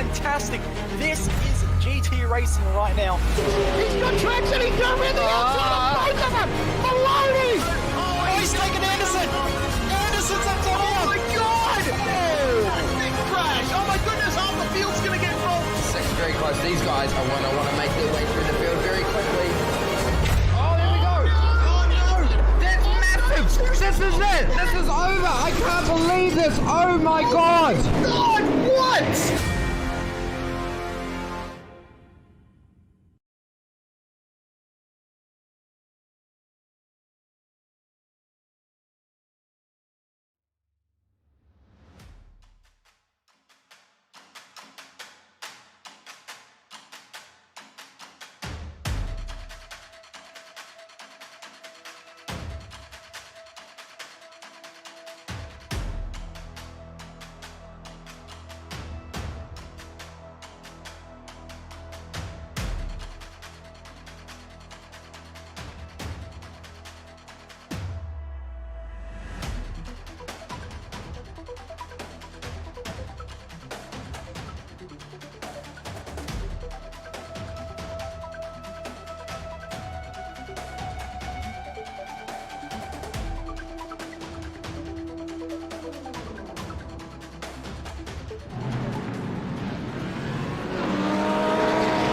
fantastic. This is GT racing right now. He's got traction, he's got rid of the outside of both of them! Maloney! Oh, he's taken Anderson! Anderson's up top! Oh my god! Oh. Big crash! Oh my goodness, half the field's gonna get rolled! Second very close. These guys are want to make their way through the field very quickly. Oh, here we go! Oh no! That's massive! This is it! This is over! I can't believe this! Oh my god! God, what?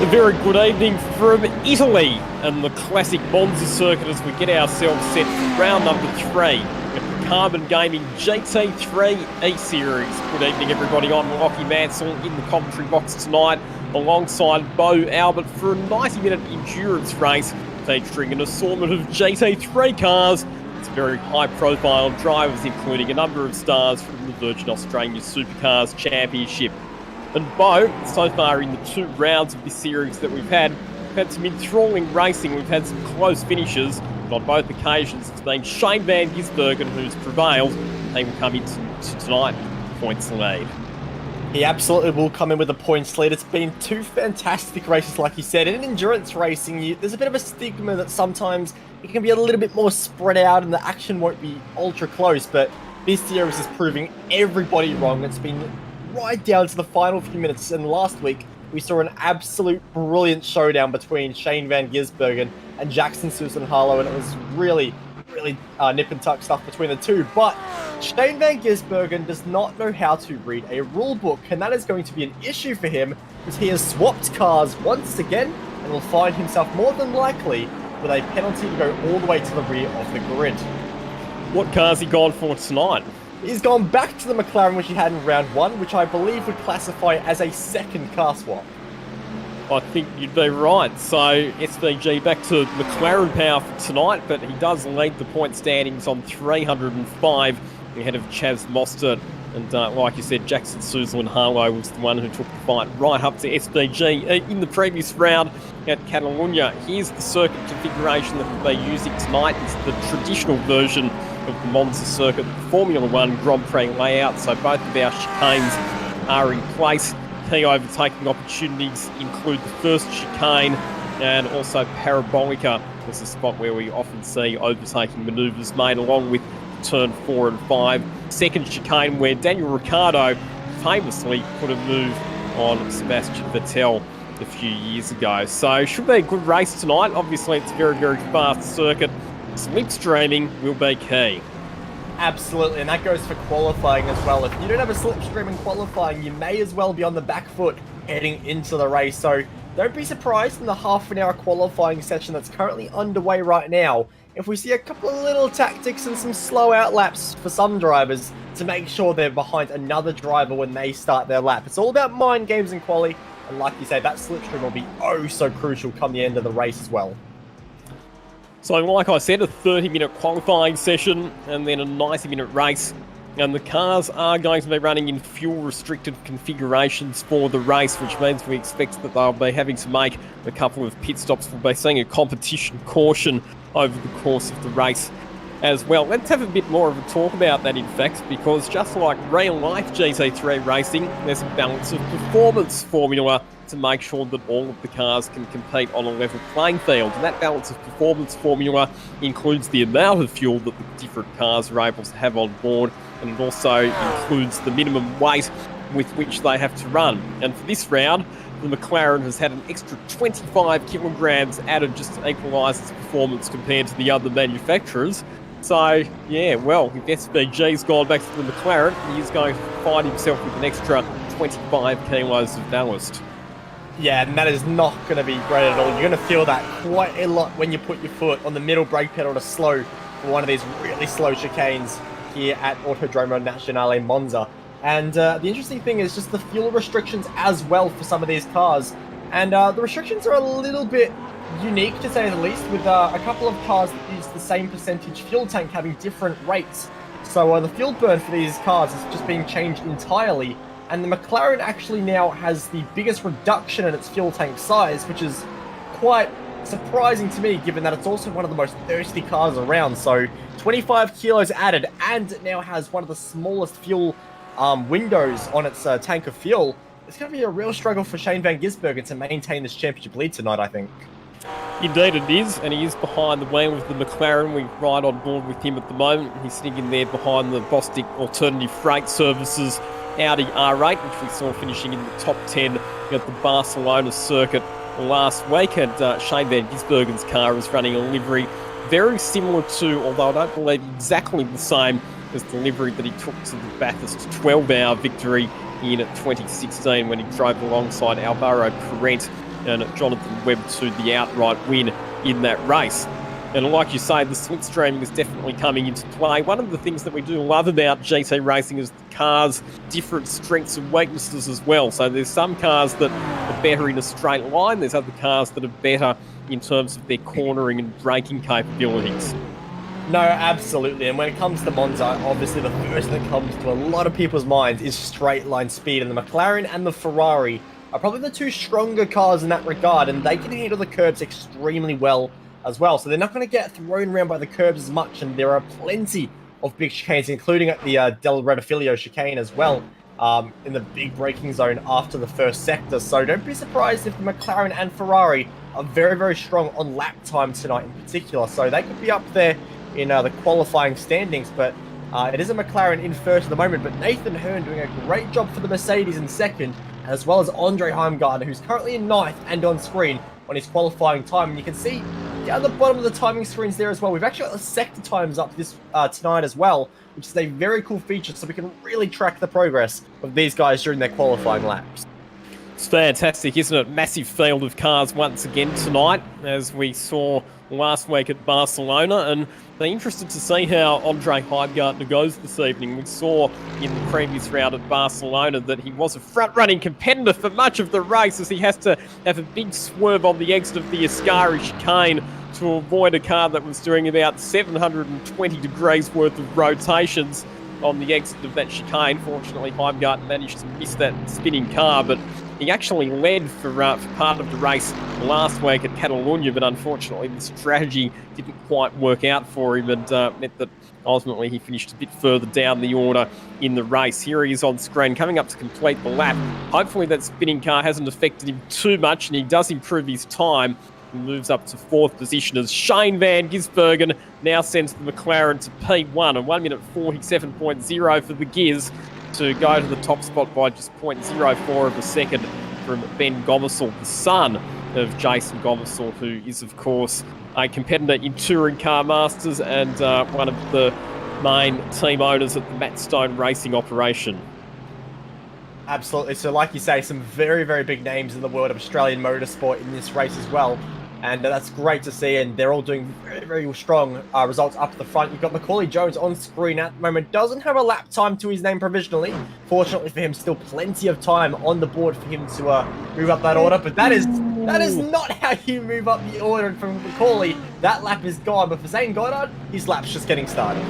A very good evening from Italy and the classic Monza circuit as we get ourselves set for round number 3 at the Carbon Gaming GT3 Eseries. Good evening everybody, I'm Lockie Mansell in the commentary box tonight alongside Bo Albert for a 90-minute endurance race featuring an assortment of GT3 cars. It's very high-profile drivers including a number of stars from the Virgin Australia Supercars Championship. And Bo, so far in the 2 rounds of this series that we've had some enthralling racing, we've had some close finishes, but on both occasions it's been Shane Van Gisbergen who's prevailed. They will come into tonight with points lead. He absolutely will come in with a points lead. It's been 2 fantastic races, like you said. In endurance racing, there's a bit of a stigma that sometimes it can be a little bit more spread out and the action won't be ultra close, but this series is proving everybody wrong. It's been right down to the final few minutes, and last week we saw an absolute brilliant showdown between Shane Van Gisbergen and Jackson Susan Harlow, and it was really nip and tuck stuff between the two. But Shane Van Gisbergen does not know how to read a rule book, and that is going to be an issue for him as he has swapped cars once again and will find himself more than likely with a penalty to go all the way to the rear of the grid. What car's he gone for tonight? He's gone back to the McLaren which he had in round 1, which I believe would classify as a second car swap. I think you'd be right. So SVG back to McLaren power for tonight, but he does lead the point standings on 305 ahead of Chaz Mostert. And like you said, Jackson Susan Harlow was the one who took the fight right up to SVG in the previous round at Catalunya. Here's the circuit configuration that we'll be using tonight. It's the traditional version of the Monza circuit, the Formula 1 Grand Prix layout. So both of our chicanes are in place. Key overtaking opportunities include the first chicane and also Parabolica. There's a spot where we often see overtaking manoeuvres made along with turn 4 and 5. Second chicane where Daniel Ricciardo famously put a move on Sebastian Vettel a few years ago. So should be a good race tonight. Obviously it's a very fast circuit. Slipstreaming will be key. Absolutely, and that goes for qualifying as well. If you don't have a slipstream in qualifying, you may as well be on the back foot heading into the race. So don't be surprised in the half-an-hour qualifying session that's currently underway right now if we see a couple of little tactics and some slow out laps for some drivers to make sure they're behind another driver when they start their lap. It's all about mind games in quali, and like you say, that slipstream will be oh so crucial come the end of the race as well. So like I said, a 30-minute qualifying session and then a 90-minute race. And the cars are going to be running in fuel-restricted configurations for the race, which means we expect that they'll be having to make a couple of pit stops. We'll be seeing a competition caution over the course of the race as well. Let's have a bit more of a talk about that, in fact, because just like real-life GT3 racing, there's a balance of performance formula to make sure that all of the cars can compete on a level playing field. And that balance of performance formula includes the amount of fuel that the different cars are able to have on board, and it also includes the minimum weight with which they have to run. And for this round, the McLaren has had an extra 25 kilograms added just to equalise its performance compared to the other manufacturers. So, yeah, well, if SVG's gone back to the McLaren, he's going to find himself with an extra 25 kilos of ballast. Yeah, and that is not going to be great at all. You're going to feel that quite a lot when you put your foot on the middle brake pedal to slow for one of these really slow chicanes here at Autodromo Nazionale Monza. And the interesting thing is just the fuel restrictions as well for some of these cars. And the restrictions are a little bit unique, to say the least, with a couple of cars that use the same percentage fuel tank having different rates. So the fuel burn for these cars is just being changed entirely. And the McLaren actually now has the biggest reduction in its fuel tank size, which is quite surprising to me, given that it's also one of the most thirsty cars around. So 25 kilos added, and it now has one of the smallest fuel windows on its tank of fuel. It's going to be a real struggle for Shane Van Gisbergen to maintain this championship lead tonight, I think. Indeed it is, and he is behind the wheel of the McLaren. We ride on board with him at the moment. He's sitting in there behind the Bostik Alternative Freight Services Audi R8, which we saw finishing in the top 10 at the Barcelona circuit last week. And Shane Van Gisbergen's car is running a livery very similar to, although I don't believe exactly the same, as the livery that he took to the Bathurst 12-hour victory in 2016 when he drove alongside Alvaro Parent and Jonathan Webb to the outright win in that race. And like you say, the slipstreaming is definitely coming into play. One of the things that we do love about GT racing is the cars' different strengths and weaknesses as well. So there's some cars that are better in a straight line. There's other cars that are better in terms of their cornering and braking capabilities. No, absolutely. And when it comes to Monza, obviously the first thing that comes to a lot of people's minds is straight line speed. And the McLaren and the Ferrari are probably the two stronger cars in that regard. And they can handle the curbs extremely well as well. So they're not going to get thrown around by the curbs as much. And there are plenty of big chicanes, including at the Del Rettifilo chicane as well, in the big braking zone after the first sector. So don't be surprised if the McLaren and Ferrari are very, very strong on lap time tonight in particular. So they could be up there in the qualifying standings, but it is a McLaren in first at the moment, but Nathan Hearn doing a great job for the Mercedes in second, as well as Andre Heimgartner, who's currently in ninth and on screen on his qualifying time. And you can see down the bottom of the timing screens there as well, we've actually got the sector times up this tonight as well, which is a very cool feature, so we can really track the progress of these guys during their qualifying laps. It's fantastic, isn't it? Massive field of cars once again tonight, as we saw last week at Barcelona, and they're interested to see how Andre Heimgartner goes this evening. We saw in the previous round at Barcelona that he was a front-running competitor for much of the race, as he has to have a big swerve on the exit of the Ascari chicane to avoid a car that was doing about 720 degrees worth of rotations on the exit of that chicane. Fortunately, Heimgartner managed to miss that spinning car, but he actually led for part of the race last week at Catalonia, but unfortunately the strategy didn't quite work out for him, and meant that ultimately he finished a bit further down the order in the race. Here he is on screen, coming up to complete the lap. Hopefully that spinning car hasn't affected him too much, and he does improve his time. He moves up to fourth position as Shane Van Gisbergen now sends the McLaren to P1, and 1 minute 47.0 for the Giz to go to the top spot by just 0.04 of a second from Ben Gomersall, the son of Jason Gomersall, who is, of course, a competitor in Touring Car Masters and one of the main team owners at the Matt Stone Racing operation. Absolutely. So like you say, some very, very big names in the world of Australian motorsport in this race as well. And that's great to see, and they're all doing very, very strong results up the front. You've got Macaulay Jones on screen at the moment. Doesn't have a lap time to his name provisionally. Fortunately for him, still plenty of time on the board for him to move up that order. But that is not how you move up the order from Macaulay. That lap is gone. But for Zane Goddard, his lap's just getting started.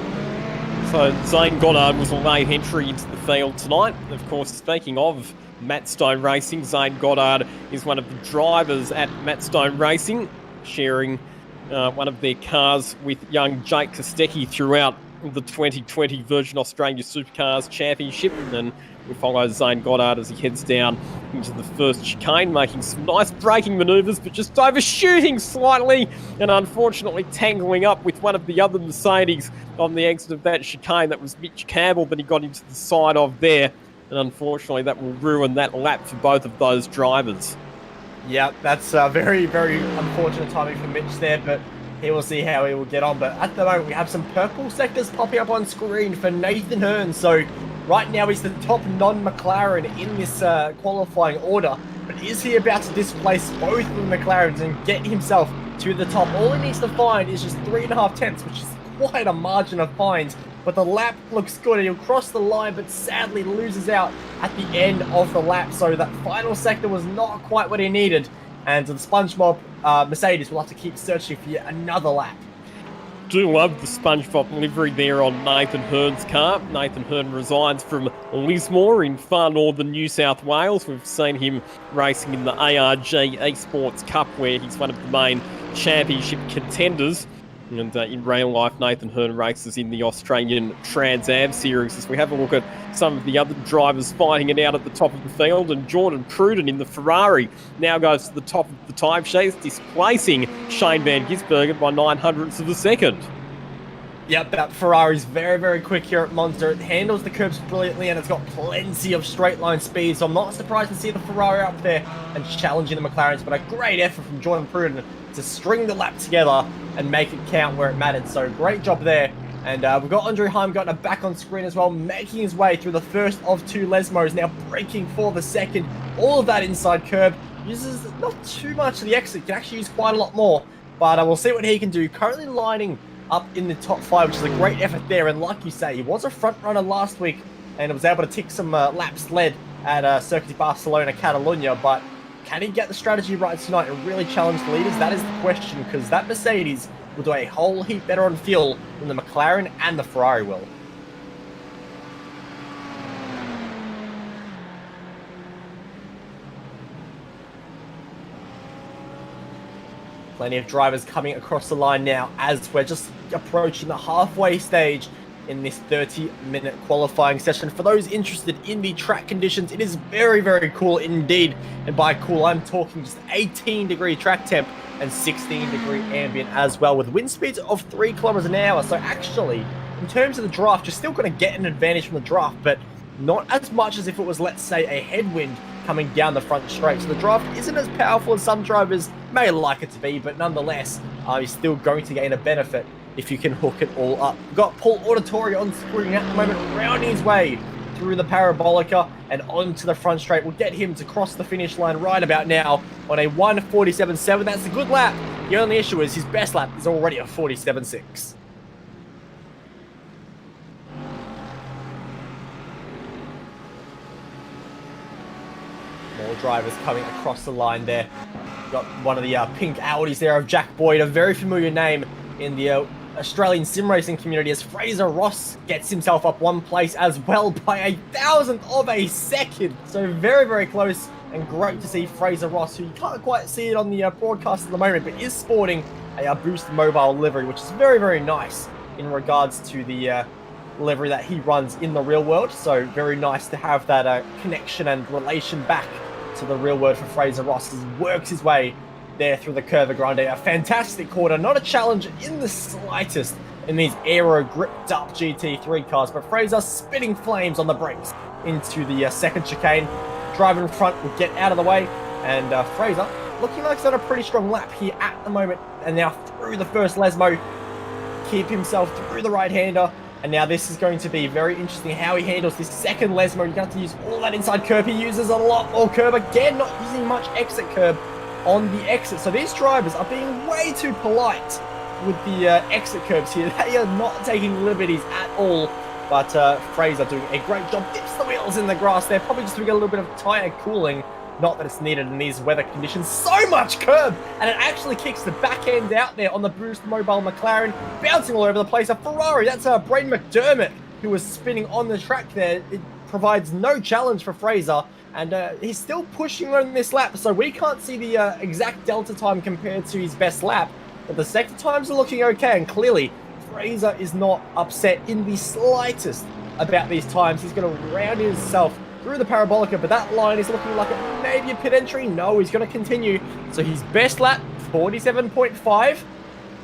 So Zane Goddard was a late entry into the field tonight. Of course, speaking of Matt Stone Racing, Zane Goddard is one of the drivers at Matt Stone Racing, sharing one of their cars with young Jake Kostecki throughout the 2020 Virgin Australia Supercars Championship. And we follow Zane Goddard as he heads down into the first chicane, making some nice braking manoeuvres, but just overshooting slightly and unfortunately tangling up with one of the other Mercedes on the exit of that chicane. That was Mitch Campbell that he got into the side of there. and unfortunately that will ruin that lap for both of those drivers. Yeah, that's very, very unfortunate timing for Mitch there, but he will see how he will get on. But at the moment, we have some purple sectors popping up on screen for Nathan Hearn. So right now, he's the top non-McLaren in this qualifying order. But is he about to displace both of the McLarens and get himself to the top? All he needs to find is just 3.5 tenths, which is quite a margin of fines. But the lap looks good. He'll cross the line, but sadly loses out at the end of the lap. So that final sector was not quite what he needed. And the SpongeBob Mercedes will have to keep searching for yet another lap. Do love the SpongeBob livery there on Nathan Hearn's car. Nathan Hearn resigns from Lismore in far northern New South Wales. We've seen him racing in the ARG Esports Cup, where he's one of the main championship contenders. And in real life, Nathan Hearn races in the Australian Trans Am Series. As we have a look at some of the other drivers fighting it out at the top of the field, and Jordan Pruden in the Ferrari now goes to the top of the timesheets, displacing Shane Van Gisbergen by 900ths of a second. Yep, that Ferrari's very, very quick here at Monza. It handles the curbs brilliantly, and it's got plenty of straight line speed, so I'm not surprised to see the Ferrari up there and challenging the McLarens, but a great effort from Jordan Pruden to string the lap together and make it count where it mattered. So great job there. And we've got Andre Heimgartner back on screen as well, making his way through the first of two Lesmos, now braking for the second. All of that inside curb. Uses not too much of the exit, can actually use quite a lot more, but we'll see what he can do. Currently lining up in the top 5, which is a great effort there. And like you say, he was a front runner last week and was able to tick some laps led at Circuit Barcelona, Catalunya, but can he get the strategy right tonight and really challenge the leaders? That is the question, because that Mercedes will do a whole heap better on fuel than the McLaren and the Ferrari will. Plenty of drivers coming across the line now as we're just approaching the halfway stage in this 30-minute qualifying session. For those interested in the track conditions, it is very, very cool indeed. And by cool, I'm talking just 18-degree track temp and 16-degree ambient as well, with wind speeds of 3 kilometers an hour. So actually, in terms of the draft, you're still going to get an advantage from the draft, but not as much as if it was, let's say, a headwind coming down the front straight. So the draft isn't as powerful as some drivers may like it to be, but nonetheless, you're still going to gain a benefit if you can hook it all up. We've got Paul Auditori on screen at the moment, rounding his way through the Parabolica and onto the front straight. We'll get him to cross the finish line right about now on a 1:47.7. That's a good lap. The only issue is his best lap is already a 47.6. More drivers coming across the line there. We've got one of the pink Audis there of Jack Boyd, a very familiar name in the Australian sim racing community, as Fraser Ross gets himself up one place as well by 1,000th of a second. So very, very close, and great to see Fraser Ross, who you can't quite see it on the broadcast at the moment, but is sporting a Boost Mobile livery, which is very, very nice in regards to the livery that he runs in the real world. So very nice to have that connection and relation back to the real world for Fraser Ross as he works his way there through the Curva Grande. A fantastic quarter, not a challenge in the slightest in these aero gripped up GT3 cars, but Fraser spitting flames on the brakes into the second chicane. Driver in front will get out of the way, and Fraser looking like he's on a pretty strong lap here at the moment, and now through the first Lesmo, keep himself through the right-hander. And now this is going to be very interesting how he handles this second Lesmo. You're going to have to use all that inside curb. He uses a lot more curb. Again, not using much exit curb on the exit. So these drivers are being way too polite with the exit curbs here. They are not taking liberties at all. But Fraser doing a great job. Dips the wheels in the grass there. Probably just doing a little bit of tire cooling. Not that it's needed in these weather conditions. So much curb! And it actually kicks the back end out there on the Boost Mobile McLaren. Bouncing all over the place. A Ferrari. That's Braden McDermott, who was spinning on the track there. It provides no challenge for Fraser. And he's still pushing on this lap. So we can't see the exact delta time compared to his best lap. But the sector times are looking okay. And clearly, Fraser is not upset in the slightest about these times. He's going to round himself through the Parabolica, but that line is looking like it may be a pit entry. No, he's going to continue. So his best lap, 47.5.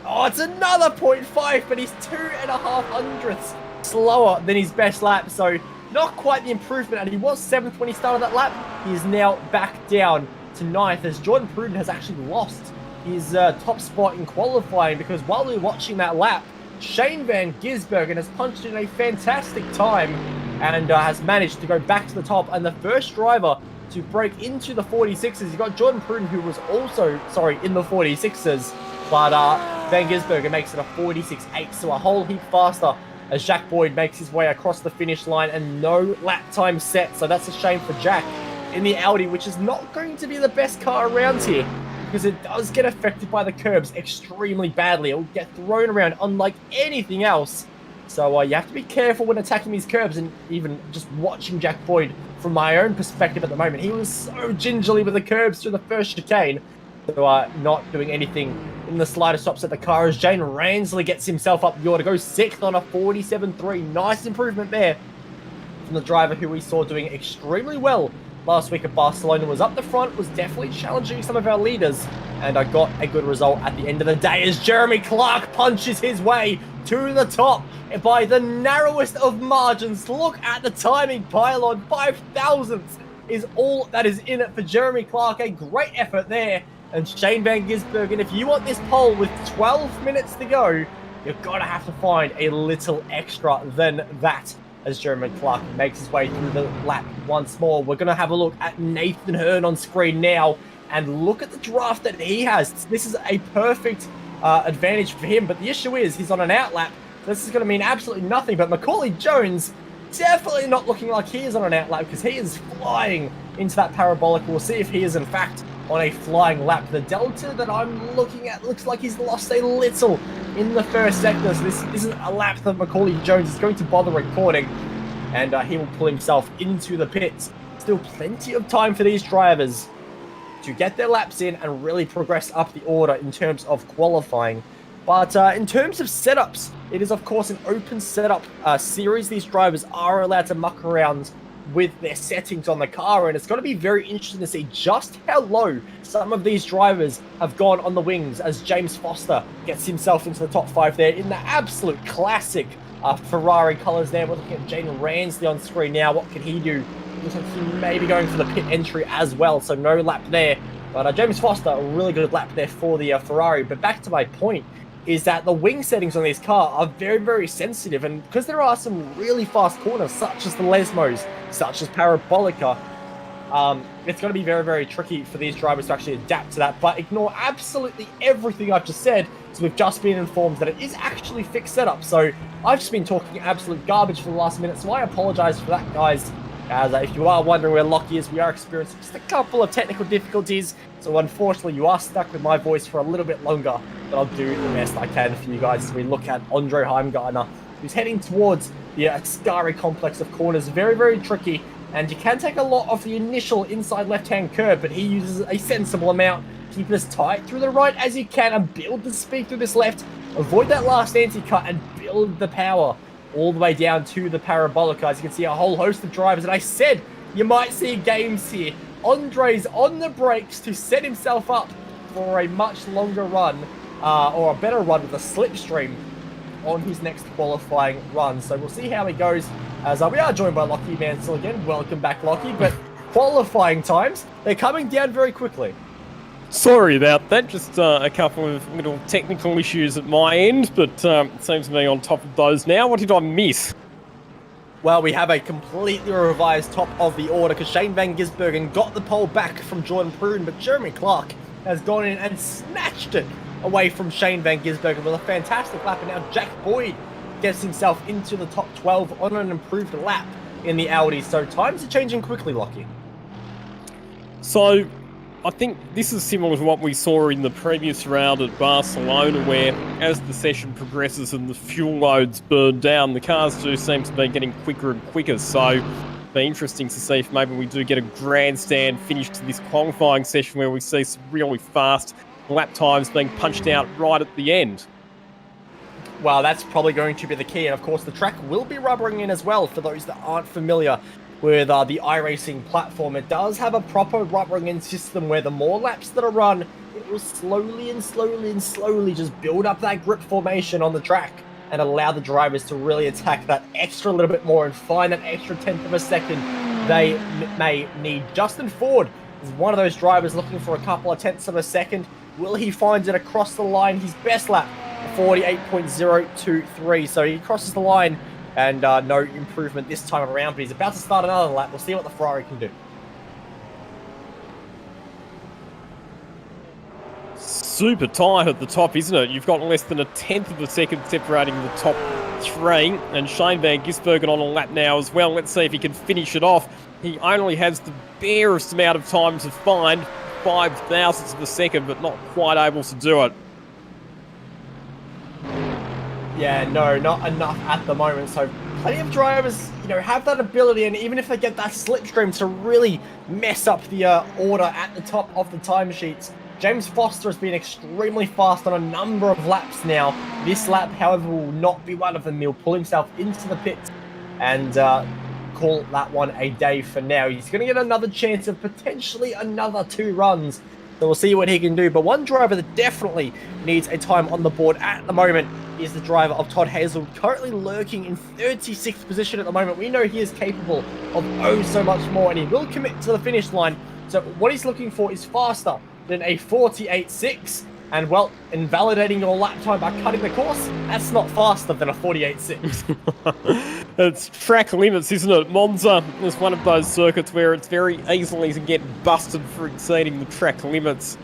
Oh, it's another 0.5, but he's 2.5 hundredths slower than his best lap. So not quite the improvement, and he was 7th when he started that lap. He is now back down to 9th as Jordan Pruden has actually lost his top spot in qualifying, because while we were watching that lap, Shane Van Gisbergen has punched in a fantastic time and has managed to go back to the top, and the first driver to break into the 46s, you got Jordan Pruden, who was also, in the 46s, but Van Gisbergen makes it a 46.8, so a whole heap faster as Jack Boyd makes his way across the finish line, and no lap time set, so that's a shame for Jack in the Audi, which is not going to be the best car around here, because it does get affected by the curbs extremely badly. It will get thrown around unlike anything else. So you have to be careful when attacking these curbs, and even just watching Jack Boyd from my own perspective at the moment, he was so gingerly with the curbs through the first chicane. So not doing anything in the slightest to upset the car as Jane Ransley gets himself up the order, goes 6th on a 47.3. Nice improvement there from the driver who we saw doing extremely well last week at Barcelona. Was up the front, was definitely challenging some of our leaders, and I got a good result at the end of the day as Jeremy Clark punches his way to the top by the narrowest of margins. Look at the timing pylon, 5 thousandths is all that is in it for Jeremy Clark. A great effort there. And Shane Van Gisbergen, if you want this pole with 12 minutes to go, you're going to have to find a little extra than that as Jeremy Clark makes his way through the lap once more. We're going to have a look at Nathan Hearn on screen now, and look at the draft that he has. This is a perfect advantage for him, but the issue is he's on an outlap. This is going to mean absolutely nothing, but Macaulay Jones definitely not looking like he is on an outlap, because he is flying into that parabolic. We'll see if he is in fact on a flying lap. The delta that I'm looking at looks like he's lost a little in the first sector, so this isn't a lap that Macaulay Jones is going to bother recording, and he will pull himself into the pits. Still plenty of time for these drivers to get their laps in and really progress up the order in terms of qualifying. But in terms of setups, it is of course an open setup series. These drivers are allowed to muck around with their settings on the car, and it's going to be very interesting to see just how low some of these drivers have gone on the wings as James Foster gets himself into the top 5 there in the absolute classic Ferrari colours there. We're looking at Jaden Ransley on screen now. What can he do? Looks like he may be going for the pit entry as well, so no lap there. But James Foster, a really good lap there for the Ferrari. But back to my point, is that the wing settings on this car are very, very sensitive, and because there are some really fast corners, such as the Lesmos, such as Parabolica, it's going to be very, very tricky for these drivers to actually adapt to that. But ignore absolutely everything I've just said, so we've just been informed that it is actually fixed setup. So I've just been talking absolute garbage for the last minute, so I apologize for that, guys. As if you are wondering where Lockie is, we are experiencing just a couple of technical difficulties, so unfortunately you are stuck with my voice for a little bit longer, but I'll do the best I can for you guys as we look at Andre Heimgartner, who's heading towards the Ascari complex of corners. Very, very tricky, and you can take a lot off the initial inside left-hand curve, but he uses a sensible amount. Keep it as tight through the right as you can and build the speed through this left. Avoid that last anti-cut and build the power all the way down to the Parabolica. As you can see, a whole host of drivers, and I said you might see games here. Andre's on the brakes to set himself up for a much longer run, or a better run with a slipstream on his next qualifying run. So we'll see how he goes, as we are joined by Lockie Mansell again. Welcome back, Lockie. But qualifying times, they're coming down very quickly. Sorry about that, just a couple of little technical issues at my end, but it seems to be on top of those now. What did I miss? Well, we have a completely revised top of the order, because Shane Van Gisbergen got the pole back from Jordan Pruden, but Jeremy Clark has gone in and snatched it away from Shane Van Gisbergen with a fantastic lap, and now Jack Boyd gets himself into the top 12 on an improved lap in the Audi. So times are changing quickly, Lockie. So I think this is similar to what we saw in the previous round at Barcelona, where as the session progresses and the fuel loads burn down, the cars do seem to be getting quicker and quicker. So it'll be interesting to see if maybe we do get a grandstand finish to this qualifying session where we see some really fast lap times being punched out right at the end. Well, that's probably going to be the key, and of course the track will be rubbering in as well for those that aren't familiar with the iRacing platform. It does have a proper rubbering in system where the more laps that are run, it will slowly and slowly and slowly just build up that grip formation on the track. and allow the drivers to really attack that extra little bit more and find that extra tenth of a second they may need. Justin Ford is one of those drivers looking for a couple of tenths of a second. Will he find it across the line? His best lap, 48.023. So he crosses the line and no improvement this time around, but he's about to start another lap. We'll see what the Ferrari can do. Super tight at the top, isn't it? You've got less than a tenth of a second separating the top three, and Shane Van Gisbergen on a lap now as well. Let's see if he can finish it off. He only has the barest amount of time to find 5 thousandths of a second, but not quite able to do it. Yeah, no, not enough at the moment. So plenty of drivers, have that ability, and even if they get that slipstream to really mess up the order at the top of the timesheets. James Foster has been extremely fast on a number of laps now. This lap, however, will not be one of them. He'll pull himself into the pits and call that one a day for now. He's going to get another chance of potentially another 2 runs. So we'll see what he can do. But one driver that definitely needs a time on the board at the moment is the driver of Todd Hazel, currently lurking in 36th position at the moment. We know he is capable of oh so much more, and he will commit to the finish line. So what he's looking for is faster than a 48.6, and well, invalidating your lap time by cutting the course, that's not faster than a 48.6. It's track limits, isn't it? Monza is one of those circuits where it's very easily to get busted for exceeding the track limits.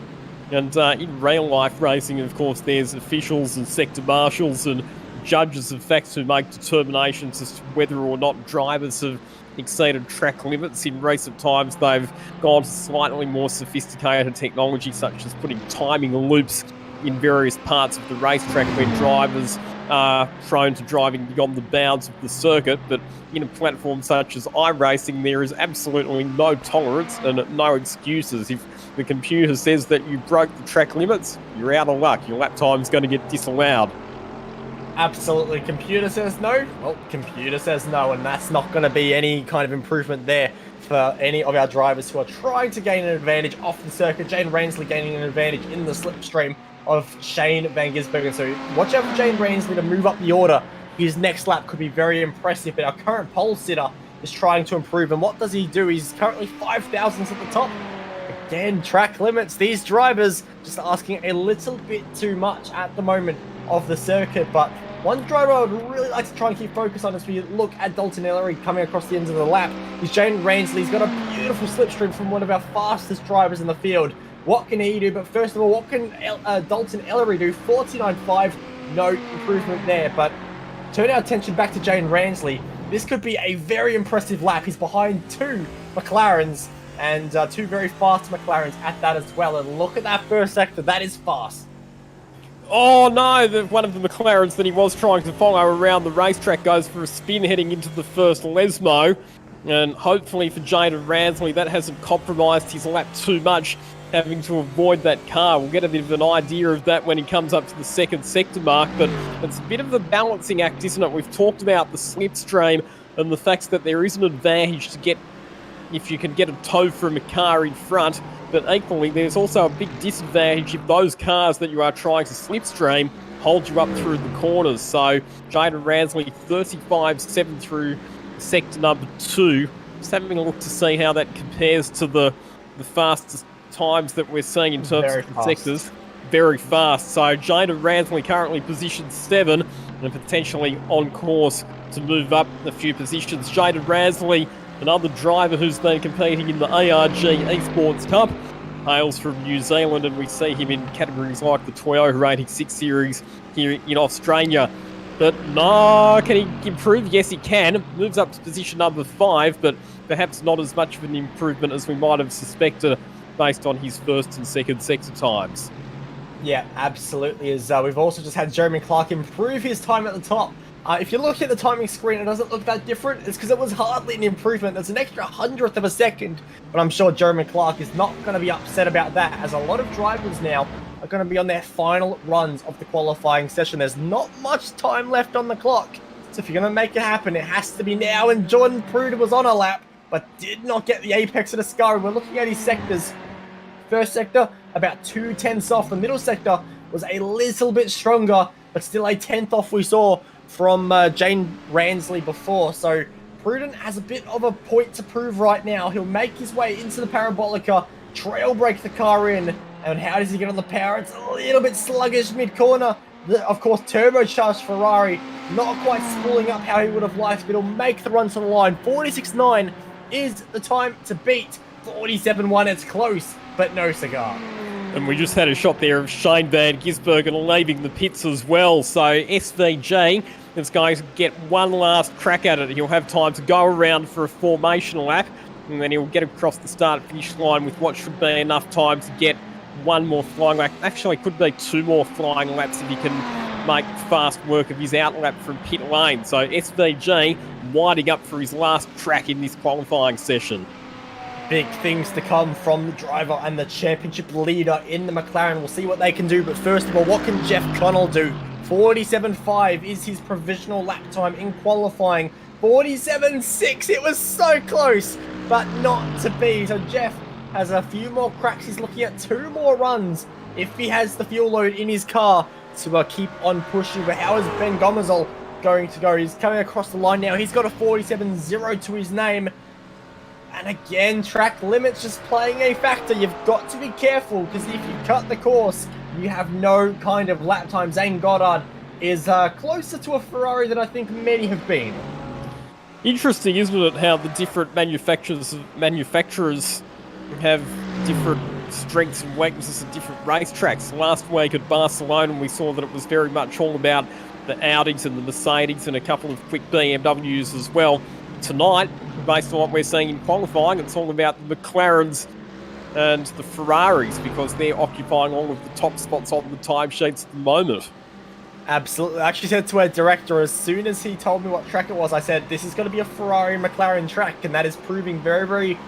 And in real life racing, of course, there's officials and sector marshals and judges of facts who make determinations as to whether or not drivers have exceeded track limits. In recent times, they've gone to slightly more sophisticated technology, such as putting timing loops in various parts of the racetrack where drivers are prone to driving beyond the bounds of the circuit. But in a platform such as iRacing, there is absolutely no tolerance and no excuses. If the computer says that you broke the track limits, you're out of luck. Your lap time's going to get disallowed. Absolutely. Computer says no? Well, computer says no, and that's not going to be any kind of improvement there for any of our drivers who are trying to gain an advantage off the circuit. Jane Ransley gaining an advantage in the slipstream of Shane Van Gisbergen. So watch out for Jane Ransley to move up the order. His next lap could be very impressive, but our current pole sitter is trying to improve. And what does he do? He's currently 5 thousandths at the top. Again, track limits. These drivers just asking a little bit too much at the moment of the circuit. But one driver I would really like to try and keep focus on as we look at Dalton Ellery coming across the end of the lap is Jane Ransley. He's got a beautiful slipstream from one of our fastest drivers in the field. What can he do? But first of all, what can Dalton Ellery do? 49.5, no improvement there. But turn our attention back to Jane Ransley. This could be a very impressive lap. He's behind 2 McLarens and 2 very fast McLarens at that as well. And look at that first sector. That is fast. Oh no, one of the McLarens that he was trying to follow around the racetrack goes for a spin heading into the first Lesmo. And hopefully for Jaden Ransley, that hasn't compromised his lap too much, having to avoid that car. We'll get a bit of an idea of that when he comes up to the second sector mark, but it's a bit of a balancing act, isn't it? We've talked about the slipstream and the fact that there is an advantage to get if you can get a tow from a car in front, but equally there's also a big disadvantage if those cars that you are trying to slipstream hold you up through the corners. So Jaden Ransley 35.7 through sector number 2. Just having a look to see how that compares to the fastest times that we're seeing in terms of the sectors. Very fast. So Jaden Ransley currently position 7 and potentially on course to move up a few positions. Jaden Ransley, another driver who's been competing in the ARG Esports Cup, hails from New Zealand, and we see him in categories like the Toyota 86 Series here in Australia. But no, can he improve? Yes, he can. Moves up to position number 5, but perhaps not as much of an improvement as we might have suspected based on his first and second sector times. Yeah, absolutely. As we've also just had Jeremy Clark improve his time at the top. If you look at the timing screen, it doesn't look that different. It's because it was hardly an improvement. There's an extra 100th of a second. But I'm sure Jeremy Clark is not going to be upset about that, as a lot of drivers now are going to be on their final runs of the qualifying session. There's not much time left on the clock. So if you're going to make it happen, it has to be now. And Jordan Pruder was on a lap, but did not get the apex of the scar. We're looking at his sectors. First sector, about 2 tenths off. The middle sector was a little bit stronger, but still a 10th off we saw from Jane Ransley before. So Prudent has a bit of a point to prove right now. He'll make his way into the Parabolica, trail break the car in, and how does he get on the power? It's a little bit sluggish mid-corner. Of course, turbocharged Ferrari, not quite spooling up how he would have liked, but he'll make the run to the line. 46.9 is the time to beat. 47.1, it's close, but no cigar. And we just had a shot there of Shane Van Gisbergen leaving the pits as well. So SVJ is going to get one last crack at it. He'll have time to go around for a formation lap, and then he'll get across the start-finish line with what should be enough time to get one more flying lap. Actually, it could be two more flying laps if he can make fast work of his outlap from pit lane. So SVG winding up for his last track in this qualifying session. Big things to come from the driver and the championship leader in the McLaren. We'll see what they can do, but first of all, what can Jeff Connell do? 47.5 is his provisional lap time in qualifying. 47.6, it was so close, but not to be. So Jeff has a few more cracks. He's looking at 2 more runs if he has the fuel load in his car to keep on pushing. But how is Ben Gomezl going to go? He's coming across the line now. He's got a 47.0 to his name. And again, track limits just playing a factor. You've got to be careful, because if you cut the course, you have no kind of lap time. Zane Goddard is closer to a Ferrari than I think many have been. Interesting, isn't it, how the different manufacturers have different strengths and weaknesses at different racetracks. Last week at Barcelona, we saw that it was very much all about the Audis and the Mercedes and a couple of quick BMWs as well. Tonight, based on what we're seeing in qualifying, it's all about the McLarens and the Ferraris, because they're occupying all of the top spots on the timesheets at the moment. Absolutely. I actually said to our director, as soon as he told me what track it was, I said, this is going to be a Ferrari McLaren track, and that is proving very, very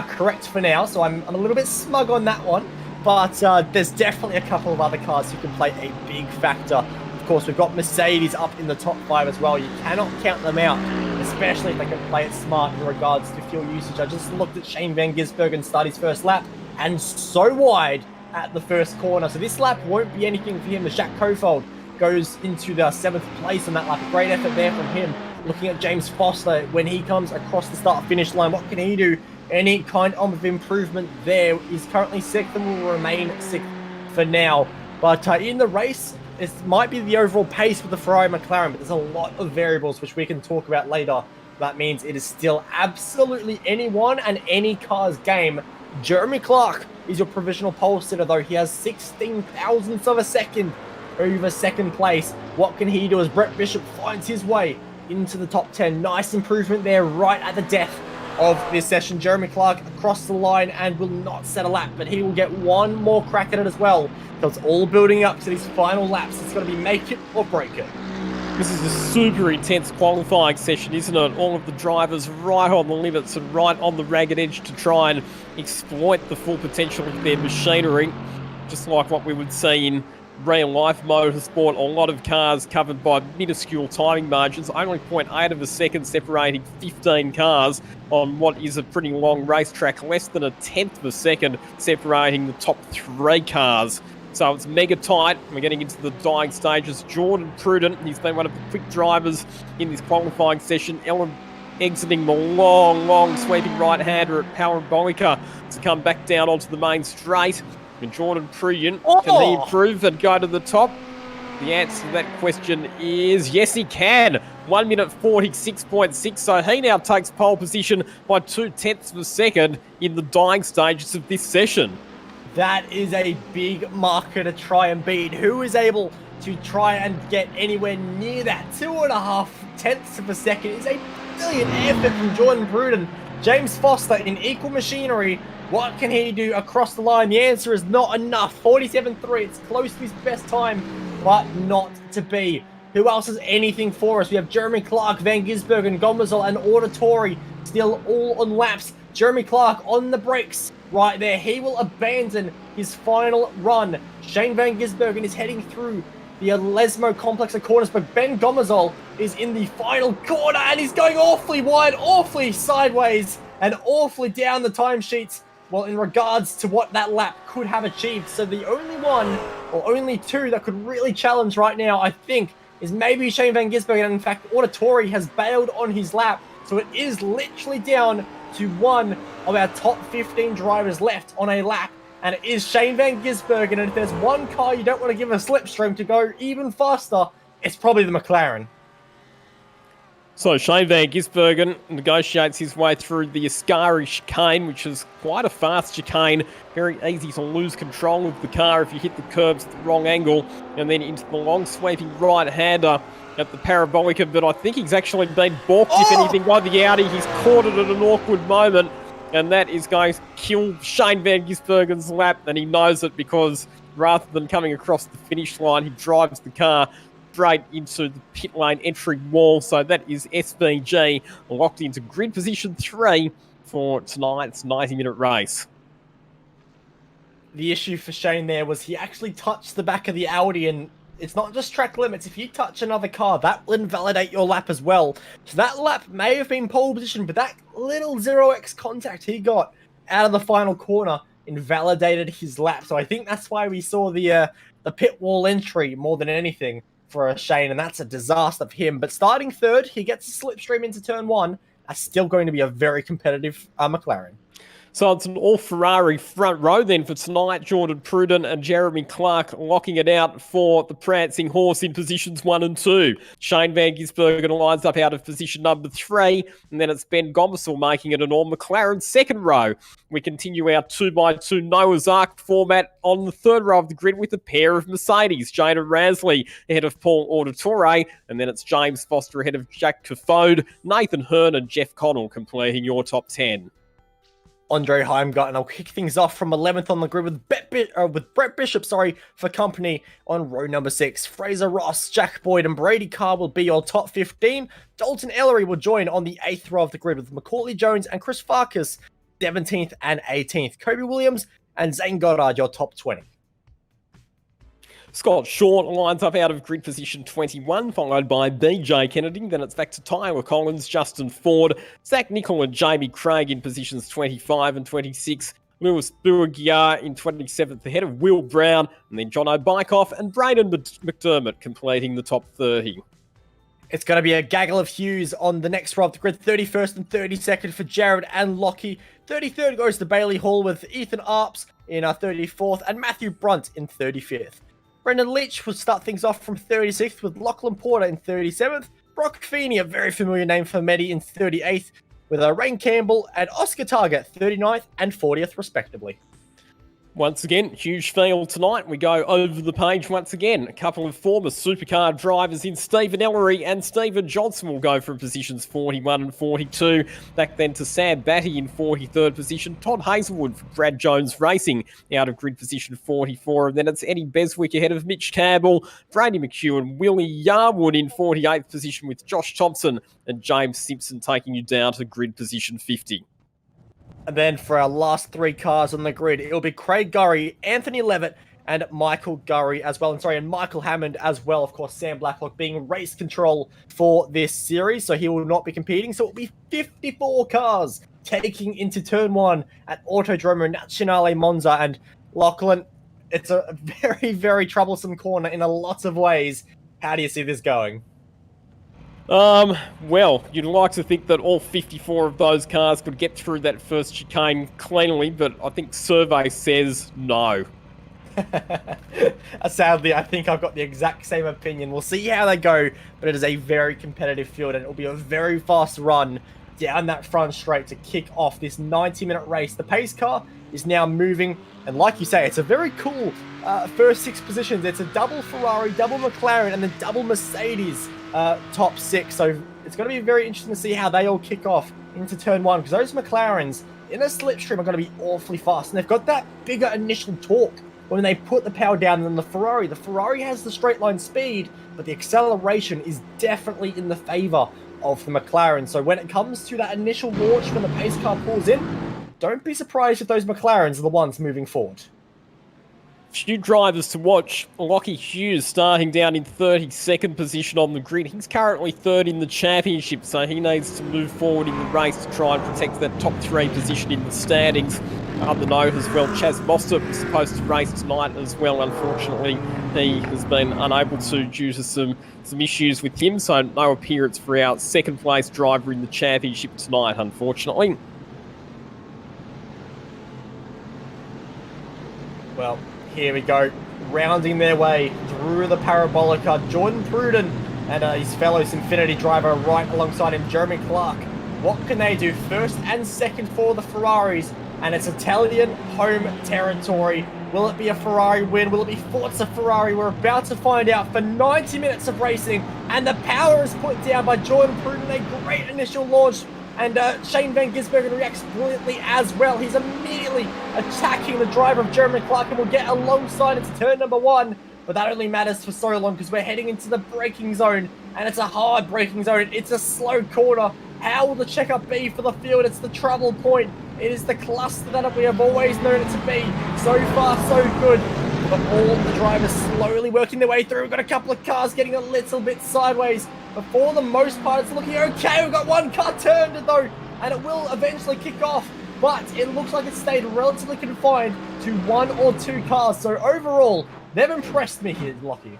correct for now. So I'm a little bit smug on that one, but there's definitely a couple of other cars who can play a big factor. Of course, we've got Mercedes up in the top 5 as well. You cannot count them out, especially if they can play it smart in regards to fuel usage. I just looked at Shane Van Gisbergen start his first lap, and so wide at the first corner. So this lap won't be anything for him. The Jacques Kofold goes into the 7th place on that lap. A great effort there from him. Looking at James Foster, when he comes across the start-finish line, what can he do? Any kind of improvement there. He's currently 6th and will remain 6th for now. But in the race, it might be the overall pace with the Ferrari McLaren, but there's a lot of variables which we can talk about later. That means it is still absolutely anyone and any car's game. Jeremy Clark is your provisional pole sitter, though. He has 16 thousandths of a second over 2nd place. What can he do as Brett Bishop finds his way into the top 10? Nice improvement there right at the death of this session. Jeremy Clark across the line and will not set a lap, but he will get one more crack at it as well. So it's all building up to these final laps. It's going to be make it or break it. This is a super intense qualifying session, isn't it? All of the drivers right on the limits and right on the ragged edge to try and exploit the full potential of their machinery. Just like what we would see in real life motorsport, a lot of cars covered by minuscule timing margins, only 0.8 of a second separating 15 cars on what is a pretty long racetrack, less than a 1/10 of a second separating the top 3 cars. So it's mega tight. We're getting into the dying stages. Jordan Prudent, he's been one of the quick drivers in this qualifying session. Ellen exiting the long sweeping right-hander at Parabolica to come back down onto the main straight. And Jordan Prudent, can he improve and go to the top? The answer to that question is yes, he can. 1 minute 46.6, so he now takes pole position by 0.2 of a second in the dying stages of this session. That is a big marker to try and beat. Who is able to try and get anywhere near that? 2.5 of a second is a brilliant effort from Jordan Prudent. James Foster in equal machinery. What can he do across the line? The answer is not enough. 47.3. It's close to his best time, but not to be. Who else has anything for us? We have Jeremy Clark, Van Gisbergen, Gomezl, and Auditore still all on laps. Jeremy Clark on the brakes right there. He will abandon his final run. Shane Van Gisbergen is heading through the Lesmo complex of corners, but Ben Gomezl is in the final corner, and he's going awfully wide, awfully sideways, and awfully down the timesheets. Well, in regards to what that lap could have achieved. So the only one, or only two, that could really challenge right now, I think, is maybe Shane Van Gisbergen. And in fact, Auditori has bailed on his lap. So it is literally down to one of our top 15 drivers left on a lap. And it is Shane Van Gisbergen. And if there's one car you don't want to give a slipstream to go even faster, it's probably the McLaren. So Shane Van Gisbergen negotiates his way through the Ascari chicane, which is quite a fast chicane. Very easy to lose control of the car if you hit the curbs at the wrong angle. And then into the long sweeping right-hander at the Parabolica. But I think he's actually been balked, if anything, by the Audi. He's caught it at an awkward moment. And that is going to kill Shane Van Gisbergen's lap. And he knows it because rather than coming across the finish line, he drives the car straight into the pit lane entry wall. So that is SVG locked into grid position 3 for tonight's 90-minute race. The issue for Shane there was he actually touched the back of the Audi, and it's not just track limits. If you touch another car, that will invalidate your lap as well. So that lap may have been pole position, but that little 0x contact he got out of the final corner invalidated his lap. So I think that's why we saw the pit wall entry more than anything for Shane, and that's a disaster for him. But starting third, he gets a slipstream into turn 1. That's still going to be a very competitive McLaren. So it's an all-Ferrari front row then for tonight. Jordan Pruden and Jeremy Clark locking it out for the prancing horse in positions 1 and 2. Shane Van Gisbergen lines up out of position number 3, and then it's Ben Gomersall making it an all-McLaren second row. We continue our 2x2 Noah's Ark format on the third row of the grid with a pair of Mercedes. Jada Rasley ahead of Paul Auditore, and then it's James Foster ahead of Jack Caffode, Nathan Hearn and Jeff Connell completing your top 10. Andre Heimgarten will kick things off from 11th on the grid with Brett Bishop, for company on row number 6. Fraser Ross, Jack Boyd and Brady Carr will be your top 15. Dalton Ellery will join on the 8th row of the grid with Macaulay Jones and Chris Farkas 17th and 18th. Kobe Williams and Zane Goddard your top 20. Scott Short lines up out of grid position 21, followed by BJ Kennedy. Then it's back to Tyler Collins, Justin Ford, Zach Nicol and Jamie Craig in positions 25 and 26. Lewis Buagiar in 27th ahead of Will Brown. And then John O'Bykoff and Braden McDermott completing the top 30. It's going to be a gaggle of Hughes on the next row of the grid. 31st and 32nd for Jared and Lockie. 33rd goes to Bailey Hall with Ethan Arps in 34th and Matthew Brunt in 35th. Brendan Leach will start things off from 36th with Lachlan Porter in 37th. Brock Feeney, a very familiar name for Medi, in 38th with Rain Campbell and Oscar Target 39th and 40th respectively. Once again, huge field tonight. We go over the page once again. A couple of former supercar drivers in Stephen Ellery and Stephen Johnson will go from positions 41 and 42. Back then to Sam Batty in 43rd position. Todd Hazelwood for Brad Jones Racing out of grid position 44. And then it's Eddie Beswick ahead of Mitch Campbell, Brady McHugh and Willie Yarwood in 48th position with Josh Thompson and James Simpson taking you down to grid position 50. And then for our last 3 cars on the grid, it'll be Craig Gurry, Anthony Levitt, and Michael Gurry as well. And Michael Hammond as well. Of course, Sam Blacklock being race control for this series, so he will not be competing. So it'll be 54 cars taking into turn 1 at Autodromo Nazionale Monza. And Lachlan, it's a very, very troublesome corner in a lot of ways. How do you see this going? Well, you'd like to think that all 54 of those cars could get through that first chicane cleanly, but I think survey says no. Sadly, I think I've got the exact same opinion. We'll see how they go, but it is a very competitive field, and it'll be a very fast run down that front straight to kick off this 90-minute race. The pace car is now moving, and like you say, it's a very cool first 6 positions. It's a double Ferrari, double McLaren, and then double Mercedes top 6. So it's going to be very interesting to see how they all kick off into turn 1, because those McLarens in a slipstream are going to be awfully fast, and they've got that bigger initial torque when they put the power down than the Ferrari. The Ferrari has the straight line speed, but the acceleration is definitely in the favor of the McLaren. So when it comes to that initial launch, when the pace car pulls in, don't be surprised if those McLarens are the ones moving forward. few drivers to watch. Lockie Hughes starting down in 32nd position on the grid. He's currently 3rd in the championship, so he needs to move forward in the race to try and protect that top 3 position in the standings. Other note as well, Chaz Mostert was supposed to race tonight as well. Unfortunately, he has been unable to due to some issues with him, so no appearance for our 2nd place driver in the championship tonight, unfortunately. Well, here we go, rounding their way through the Parabolica. Jordan Pruden and his fellow Infinity driver right alongside him, Jeremy Clark. What can they do? 1st and 2nd for the Ferraris, and it's Italian home territory. Will it be a Ferrari win? Will it be Forza Ferrari? We're about to find out for 90 minutes of racing, and the power is put down by Jordan Pruden. A great initial launch, and Shane Van Gisbergen reacts brilliantly as well. He's immediately attacking the driver of Jeremy Clark and will get alongside into turn number 1. But that only matters for so long because we're heading into the braking zone, and it's a hard braking zone. It's a slow corner. How will the checkup be for the field? It's the trouble point. It is the cluster that we have always known it to be. So far, so good. But all the drivers slowly working their way through. We've got a couple of cars getting a little bit sideways. But for the most part, it's looking okay. We've got one car turned, though, and it will eventually kick off. But it looks like it stayed relatively confined to 1 or 2 cars. So overall, they've impressed me here, Lockie.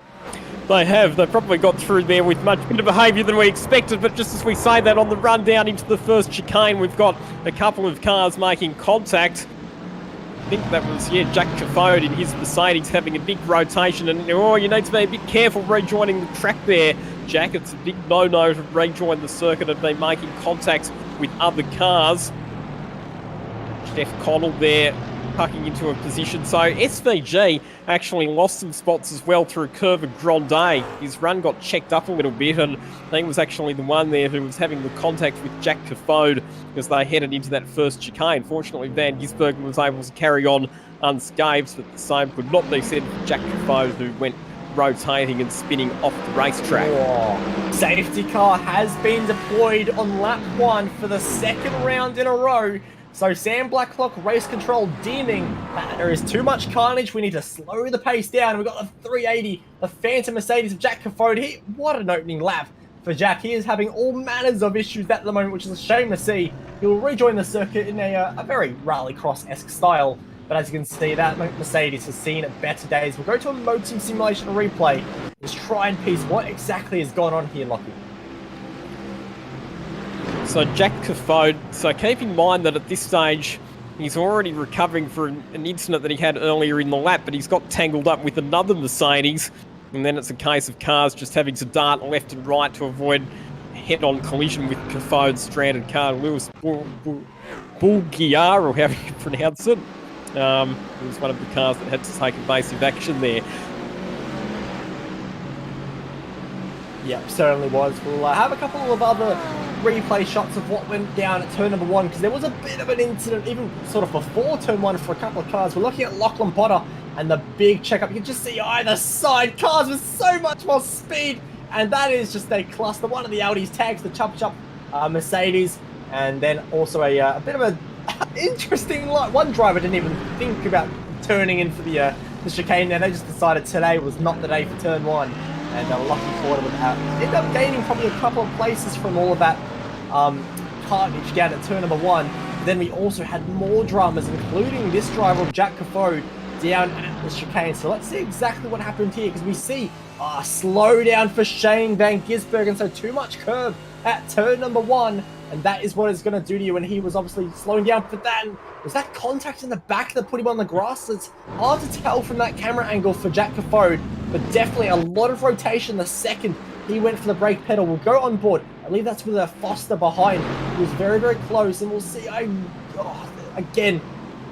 They have. They probably got through there with much better behaviour than we expected, but just as we say that, on the run down into the first chicane, we've got a couple of cars making contact. I think that was, Jack Caffode in his Mercedes having a big rotation, and you need to be a bit careful rejoining the track there, Jack. It's a big no-no to rejoin the circuit and be making contact with other cars. Jeff Connell there pucking into a position. So SVG actually lost some spots as well through Curva Grande. His run got checked up a little bit, and he was actually the one there who was having the contact with Jack Caffode as they headed into that first chicane. Fortunately, Van Gisbergen was able to carry on unscathed, but the same could not be said for Jack Caffode, who went rotating and spinning off the racetrack. Oh. Safety car has been deployed on lap 1 for the 2nd round in a row. So Sam Blacklock race control deeming that there is too much carnage. We need to slow the pace down. We've got the 380, the Phantom Mercedes of Jack Caffode. What an opening lap for Jack. He is having all manners of issues at the moment, which is a shame to see. He'll rejoin the circuit in a very rallycross-esque style. But as you can see, that Mercedes has seen better days. We'll go to a motor simulation replay. Let's try and piece what exactly has gone on here, Lockie. So Jack Caffode, so keep in mind that at this stage, he's already recovering from an incident that he had earlier in the lap, but he's got tangled up with another Mercedes, and then it's a case of cars just having to dart left and right to avoid head-on collision with Caffode's stranded car, Lewis Bulgiar, or however you pronounce it. It was one of the cars that had to take evasive action there. Yep, certainly was. We'll have a couple of other replay shots of what went down at turn number 1, because there was a bit of an incident even sort of before turn 1 for a couple of cars. We're looking at Lachlan Potter and the big checkup. You can just see either side cars with so much more speed, and that is just a cluster. One of the Audis tags the Chup Chup Mercedes, and then also a bit of a interesting light. One driver didn't even think about turning in for the chicane there. They just decided today was not the day for turn 1. And Lucky Porter would end up gaining probably a couple of places from all of that carnage down at turn number 1. Then we also had more dramas, including this driver of Jack Caffode down at the chicane. So let's see exactly what happened here, because we see a slowdown for Shane Van Gisbergen. So too much curb at turn number 1, and that is what it's going to do to you. And he was obviously slowing down for that. And was that contact in the back that put him on the grass? It's hard to tell from that camera angle for Jack Caffode, but definitely a lot of rotation the second he went for the brake pedal. We'll go on board. I believe that's with a Foster behind. He was very, very close, and we'll see. Again,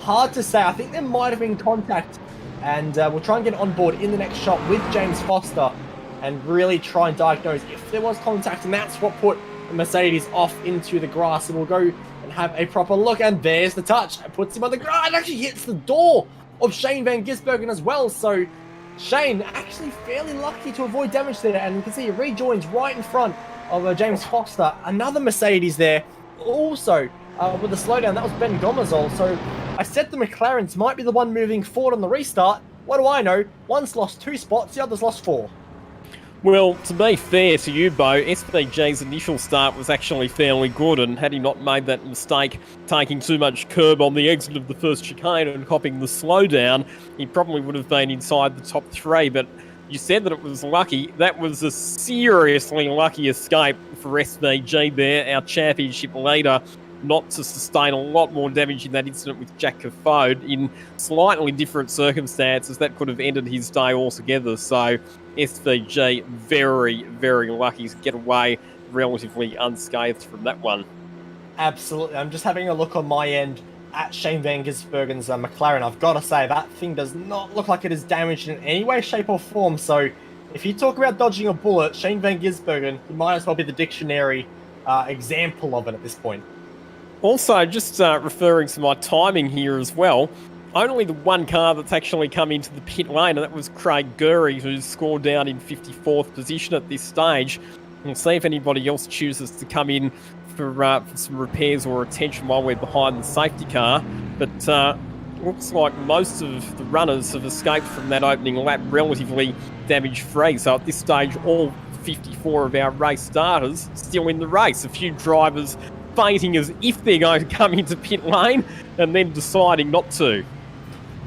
hard to say. I think there might have been contact, and we'll try and get on board in the next shot with James Foster and really try and diagnose if there was contact, and that's what put the Mercedes off into the grass. And we'll go and have a proper look, and there's the touch. It puts him on the grass. It actually hits the door of Shane Van Gisbergen as well. So Shane actually fairly lucky to avoid damage there, and you can see he rejoins right in front of James Foster. Another Mercedes there also with the slowdown. That was Ben Gomezol. So I said the McLarens might be the one moving forward on the restart. What do I know? One's lost 2 spots, the other's lost 4. Well, to be fair to you, Bo, SVG's initial start was actually fairly good, and had he not made that mistake taking too much curb on the exit of the first chicane and copying the slowdown, he probably would have been inside the top 3, but you said that it was lucky. That was a seriously lucky escape for SVG there, our championship leader, not to sustain a lot more damage in that incident with Jack Caffode. In slightly different circumstances, that could have ended his day altogether. So SVG very, very lucky to get away relatively unscathed from that one. Absolutely. I'm just having a look on my end at Shane Van Gisbergen's McLaren. I've got to say, that thing does not look like it is damaged in any way, shape or form. So if you talk about dodging a bullet, Shane Van Gisbergen, he might as well be the dictionary example of it at this point. Also, just referring to my timing here as well, only the one car that's actually come into the pit lane, and that was Craig Gurry, who's scored down in 54th position at this stage. We'll see if anybody else chooses to come in for some repairs or attention while we're behind the safety car. But looks like most of the runners have escaped from that opening lap relatively damage-free. So at this stage, all 54 of our race starters still in the race. A few drivers fainting as if they're going to come into pit lane and then deciding not to.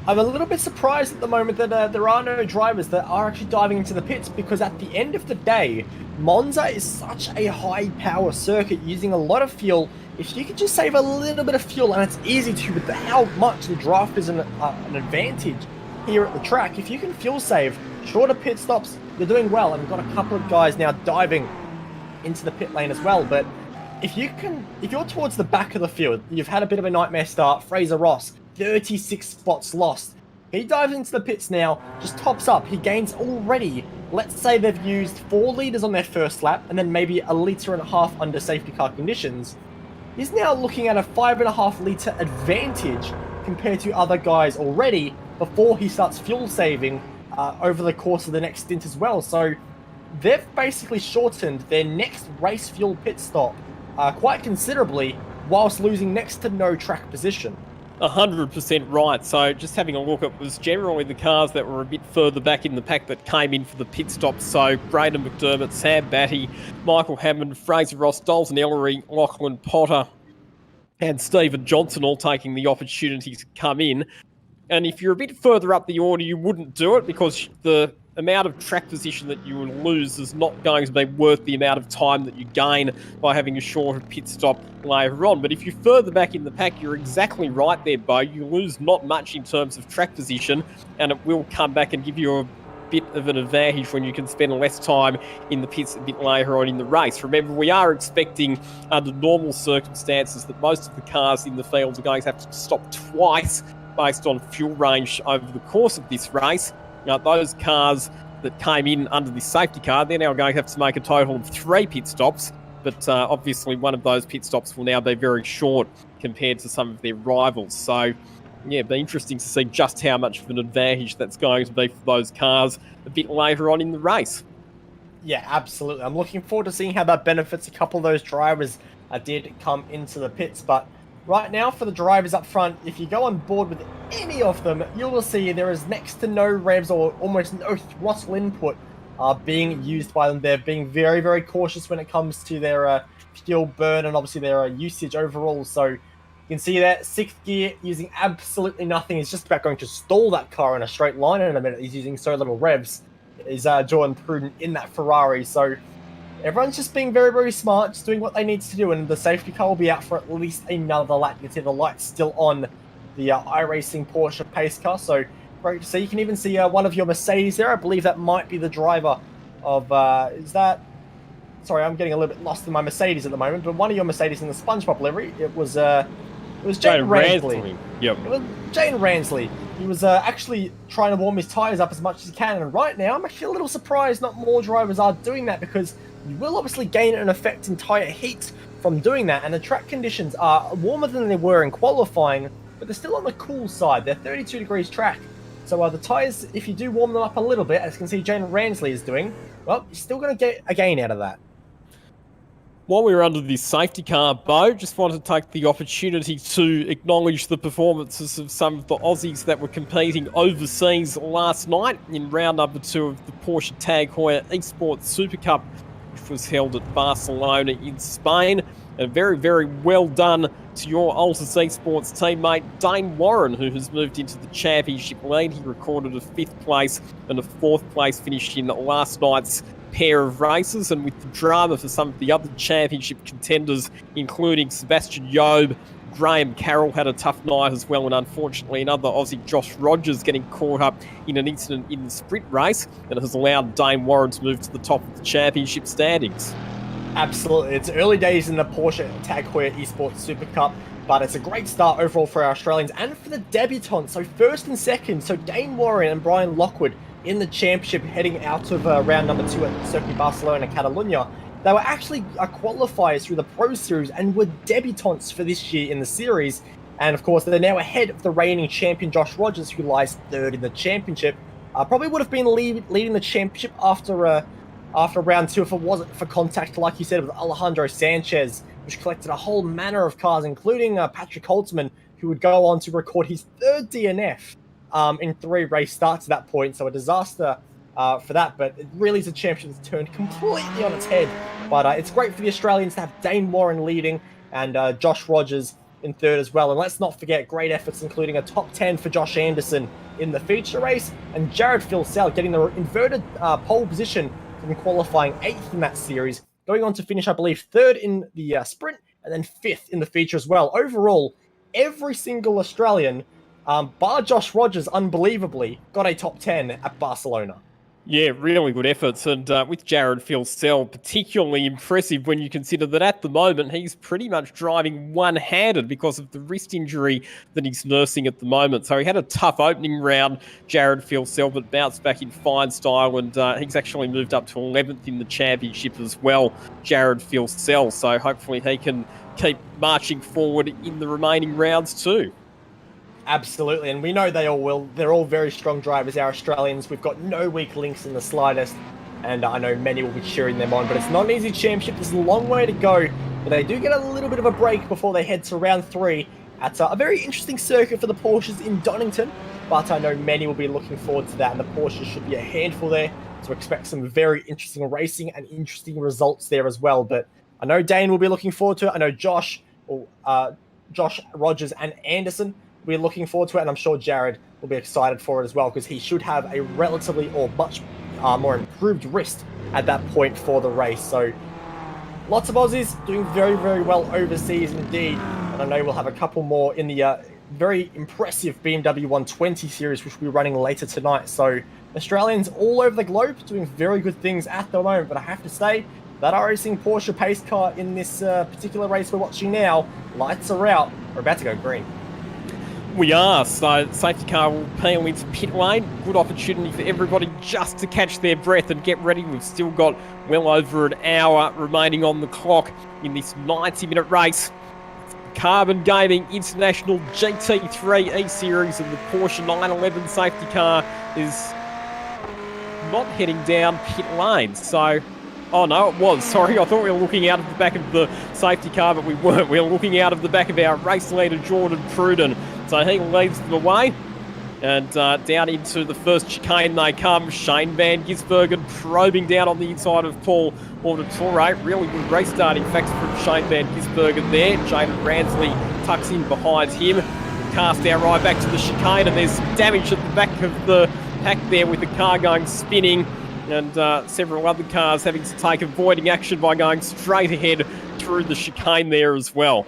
I'm a little bit surprised at the moment that there are no drivers that are actually diving into the pits, because at the end of the day, Monza is such a high power circuit using a lot of fuel. If you could just save a little bit of fuel, and it's easy to with how much the draft is an advantage here at the track, if you can fuel save, shorter pit stops, you're doing well. And we've got a couple of guys now diving into the pit lane as well, but if you're towards the back of the field, you've had a bit of a nightmare start. Fraser Ross, 36 spots lost. He dives into the pits now, just tops up. He gains already, let's say they've used 4 litres on their first lap, and then maybe 1.5 litres under safety car conditions. He's now looking at a 5.5 litre advantage compared to other guys already before he starts fuel saving over the course of the next stint as well. So they've basically shortened their next race fuel pit stop quite considerably, whilst losing next to no track position. 100% right. So just having a look, it was generally the cars that were a bit further back in the pack that came in for the pit stop. So Braden McDermott, Sam Batty, Michael Hammond, Fraser Ross, Dalton Ellery, Lachlan Potter and Stephen Johnson all taking the opportunity to come in. And if you're a bit further up the order, you wouldn't do it, because the amount of track position that you would lose is not going to be worth the amount of time that you gain by having a shorter pit stop later on. But if you're further back in the pack, you're exactly right there, Bo. You lose not much in terms of track position, and it will come back and give you a bit of an advantage when you can spend less time in the pits a bit later on in the race. Remember, we are expecting, under normal circumstances, that most of the cars in the field are going to have to stop twice based on fuel range over the course of this race. Now, those cars that came in under the safety car, they're now going to have to make a total of 3 pit stops, but obviously one of those pit stops will now be very short compared to some of their rivals. So, yeah, it'll be interesting to see just how much of an advantage that's going to be for those cars a bit later on in the race. Yeah, absolutely. I'm looking forward to seeing how that benefits a couple of those drivers that did come into the pits, but right now, for the drivers up front, if you go on board with any of them, you will see there is next to no revs or almost no throttle input being used by them. They're being very, very cautious when it comes to their fuel burn and obviously their usage overall. So you can see that 6th gear using absolutely nothing. He's just about going to stall that car in a straight line in a minute. He's using so little revs. Is Jordan Pruden in that Ferrari. So everyone's just being very, very smart, just doing what they need to do, and the safety car will be out for at least another lap. You can see the lights still on the iRacing Porsche pace car, so great to see. You can even see one of your Mercedes there. I believe that might be the driver of, is that... Sorry, I'm getting a little bit lost in my Mercedes at the moment, but one of your Mercedes in the SpongeBob livery, it was Jane Ransley. Yep. It was Jane Ransley. He was actually trying to warm his tyres up as much as he can, and right now I'm actually a little surprised not more drivers are doing that, because you will obviously gain an effect in tyre heat from doing that, and the track conditions are warmer than they were in qualifying, but they're still on the cool side. They're 32 degrees track, so the tyres, if you do warm them up a little bit, as you can see Jane Ransley is doing, well, you're still going to get a gain out of that. While we're under this safety car, Bo, just wanted to take the opportunity to acknowledge the performances of some of the Aussies that were competing overseas last night in round number 2 of the Porsche Tag Heuer Esports Super Cup, which was held at Barcelona in Spain. And very, very well done to your Altus Esports teammate Dane Warren, who has moved into the championship lead. He recorded a 5th place and a 4th place finish in last night's pair of races, and with the drama for some of the other championship contenders, including Sebastian Job, Graham Carroll had a tough night as well, and unfortunately another Aussie, Josh Rogers, getting caught up in an incident in the sprint race that has allowed Dane Warren to move to the top of the championship standings. Absolutely. It's early days in the Porsche Tag Heuer Esports Super Cup, but it's a great start overall for our Australians and for the debutants. So first and second, so Dane Warren and Brian Lockwood in the championship heading out of round number 2 at Circuit Barcelona, Catalunya. They were actually qualifiers through the Pro Series and were debutants for this year in the series. And of course, they're now ahead of the reigning champion Josh Rogers, who lies 3rd in the championship. Probably would have been leading the championship after round 2 if it wasn't for contact, like you said, with Alejandro Sanchez, which collected a whole manner of cars, including Patrick Holtzman, who would go on to record his 3rd DNF in 3 race starts at that point. So a disaster for that, but it really is a championship that's turned completely on its head. But it's great for the Australians to have Dane Warren leading and Josh Rogers in 3rd as well. And let's not forget great efforts, including a top 10 for Josh Anderson in the feature race, and Jared Filsell getting the inverted pole position from qualifying 8th in that series, going on to finish, I believe, 3rd in the sprint and then 5th in the feature as well. Overall, every single Australian, bar Josh Rogers, unbelievably, got a top 10 at Barcelona. Yeah, really good efforts, and with Jared Filsell, particularly impressive when you consider that at the moment he's pretty much driving one-handed because of the wrist injury that he's nursing at the moment. So he had a tough opening round, Jared Filsell, but bounced back in fine style, and he's actually moved up to 11th in the championship as well, Jared Filsell. So hopefully he can keep marching forward in the remaining rounds too. Absolutely, and we know they all will. They're all very strong drivers, our Australians. We've got no weak links in the slightest, and I know many will be cheering them on, but it's not an easy championship. There's a long way to go, but they do get a little bit of a break before they head to round 3 at a very interesting circuit for the Porsches in Donington, but I know many will be looking forward to that, and the Porsches should be a handful there, so expect some very interesting racing and interesting results there as well. But I know Dane will be looking forward to it. I know Josh Rogers and Anderson, we're looking forward to it, and I'm sure Jared will be excited for it as well, because he should have a relatively or much more improved wrist at that point for the race. So lots of Aussies doing very, very well overseas indeed, and I know we'll have a couple more in the very impressive BMW 120 series, which will be running later tonight. So Australians all over the globe doing very good things at the moment, but I have to say that iRacing Porsche pace car in this particular race we're watching now, lights are out. We're about to go green. We are, so safety car will peel into pit lane. Good opportunity for everybody just to catch their breath and get ready. We've still got well over an hour remaining on the clock in this 90-minute race. Carbon Gaming International GT3 Eseries, and the Porsche 911 safety car is not heading down pit lane. So, oh no, it was. Sorry, I thought we were looking out of the back of the safety car, but we weren't. We were looking out of the back of our race leader, Jordan Pruden. So he leads the way, and down into the first chicane they come. Shane Van Gisbergen probing down on the inside of Paul Auditore. Really good race start, in fact, from Shane Van Gisbergen there. Jaden Ransley tucks in behind him. Cast our right back to the chicane, and there's some damage at the back of the pack there with the car going spinning, and several other cars having to take avoiding action by going straight ahead through the chicane there as well.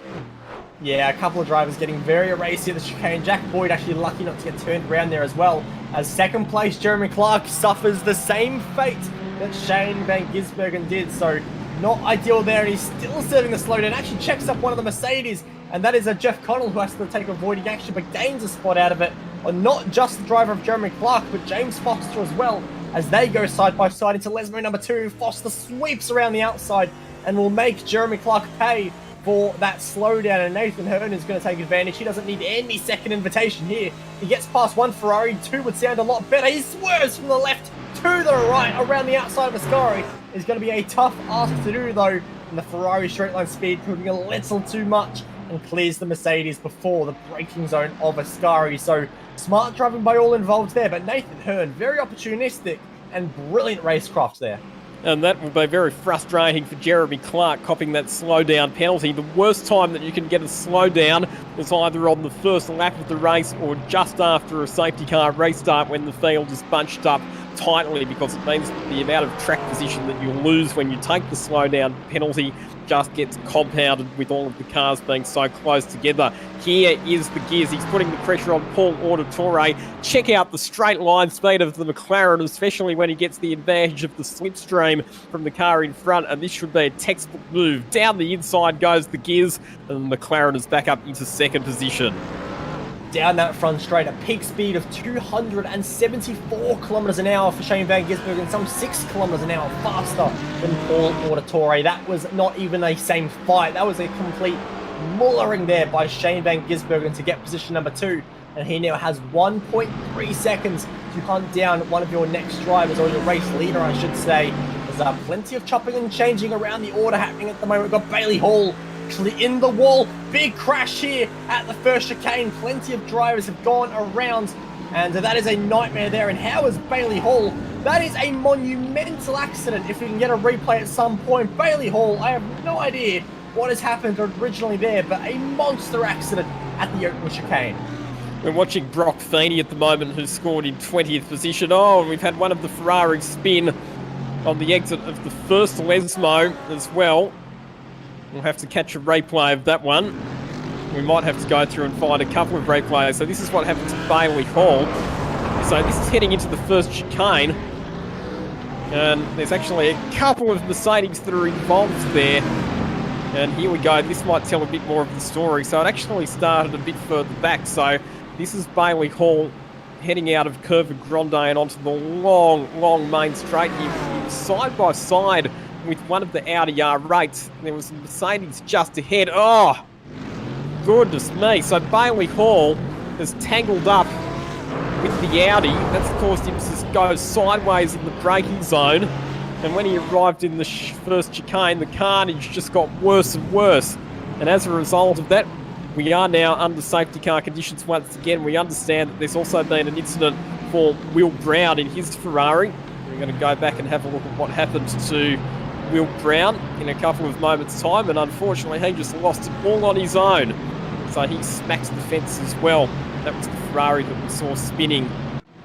Yeah, a couple of drivers getting very racy at the chicane. Jack Boyd actually lucky not to get turned around there as well, as second place Jeremy Clark suffers the same fate that Shane Van Gisbergen did. So not ideal there, and he's still serving the slowdown. Actually checks up one of the Mercedes, and that is a Jeff Connell, who has to take avoiding action, but gains a spot out of it. And not just the driver of Jeremy Clark, but James Foster as well, as they go side by side into Lesmo number 2. Foster sweeps around the outside and will make Jeremy Clark pay for that slowdown, and Nathan Hearn is going to take advantage. He doesn't need any second invitation here. He gets past one Ferrari, 2 would sound a lot better. He swerves from the left to the right around the outside of Ascari. It's going to be a tough ask to do, though, and the Ferrari straight line speed proving a little too much and clears the Mercedes before the braking zone of Ascari. So smart driving by all involved there, but Nathan Hearn, very opportunistic and brilliant racecraft there. And that will be very frustrating for Jeremy Clark, copping that slowdown penalty. The worst time that you can get a slowdown is either on the first lap of the race or just after a safety car restart when the field is bunched up tightly, because it means that the amount of track position that you'll lose when you take the slowdown penalty just gets compounded with all of the cars being so close together. Here is the gears. He's putting the pressure on Paul Auditore. Check out the straight line speed of the McLaren, especially when he gets the advantage of the slipstream from the car in front, and this should be a textbook move. Down the inside goes the gears, and the McLaren is back up into second position. Down that front straight, a peak speed of 274 kilometers an hour for Shane Van Gisbergen, and some 6 kilometers an hour faster than Paul Auditore. That was not even a same fight. That was a complete mullering there by Shane Van Gisbergen to get position number 2. And he now has 1.3 seconds to hunt down one of your next drivers, or your race leader, I should say. There's plenty of chopping and changing around the order happening at the moment. We've got Bailey Hall actually in the wall. Big crash here at the first chicane. Plenty of drivers have gone around, and that is a nightmare there. And how is Bailey Hall? That is a monumental accident. If we can get a replay at some point, Bailey Hall, I have no idea what has happened originally there, but a monster accident at the opening chicane. We're watching Brock Feeney at the moment, who scored in 20th position. Oh, and we've had one of the Ferraris spin on the exit of the first Lesmo as well. We'll have to catch a replay of that one. We might have to go through and find a couple of replays. So this is what happened to Bailey Hall. So this is heading into the first chicane. And there's actually a couple of Mercedes that are involved there. And here we go. This might tell a bit more of the story. So it actually started a bit further back. So this is Bailey Hall heading out of Curva Grande and onto the long main straight. He was side by side with one of the Audi R8s. There was a Mercedes just ahead. Oh, goodness me. So Bailey Hall has tangled up with the Audi. That's caused him to go sideways in the braking zone. And when he arrived in the first chicane, the carnage just got worse and worse. And as a result of that, we are now under safety car conditions once again. We understand that there's also been an incident for Will Brown in his Ferrari. We're going to go back and have a look at what happened to Will Brown in a couple of moments' time, and unfortunately he just lost it all on his own. So he smacked the fence as well. That was the Ferrari that we saw spinning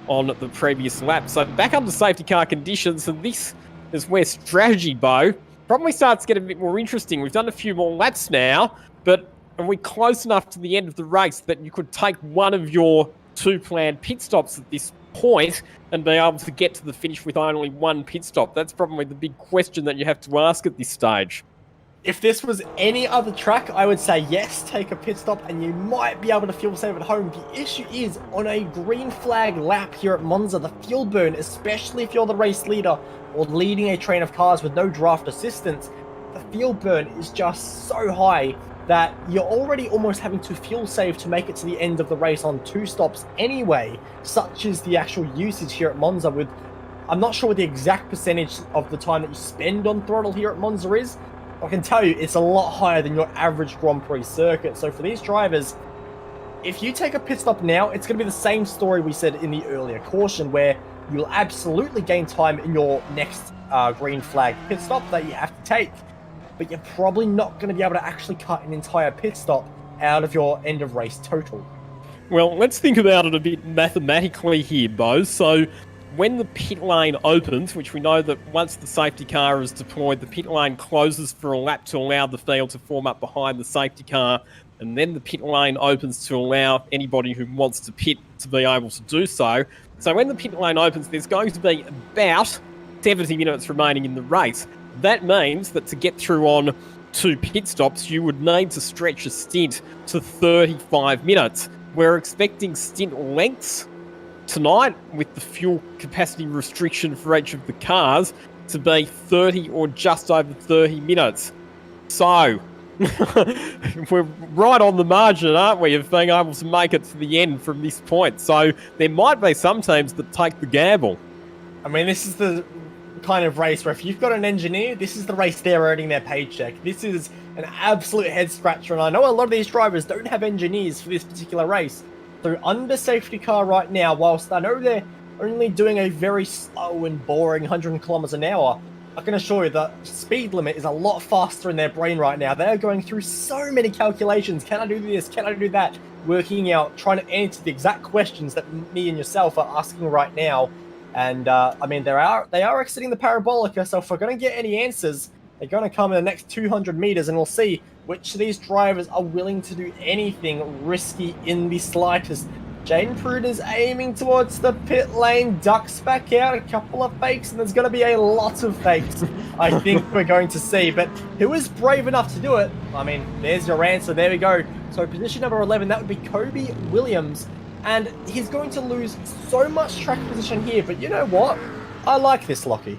on the previous lap. So back under safety car conditions, and this is where strategy, Bo, probably starts to get a bit more interesting. We've done a few more laps now, but are we close enough to the end of the race that you could take one of your 2 planned pit stops at this point and be able to get to the finish with only 1 pit stop? That's probably the big question that you have to ask at this stage. If this was any other track, I would say yes, take a pit stop and you might be able to fuel save at home. The issue is, on a green flag lap here at Monza, the fuel burn, especially if you're the race leader or leading a train of cars with no draft assistance, the fuel burn is just so high that you're already almost having to fuel save to make it to the end of the race on 2 stops anyway. Such is the actual usage here at Monza. With, I'm not sure what the exact percentage of the time that you spend on throttle here at Monza is. I can tell you it's a lot higher than your average Grand Prix circuit. So for these drivers, if you take a pit stop now, it's going to be the same story we said in the earlier caution, where you'll absolutely gain time in your next green flag pit stop that you have to take. But you're probably not going to be able to actually cut an entire pit stop out of your end of race total. Well, let's think about it a bit mathematically here, Bo. So when the pit lane opens, which we know that once the safety car is deployed, the pit lane closes for a lap to allow the field to form up behind the safety car, and then the pit lane opens to allow anybody who wants to pit to be able to do so. So when the pit lane opens, there's going to be about 70 minutes remaining in the race. That means that to get through on 2 pit stops, you would need to stretch a stint to 35 minutes. We're expecting stint lengths tonight, with the fuel capacity restriction for each of the cars, to be 30 or just over 30 minutes. So, we're right on the margin, aren't we, of being able to make it to the end from this point. So, there might be some teams that take the gamble. I mean, this is the kind of race where if you've got an engineer, this is the race they're earning their paycheck. This is an absolute head scratcher, and I know a lot of these drivers don't have engineers for this particular race. So under safety car right now, whilst I know they're only doing a very slow and boring 100 kilometers an hour, I can assure you the speed limit is a lot faster in their brain right now. They're going through so many calculations. Can I do this? Can I do that? Working out, trying to answer the exact questions that me and yourself are asking right now. And I mean, they are exiting the Parabolica, so if we're going to get any answers, they're going to come in the next 200 meters, and we'll see which of these drivers are willing to do anything risky in the slightest. Jaden Pruden is aiming towards the pit lane, ducks back out, a couple of fakes, and there's going to be a lot of fakes, I think we're going to see. But who is brave enough to do it? I mean, there's your answer. There we go. So position number 11, that would be Kobe Williams. And he's going to lose so much track position here. But you know what? I like this, Lockie.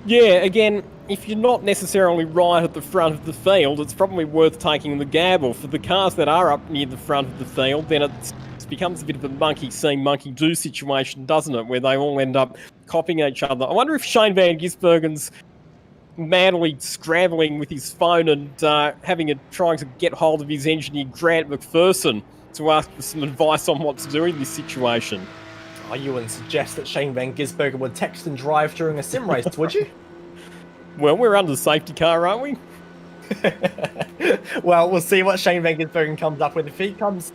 Yeah, again, if you're not necessarily right at the front of the field, it's probably worth taking the gamble. For the cars that are up near the front of the field, then it becomes a bit of a monkey see, monkey do situation, doesn't it? Where they all end up copying each other. I wonder if Shane Van Gisbergen's madly scrambling with his phone and trying to get hold of his engineer Grant McPherson to ask for some advice on what to do in this situation. Oh, you wouldn't suggest that Shane Van Gisbergen would text and drive during a sim race, would you? Well, we're under safety car, aren't we? Well, we'll see what Shane Van Gisbergen comes up with. If he comes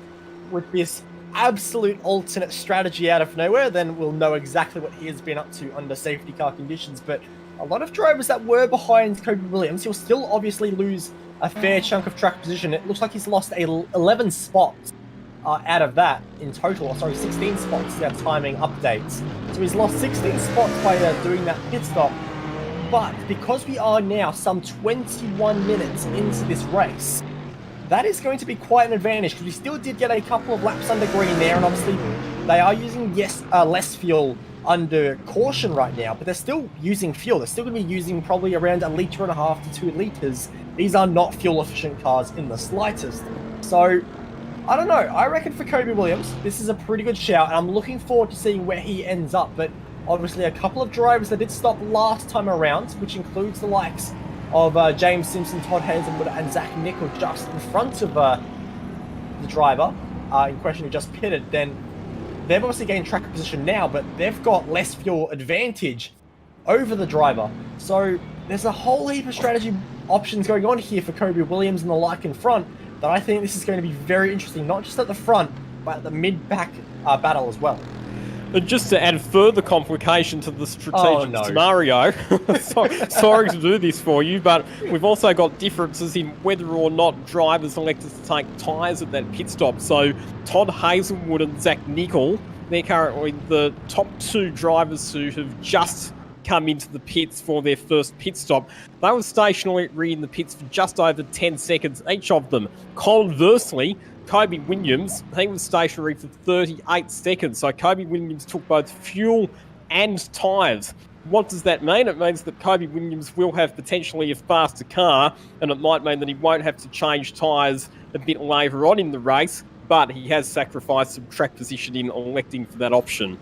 with this absolute alternate strategy out of nowhere, then we'll know exactly what he has been up to under safety car conditions. But a lot of drivers that were behind Kobe Williams, he'll still obviously lose a fair chunk of track position. It looks like he's lost 11 spots out of that in total. Sorry, 16 spots. They have timing updates. So he's lost 16 spots by doing that pit stop. But because we are now some 21 minutes into this race, that is going to be quite an advantage, because we still did get a couple of laps under green there, and obviously they are using less fuel under caution right now, but they're still using fuel. They're still going to be using probably around 1.5 liters to 2 liters. These are not fuel efficient cars in the slightest. So I don't know. I reckon for Kobe Williams, this is a pretty good shout, and I'm looking forward to seeing where he ends up. But obviously a couple of drivers that did stop last time around, which includes the likes of James Simpson, Todd Hazelwood, and Zach Nickel just in front of the driver in question who just pitted, then they've obviously gained track position now, but they've got less fuel advantage over the driver. So there's a whole heap of strategy options going on here for Kobe Williams and the like in front that I think this is going to be very interesting, not just at the front, but at the mid-back battle as well. And just to add further complication to the strategic scenario, sorry to do this for you, but we've also got differences in whether or not drivers elected to take tyres at that pit stop. So Todd Hazelwood and Zach Nickel, they're currently the top two drivers who have just come into the pits for their first pit stop. They were stationary in the pits for just over 10 seconds, each of them. Conversely, Kobe Williams, he was stationary for 38 seconds. So Kobe Williams took both fuel and tyres. What does that mean? It means that Kobe Williams will have potentially a faster car, and it might mean that he won't have to change tyres a bit later on in the race, but he has sacrificed some track position in electing for that option.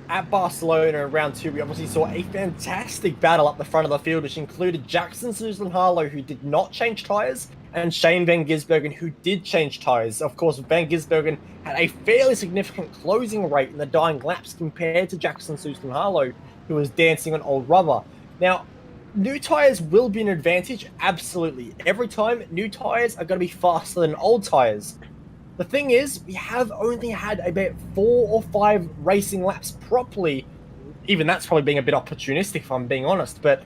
At Barcelona in round 2, we obviously saw a fantastic battle up the front of the field, which included Jackson Susan Harlow, who did not change tyres, and Shane Van Gisbergen, who did change tyres. Of course, Van Gisbergen had a fairly significant closing rate in the dying laps compared to Jackson Susan Harlow, who was dancing on old rubber. Now, new tyres will be an advantage, absolutely. Every time, new tyres are going to be faster than old tyres. The thing is, we have only had about 4 or 5 racing laps properly. Even that's probably being a bit opportunistic, if I'm being honest. But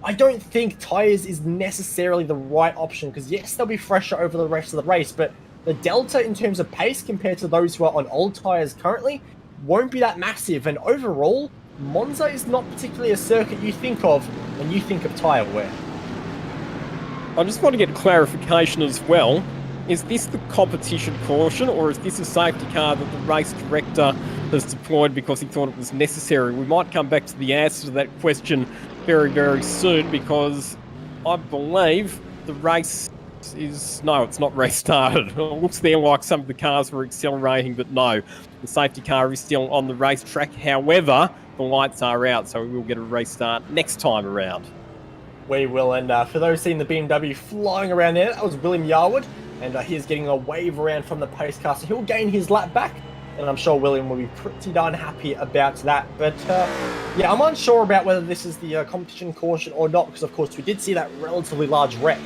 I don't think tyres is necessarily the right option, because yes, they'll be fresher over the rest of the race, but the delta in terms of pace compared to those who are on old tyres currently won't be that massive. And overall, Monza is not particularly a circuit you think of when you think of tyre wear. I just want to get clarification as well. Is this the competition caution, or is this a safety car that the race director has deployed because he thought it was necessary? We might come back to the answer to that question very, very soon, because I believe the race is... No, it's not restarted. It looks there like some of the cars were accelerating, but no. The safety car is still on the racetrack. However, the lights are out, so we will get a restart next time around. We will, and for those seeing the BMW flying around there, that was William Yarwood, and he's getting a wave around from the pace car, so he'll gain his lap back, and I'm sure William will be pretty darn happy about that. But yeah, I'm unsure about whether this is the competition caution or not, because of course we did see that relatively large wreck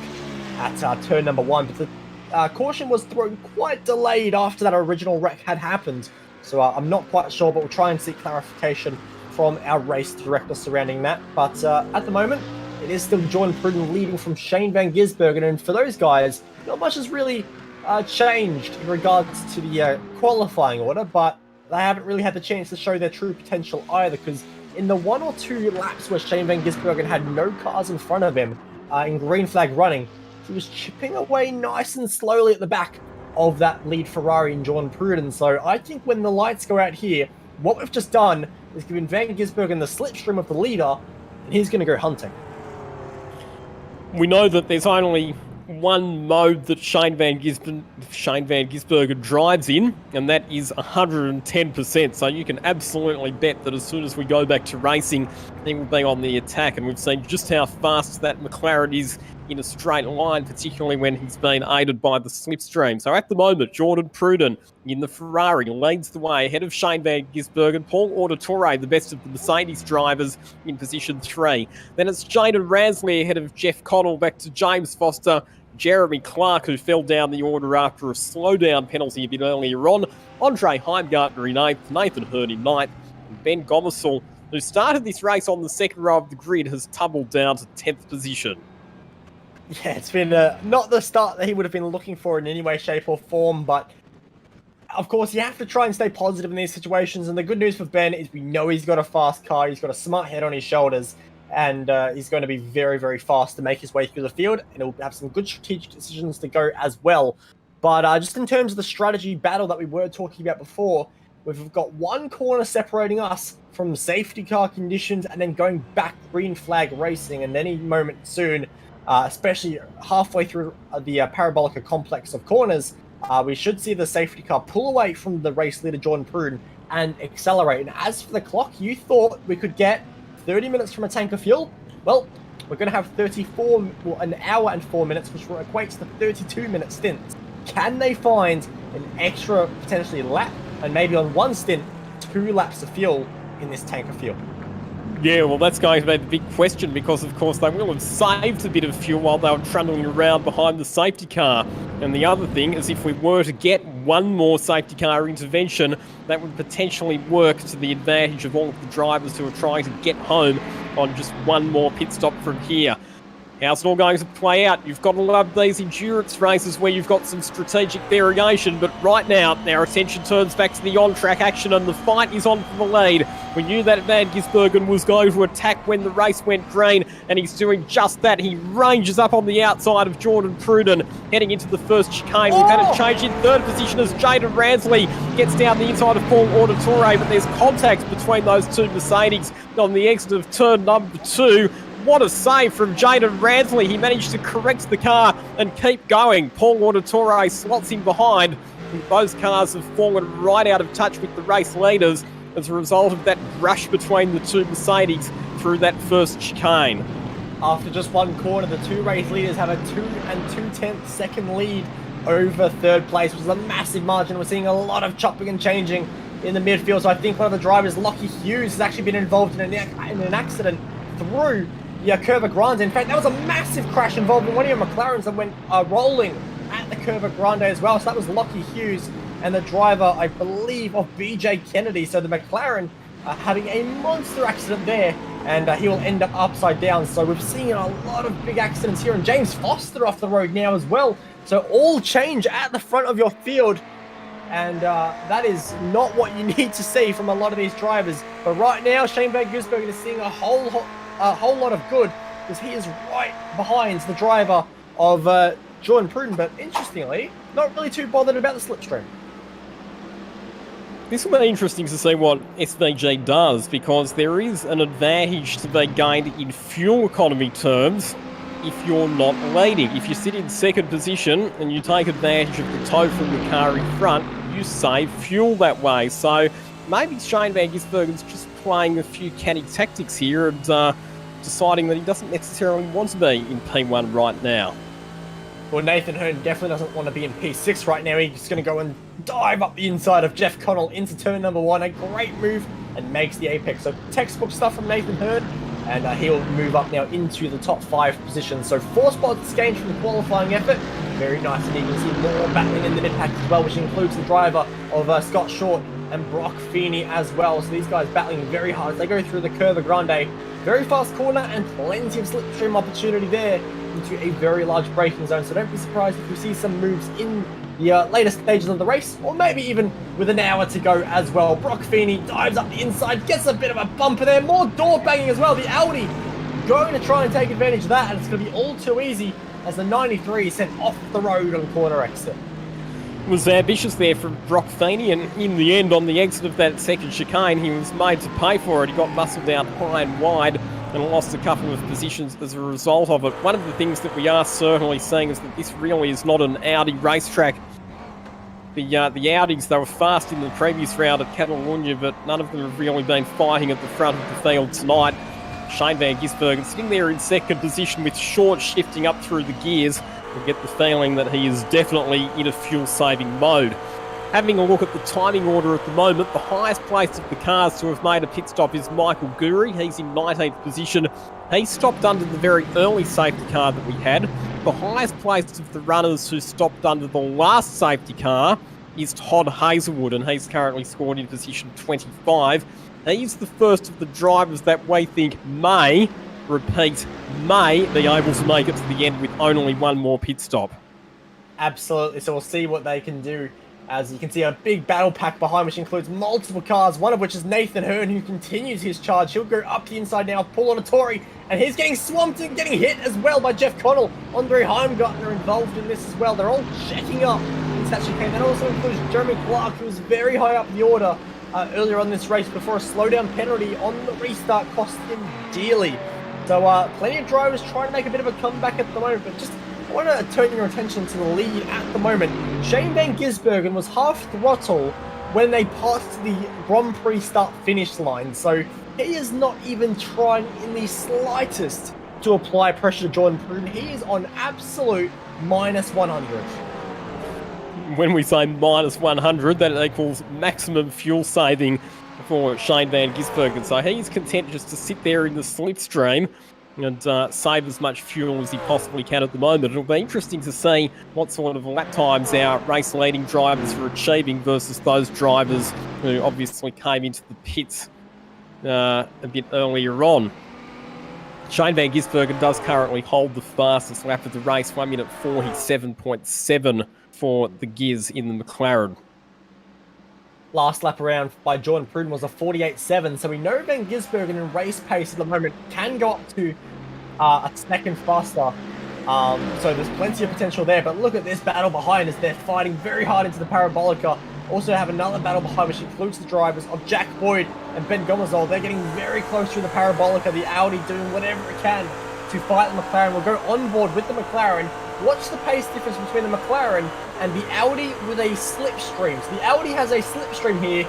at turn number 1, but the caution was thrown quite delayed after that original wreck had happened, so I'm not quite sure, but we'll try and seek clarification from our race director surrounding that. But at the moment, it is still Jordan Pruden leading from Shane Van Gisbergen, and for those guys, not much has really changed in regards to the qualifying order, but they haven't really had the chance to show their true potential either, because in the 1 or 2 laps where Shane Van Gisbergen had no cars in front of him in green flag running, he was chipping away nice and slowly at the back of that lead Ferrari in Jordan Pruden. So I think when the lights go out here, what we've just done is given Van Gisbergen the slipstream of the leader, and he's going to go hunting. We know that there's only one mode that Shane Van Gisbergen drives in, and that is 110%. So you can absolutely bet that as soon as we go back to racing, he will be on the attack. And we've seen just how fast that McLaren is in a straight line, particularly when he's been aided by the slipstream. So at the moment, Jordan Pruden in the Ferrari leads the way ahead of Shane Van Gisbergen. Paul Auditore, the best of the Mercedes drivers, in position 3. Then it's Jaden Ransley ahead of Jeff Connell, back to James Foster, Jeremy Clark, who fell down the order after a slowdown penalty a bit earlier on, Andre Heimgartner in 8th, Nathan Hurd in 9th, and Ben Gomersall, who started this race on the second row of the grid, has tumbled down to 10th position. Yeah, it's been not the start that he would have been looking for in any way, shape or form, but of course you have to try and stay positive in these situations, and the good news for Ben is we know he's got a fast car, he's got a smart head on his shoulders, and he's going to be very, very fast to make his way through the field, and he'll have some good strategic decisions to go as well. But just in terms of the strategy battle that we were talking about before, we've got one corner separating us from safety car conditions and then going back green flag racing, and any moment soon, especially halfway through the Parabolica complex of corners, we should see the safety car pull away from the race leader Jordan Pruden and accelerate. And as for the clock, you thought we could get 30 minutes from a tank of fuel? Well, we're going to have an hour and 4 minutes, which will equate to the 32-minute stint. Can they find an extra, potentially lap, and maybe on one stint, 2 laps of fuel in this tank of fuel? Yeah, well, that's going to be the big question, because, of course, they will have saved a bit of fuel while they were trundling around behind the safety car. And the other thing is, if we were to get one more safety car intervention, that would potentially work to the advantage of all of the drivers who are trying to get home on just one more pit stop from here. How's it all going to play out? You've got to love these endurance races where you've got some strategic variation, but right now our attention turns back to the on-track action, and the fight is on for the lead. We knew that Van Gisbergen was going to attack when the race went green, and he's doing just that. He ranges up on the outside of Jordan Pruden, heading into the first chicane. We've had a change in third position as Jaden Ransley gets down the inside of Paul Auditore, but there's contact between those two Mercedes on the exit of turn number 2. What a save from Jaden Ransley. He managed to correct the car and keep going. Paul Auditore slots him behind. Those cars have fallen right out of touch with the race leaders as a result of that rush between the two Mercedes through that first chicane. After just one corner, the 2 race leaders have a 2 2/10 second lead over third place, which is a massive margin. We're seeing a lot of chopping and changing in the midfield. So I think one of the drivers, Lockie Hughes, has actually been involved in an accident through the Curva Grande. In fact, that was a massive crash involving one of your McLarens that went rolling at the Curva Grande as well. So that was Lockie Hughes and the driver, I believe, of BJ Kennedy. So the McLaren having a monster accident there, and he will end up upside down. So we've seen a lot of big accidents here, and James Foster off the road now as well. So all change at the front of your field, and that is not what you need to see from a lot of these drivers. But right now, Shane Van Gisbergen is seeing a whole lot of good, because he is right behind the driver of Jordan Pruden, but interestingly, not really too bothered about the slipstream. This will be interesting to see what SVG does, because there is an advantage to be gained in fuel economy terms if you're not leading. If you sit in second position and you take advantage of the tow from the car in front, you save fuel that way. So maybe Shane Van Gisbergen's just playing a few canny tactics here and deciding that he doesn't necessarily want to be in P1 right now. Well, Nathan Hearn definitely doesn't want to be in P6 right now. He's going to go and dive up the inside of Jeff Connell into turn number 1. A great move and makes the apex. So textbook stuff from Nathan Hearn, and he'll move up now into the top 5 position. So 4 spots gained from the qualifying effort. Very nice, and you can see more battling in the mid-pack as well, which includes the driver of Scott Short and Brock Feeney as well. So these guys battling very hard as they go through the Curva Grande. Very fast corner and plenty of slipstream opportunity there into a very large braking zone. So don't be surprised if we see some moves in the later stages of the race, or maybe even with an hour to go as well. Brock Feeney dives up the inside, gets a bit of a bumper there, more door banging as well. The Audi going to try and take advantage of that, and it's going to be all too easy as the 93 is sent off the road on corner exit. Was ambitious there from Brock Feeney, and in the end, on the exit of that second chicane, he was made to pay for it. He got muscled out high and wide and lost a couple of positions as a result of it. One of the things that we are certainly seeing is that this really is not an Audi racetrack. The Audis, they were fast in the previous round at Catalunya, but none of them have really been fighting at the front of the field tonight. Shane Van Gisbergen sitting there in second position with Short shifting up through the gears. You get the feeling that he is definitely in a fuel-saving mode. Having a look at the timing order at the moment, the highest placed of the cars to have made a pit stop is Michael Guri. He's in 19th position. He stopped under the very early safety car that we had. The highest placed of the runners who stopped under the last safety car is Todd Hazelwood, and he's currently scored in position 25. He's the first of the drivers that we think may be able to make it to the end with only one more pit stop. Absolutely, so we'll see what they can do. As you can see, a big battle pack behind, which includes multiple cars, one of which is Nathan Hearn, who continues his charge. He'll go up the inside now, pull on a Tory, and he's getting swamped and getting hit as well by Jeff Connell. Andre Heimgartner involved in this as well. They're all checking up into that chicane. That also includes Jeremy Clark, who was very high up the order earlier on this race before a slowdown penalty on the restart cost him dearly. So plenty of drivers trying to make a bit of a comeback at the moment, but just I want to turn your attention to the lead at the moment. Shane Van Gisbergen was half throttle when they passed the Grand Prix start-finish line, so he is not even trying in the slightest to apply pressure to Jordan Pruden. He is on absolute minus 100. When we say minus 100, that equals maximum fuel saving for Shane Van Gisbergen. So he's content just to sit there in the slipstream and save as much fuel as he possibly can at the moment. It'll be interesting to see what sort of lap times our race-leading drivers are achieving versus those drivers who obviously came into the pits a bit earlier on. Shane Van Gisbergen does currently hold the fastest lap of the race, 1 minute 47.7 for the Giz in the McLaren. Last lap around by Jordan Pruden was a 48.7, so we know Van Gisbergen in race pace at the moment can go up to a second faster. So there's plenty of potential there, but look at this battle behind as they're fighting very hard into the Parabolica. Also have another battle behind, which includes the drivers of Jack Boyd and Ben Gomezol. They're getting very close through the Parabolica. The Audi doing whatever it can to fight the McLaren. We'll go on board with the McLaren. Watch the pace difference between the McLaren and the Audi with a slipstream. So the Audi has a slipstream here.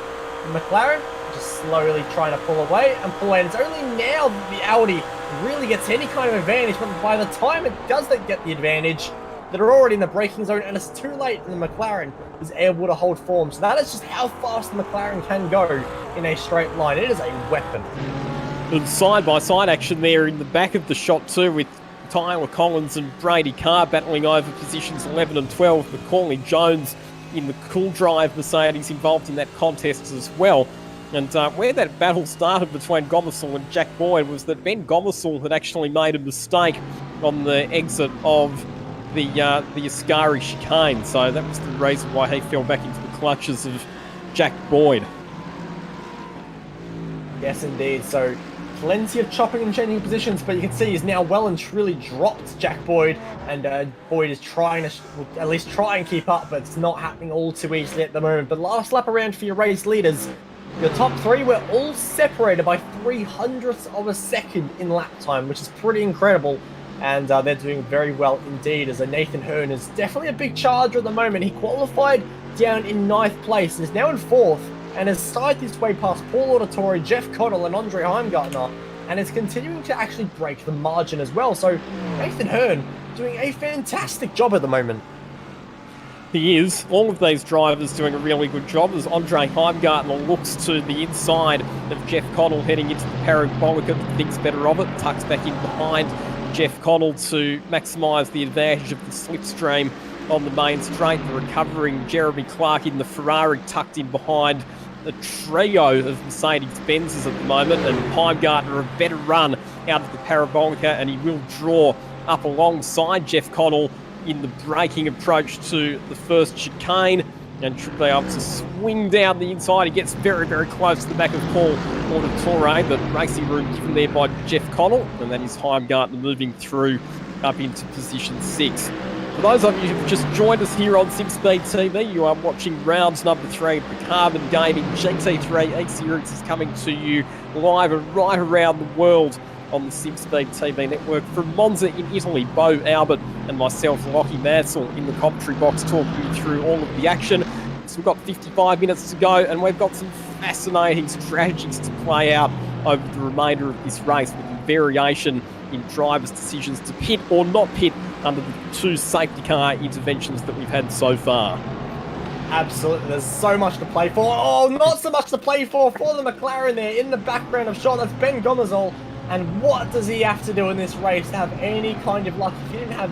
The McLaren just slowly trying to pull away and pull away. And it's only now that the Audi really gets any kind of advantage, but by the time it does get the advantage, they're already in the braking zone, and it's too late, and the McLaren is able to hold form. So that is just how fast the McLaren can go in a straight line. It is a weapon. And side-by-side action there in the back of the shot too, with Tyler Collins and Brady Carr battling over positions 11 and 12. Macaulay Jones in the Cool Drive Mercedes involved in that contest as well. And where that battle started between Gomezol and Jack Boyd was that Ben Gomezol had actually made a mistake on the exit of the Ascari chicane. So that was the reason why he fell back into the clutches of Jack Boyd. Yes, indeed. So plenty of chopping and changing positions, but you can see he's now well and truly dropped Jack Boyd, and Boyd is trying to at least try and keep up, but it's not happening all too easily at the moment. But last lap around for your race leaders, your top three were all separated by 0.03 of a second in lap time, which is pretty incredible. and they're doing very well indeed, as Nathan Hearn is definitely a big charger at the moment. He qualified down in 9th place, is now in 4th, and has started his way past Paul Auditore, Jeff Cottle, and Andre Heimgartner, and is continuing to actually break the margin as well. So Nathan Hearn doing a fantastic job at the moment. He is. All of these drivers doing a really good job as Andre Heimgartner looks to the inside of Jeff Cottle heading into the Parabolica, thinks better of it, tucks back in behind Jeff Cottle to maximise the advantage of the slipstream on the main straight. The recovering Jeremy Clark in the Ferrari tucked in behind a trio of Mercedes-Benzes at the moment, and Heimgartner a better run out of the Parabolica, and he will draw up alongside Jeff Cottle in the braking approach to the first chicane, and should be able to swing down the inside. He gets very, very close to the back of Paul Auditore, but racing room given there by Jeff Cottle, and that is Heimgartner moving through up into position 6. For those of you who've just joined us here on SimSpeed TV, you are watching round number 3 of the Carbon Gaming GT3 Eseries is coming to you live and right around the world on the SimSpeed TV network. From Monza in Italy, Bo Albert and myself, Lockie Mansell, in the commentary box talking you through all of the action. So we've got 55 minutes to go, and we've got some fascinating strategies to play out over the remainder of this race, with variation in drivers' decisions to pit or not pit under the 2 safety car interventions that we've had so far. Absolutely, there's so much to play for. Oh, not so much to play for the McLaren there in the background of shot. That's Ben Gomezol. And what does he have to do in this race to have any kind of luck? If he didn't have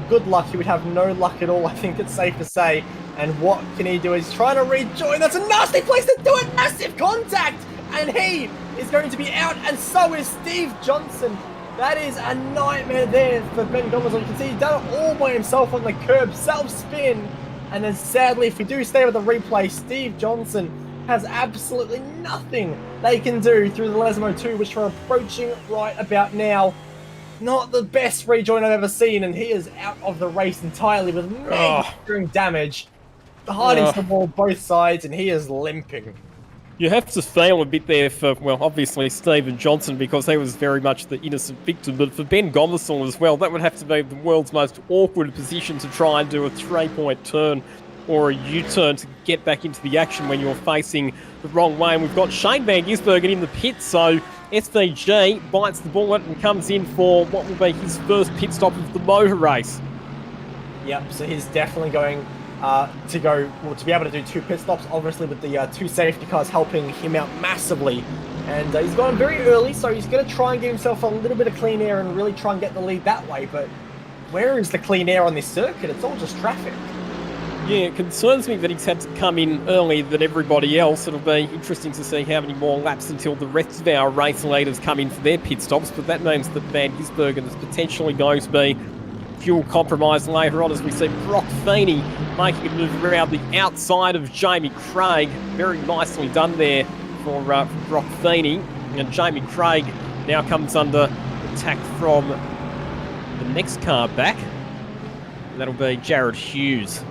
good luck, he would have no luck at all, I think it's safe to say. And what can he do? He's trying to rejoin. That's a nasty place to do it. Massive contact. And he is going to be out, and so is Steve Johnson. That is a nightmare there for Ben Gomezol. You can see he's done it all by himself on the curb, self-spin. And then sadly, if we do stay with the replay, Steve Johnson has absolutely nothing they can do through the Lesmo 2, which we're approaching right about now. Not the best rejoin I've ever seen, and he is out of the race entirely with major damage. Hard into the wall both sides, and he is limping. You have to feel a bit there for, well, obviously Stephen Johnson, because he was very much the innocent victim, but for Ben Gomezol as well, that would have to be the world's most awkward position to try and do a 3-point turn or a U-turn to get back into the action when you're facing the wrong way. And we've got Shane Van Gisbergen in the pit, so SVG bites the bullet and comes in for what will be his first pit stop of the motor race. Yep, so he's definitely going to be able to do 2 pit stops, obviously with the 2 safety cars helping him out massively. And he's gone very early, so he's going to try and get himself a little bit of clean air and really try and get the lead that way. But where is the clean air on this circuit? It's all just traffic. Yeah, it concerns me that he's had to come in earlier than everybody else. It'll be interesting to see how many more laps until the rest of our race leaders come in for their pit stops, but that means that Van Gisbergen is potentially going to be fuel compromised later on, as we see Brock Feeney making a move around the outside of Jamie Craig. Very nicely done there for Brock Feeney. And Jamie Craig now comes under attack from the next car back. And that'll be Jared Hughes.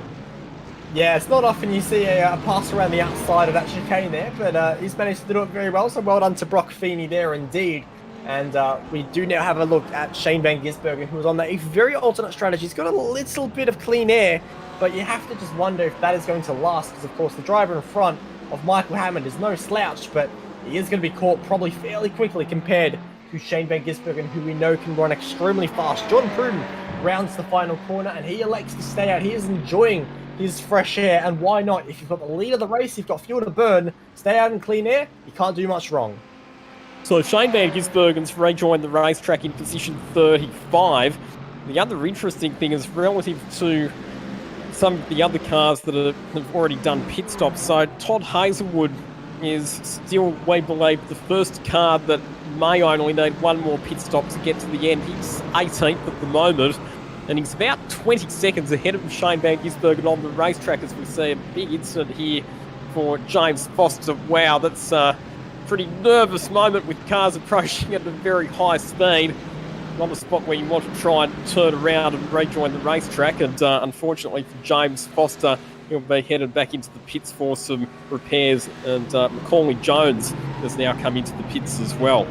Yeah, it's not often you see a pass around the outside of that chicane there, but he's managed to do it very well, so well done to Brock Feeney there indeed. And we do now have a look at Shane Van Gisbergen, who was on a very alternate strategy. He's got a little bit of clean air, but you have to just wonder if that is going to last, because of course the driver in front of Michael Hammond is no slouch, but he is going to be caught probably fairly quickly compared to Shane Van Gisbergen, who we know can run extremely fast. Jordan Pruden rounds the final corner, and he elects to stay out. He is enjoying his fresh air, and why not? If you've got the lead of the race, you've got fuel to burn, stay out in clean air, you can't do much wrong. So Shane Van Gisbergen's rejoined the racetrack in position 35. The other interesting thing is relative to some of the other cars that have already done pit stops. So Todd Hazelwood is still, we believe, the first car that may only need 1 more pit stop to get to the end. He's 18th at the moment, and he's about 20 seconds ahead of Shane Van Gisbergen on the racetrack, as we see a big incident here for James Foster. Wow, that's a pretty nervous moment with cars approaching at a very high speed. Not a spot where you want to try and turn around and rejoin the racetrack, and unfortunately for James Foster, he'll be headed back into the pits for some repairs, and Macaulay Jones has now come into the pits as well.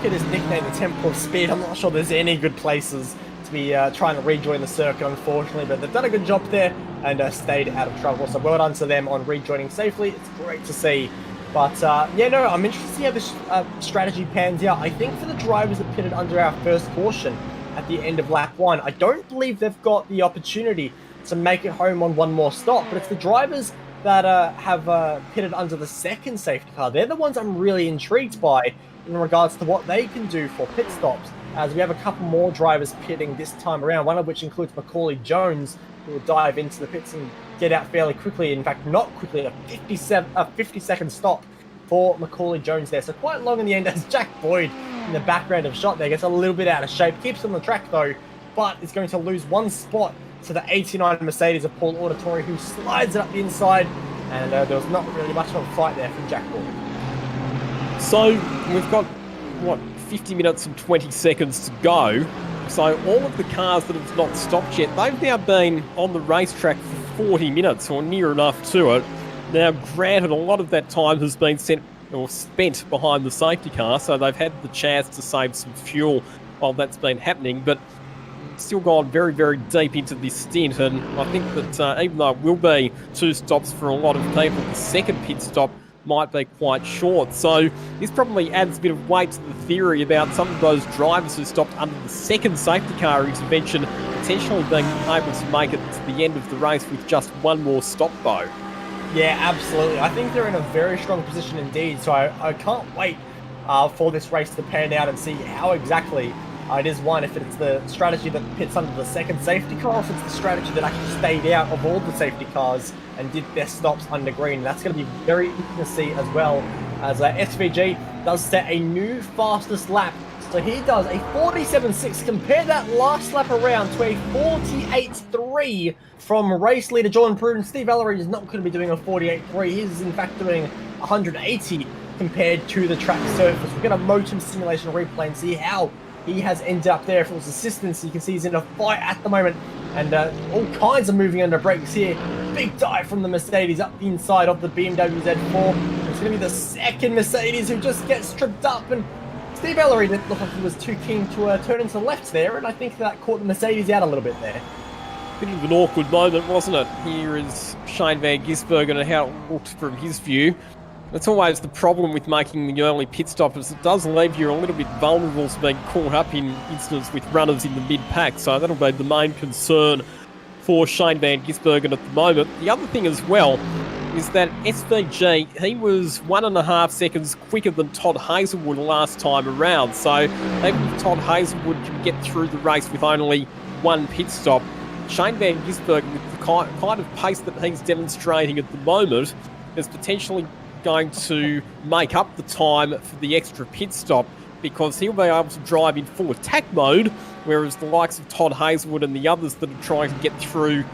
circuit is nicknamed the Temple of Speed. I'm not sure there's any good places to be trying to rejoin the circuit, unfortunately, but they've done a good job there and stayed out of trouble. So well done to them on rejoining safely. It's great to see. But yeah, no, I'm interested to see how this strategy pans out. I think for the drivers that pitted under our first caution at the end of lap 1, I don't believe they've got the opportunity to make it home on one more stop, but it's the drivers that have pitted under the second safety car. They're the ones I'm really intrigued by in regards to what they can do for pit stops, as we have a couple more drivers pitting this time around, one of which includes Macaulay Jones, who will dive into the pits and get out fairly quickly. In fact, not quickly, a 50-second stop for Macaulay Jones there. So quite long in the end, as Jack Boyd in the background of shot there gets a little bit out of shape, keeps on the track though, but is going to lose one spot to the 89 Mercedes of Paul Auditory, who slides it up the inside, and there was not really much of a fight there from Jack Boyd. So we've got, what, 50 minutes and 20 seconds to go. So all of the cars that have not stopped yet, they've now been on the racetrack for 40 minutes or near enough to it. Now, granted, a lot of that time has been spent behind the safety car, so they've had the chance to save some fuel while that's been happening, but still gone very, very deep into this stint, and I think that even though it will be 2 stops for a lot of people, the second pit stop might be quite short. So this probably adds a bit of weight to the theory about some of those drivers who stopped under the second safety car intervention potentially being able to make it to the end of the race with just one more stop though. Yeah, absolutely. I think they're in a very strong position indeed, so I can't wait for this race to pan out and see how exactly it is won, if it's the strategy that pits under the second safety car, or if it's the strategy that actually stayed out of all the safety cars and did their stops under green. That's going to be very interesting to see, as well as SVG does set a new fastest lap. So he does a 47.6, compare that last lap around to a 48.3 from race leader Jordan Pruden. Steve Ellery is not going to be doing a 48.3. He's in fact doing 180 compared to the track surface. We're going to motor simulation replay and see how he has ended up there. If it was assistance, you can see he's in a fight at the moment, and all kinds of moving under brakes here. Big dive from the Mercedes up the inside of the BMW Z4. It's going to be the second Mercedes who just gets tripped up, and Steve Ellery didn't look like he was too keen to turn into the left there, and I think that caught the Mercedes out a little bit there. Bit of an awkward moment, wasn't it? Here is Shane Van Gisbergen and how it looked from his view. That's always the problem with making the early pit stop, is it does leave you a little bit vulnerable to being caught up in incidents with runners in the mid-pack, so that'll be the main concern for Shane Van Gisbergen at the moment. The other thing as well is that SVG, he was 1.5 seconds quicker than Todd Hazelwood last time around, so even if Todd Hazelwood can get through the race with only one pit stop, Shane Van Gisbergen, with the kind of pace that he's demonstrating at the moment, is potentially going to make up the time for the extra pit stop, because he'll be able to drive in full attack mode, whereas the likes of Todd Hazelwood and the others that are trying to get through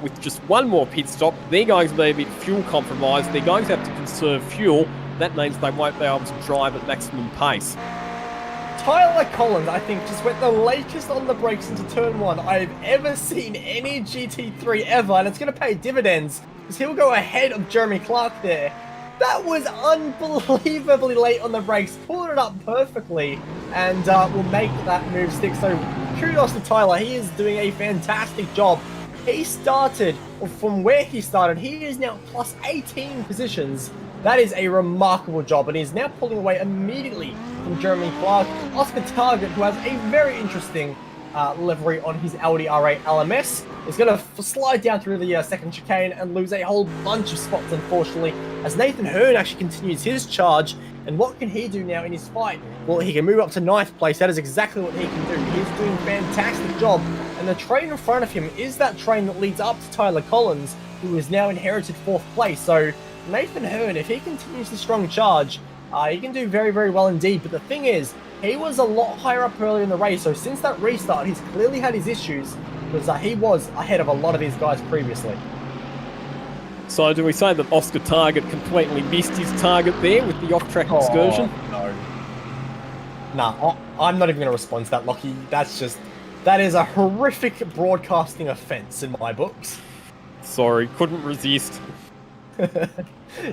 with just one more pit stop, they're going to be a bit fuel compromised. They're going to have to conserve fuel. That means they won't be able to drive at maximum pace. Tyler Collins, I think, just went the latest on the brakes into turn 1 I've ever seen any GT3 ever, and it's going to pay dividends, because he'll go ahead of Jeremy Clark there. That was unbelievably late on the brakes, pulled it up perfectly, and will make that move stick. So kudos to Tyler, he is doing a fantastic job. He started, or from where he started, he is now plus 18 positions. That is a remarkable job, and he's now pulling away immediately from Jeremy Clark. Oscar Target, who has a very interesting livery on his Audi R8 LMS, is going to slide down through the second chicane and lose a whole bunch of spots, unfortunately, as Nathan Hearn actually continues his charge. And what can he do now in his fight? Well, he can move up to 9th place. That is exactly what he can do. He's doing a fantastic job. And the train in front of him is that train that leads up to Tyler Collins, who has now inherited 4th place. So Nathan Hearn, if he continues the strong charge, he can do very, very well indeed. But the thing is, he was a lot higher up earlier in the race. So since that restart, he's clearly had his issues, because he was ahead of a lot of these guys previously. So do we say that Oscar Target completely missed his target there with the off-track excursion? No. Nah, I'm not even going to respond to that, Lockie. That is a horrific broadcasting offence in my books. Sorry, couldn't resist.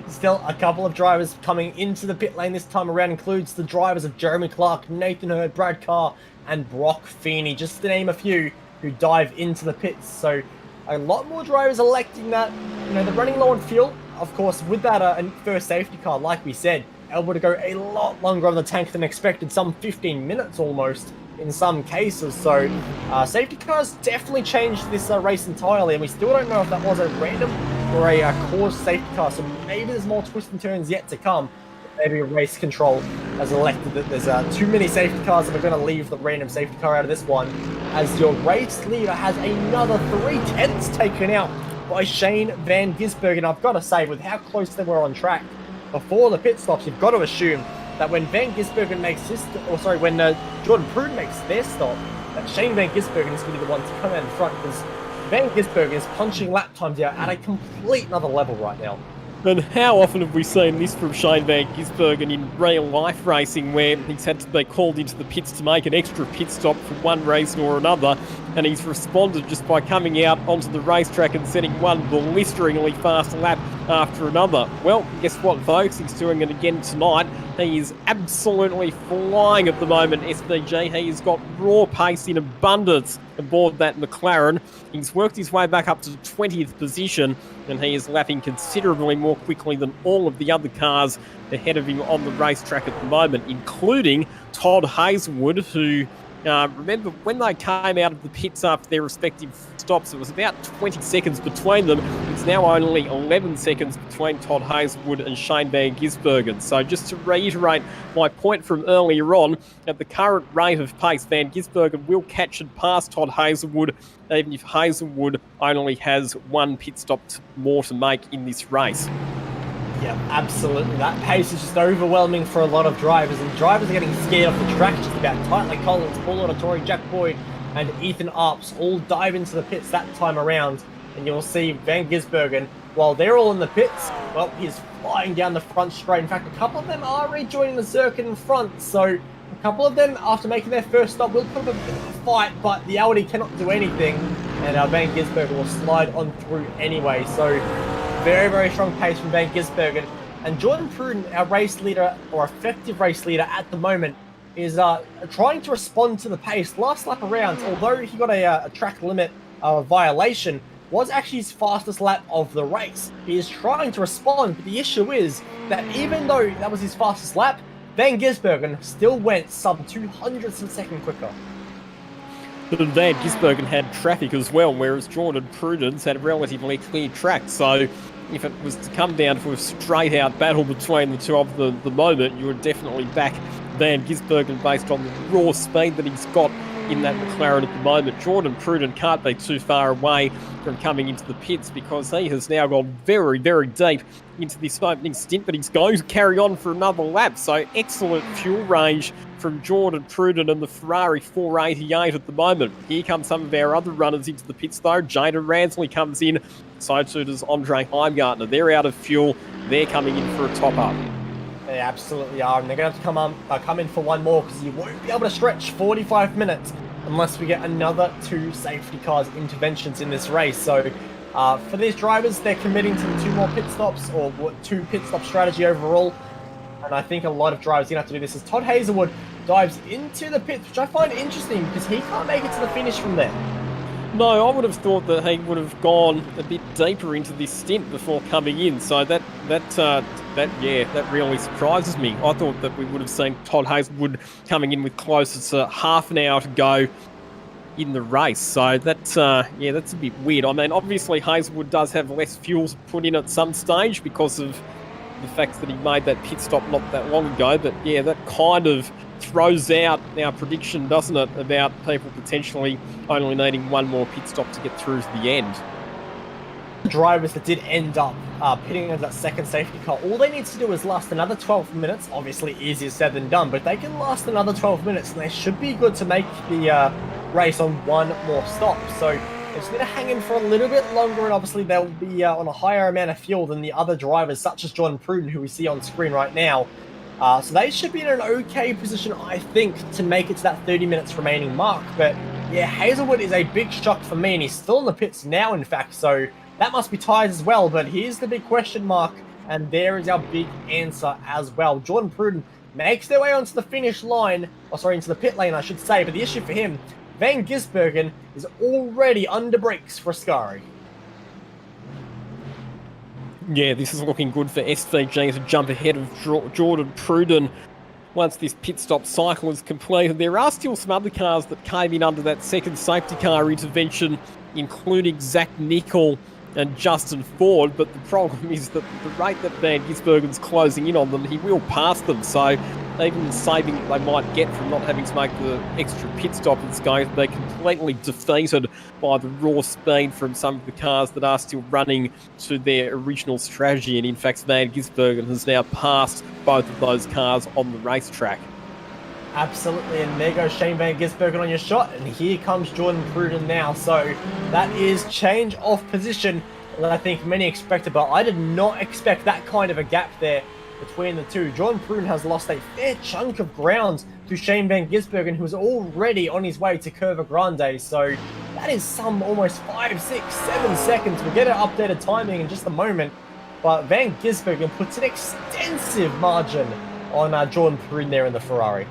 Still, a couple of drivers coming into the pit lane this time around includes the drivers of Jeremy Clark, Nathan Hurd, Brad Carr, and Brock Feeney, just to name a few who dive into the pits. So a lot more drivers electing that. You know, they're running low on fuel. Of course, with that first safety car, like we said, able to go a lot longer on the tank than expected, some 15 minutes almost in some cases. So safety cars definitely changed this race entirely, and we still don't know if that was a random or a caused safety car. So maybe there's more twists and turns yet to come. Maybe race control has elected that there's too many safety cars and we're going to leave the random safety car out of this one, as your race leader has another 3/10 taken out by Shane Van Gisbergen. And I've got to say, with how close they were on track before the pit stops, you've got to assume that when Van Gisbergen makes his, when Jordan Pruden makes their stop, that Shane Van Gisbergen is going to be the one to come out in front, because Van Gisbergen is punching lap times out at a complete another level right now. And how often have we seen this from Shane Van Gisbergen in real life racing, where he's had to be called into the pits to make an extra pit stop for one reason or another, and he's responded just by coming out onto the racetrack and setting one blisteringly fast lap after another. Well, guess what, folks? He's doing it again tonight. He is absolutely flying at the moment, SVG. He has got raw pace in abundance aboard that McLaren. He's worked his way back up to the 20th position, and he is lapping considerably more quickly than all of the other cars ahead of him on the racetrack at the moment, including Todd Hazelwood, who, remember, when they came out of the pits after their respective stops, it was about 20 seconds between them. It's now only 11 seconds between Todd Hazelwood and Shane Van Gisbergen. So just to reiterate my point from earlier on, at the current rate of pace, Van Gisbergen will catch and pass Todd Hazelwood, even if Hazelwood only has one pit stop more to make in this race. Yeah, absolutely. That pace is just overwhelming for a lot of drivers, and drivers are getting scared off the track just about. Tightly Collins, Paul Auditory, Jack Boyd, and Ethan Arps all dive into the pits that time around, and you'll see Van Gisbergen, while they're all in the pits, well, he's flying down the front straight. In fact, a couple of them are rejoining the circuit in front, so a couple of them, after making their first stop, will put up a bit of a fight, but the Audi cannot do anything, and Van Gisbergen will slide on through anyway. So very, very strong pace from Van Gisbergen. And Jordan Pruden, our race leader, or effective race leader at the moment, is trying to respond to the pace. Last lap around, although he got a track limit violation, was actually his fastest lap of the race. He is trying to respond, but the issue is that even though that was his fastest lap, Van Gisbergen still went sub 200ths of a second quicker. But Van Gisbergen had traffic as well, whereas Jordan Pruden's had a relatively clear track. So if it was to come down to a straight-out battle between the two of the moment, you would definitely back Van Gisbergen based on the raw speed that he's got in that McLaren at the moment. Jordan Pruden can't be too far away from coming into the pits, because he has now gone very, very deep into this opening stint, but he's going to carry on for another lap. So excellent fuel range from Jordan Pruden and the Ferrari 488 at the moment. Here come some of our other runners into the pits though. Jaden Ransley comes in, so too does Andre Heimgartner. They're out of fuel. They're coming in for a top-up. They absolutely are, and they're going to have to come in for one more, because you won't be able to stretch 45 minutes unless we get another 2 safety cars interventions in this race. So for these drivers, they're committing to the 2 more pit stops, or 2 pit stop strategy overall. And I think a lot of drivers are going to have to do this, as Todd Hazelwood dives into the pits, which I find interesting because he can't make it to the finish from there. No, I would have thought that he would have gone a bit deeper into this stint before coming in. So that really surprises me. I thought that we would have seen Todd Hazelwood coming in with closer to half an hour to go in the race. So that's a bit weird. I mean, obviously Hazelwood does have less fuel to put in at some stage because of the fact that he made that pit stop not that long ago. But yeah, that kind of throws out our prediction, doesn't it, about people potentially only needing one more pit stop to get through to the end. Drivers that did end up pitting into that second safety car, all they need to do is last another 12 minutes. Obviously easier said than done, but they can last another 12 minutes and they should be good to make the race on one more stop. So they're just going to hang in for a little bit longer, and obviously they'll be on a higher amount of fuel than the other drivers, such as Jordan Pruden, who we see on screen right now. So they should be in an okay position, I think, to make it to that 30 minutes remaining mark. But yeah, Hazelwood is a big shock for me, and he's still in the pits now, in fact, so that must be tied as well. But here's the big question mark And there is our big answer as well. Jordan Pruden makes their way onto the finish line, or sorry, into the pit lane, I should say. But the issue for him, Van Gisbergen is already under brakes for Ascari. Yeah, this is looking good for SVG to jump ahead of Jordan Pruden once this pit stop cycle is completed. There are still some other cars that came in under that second safety car intervention, including Zach Nickel and Justin Ford, but the problem is that the rate that Van Gisbergen's closing in on them, he will pass them, so even the saving that they might get from not having to make the extra pit stop is going to be completely defeated by the raw speed from some of the cars that are still running to their original strategy, and in fact Van Gisbergen has now passed both of those cars on the racetrack. Absolutely, and there goes Shane Van Gisbergen on your shot, and here comes Jordan Pruden now. So that is change of position that I think many expected, but I did not expect that kind of a gap there between the two. Jordan Pruden has lost a fair chunk of ground to Shane Van Gisbergen, who is already on his way to Curva Grande. So that is some almost 5, 6, 7 seconds. We'll get an updated timing in just a moment, but Van Gisbergen puts an extensive margin on Jordan Pruden there in the Ferrari.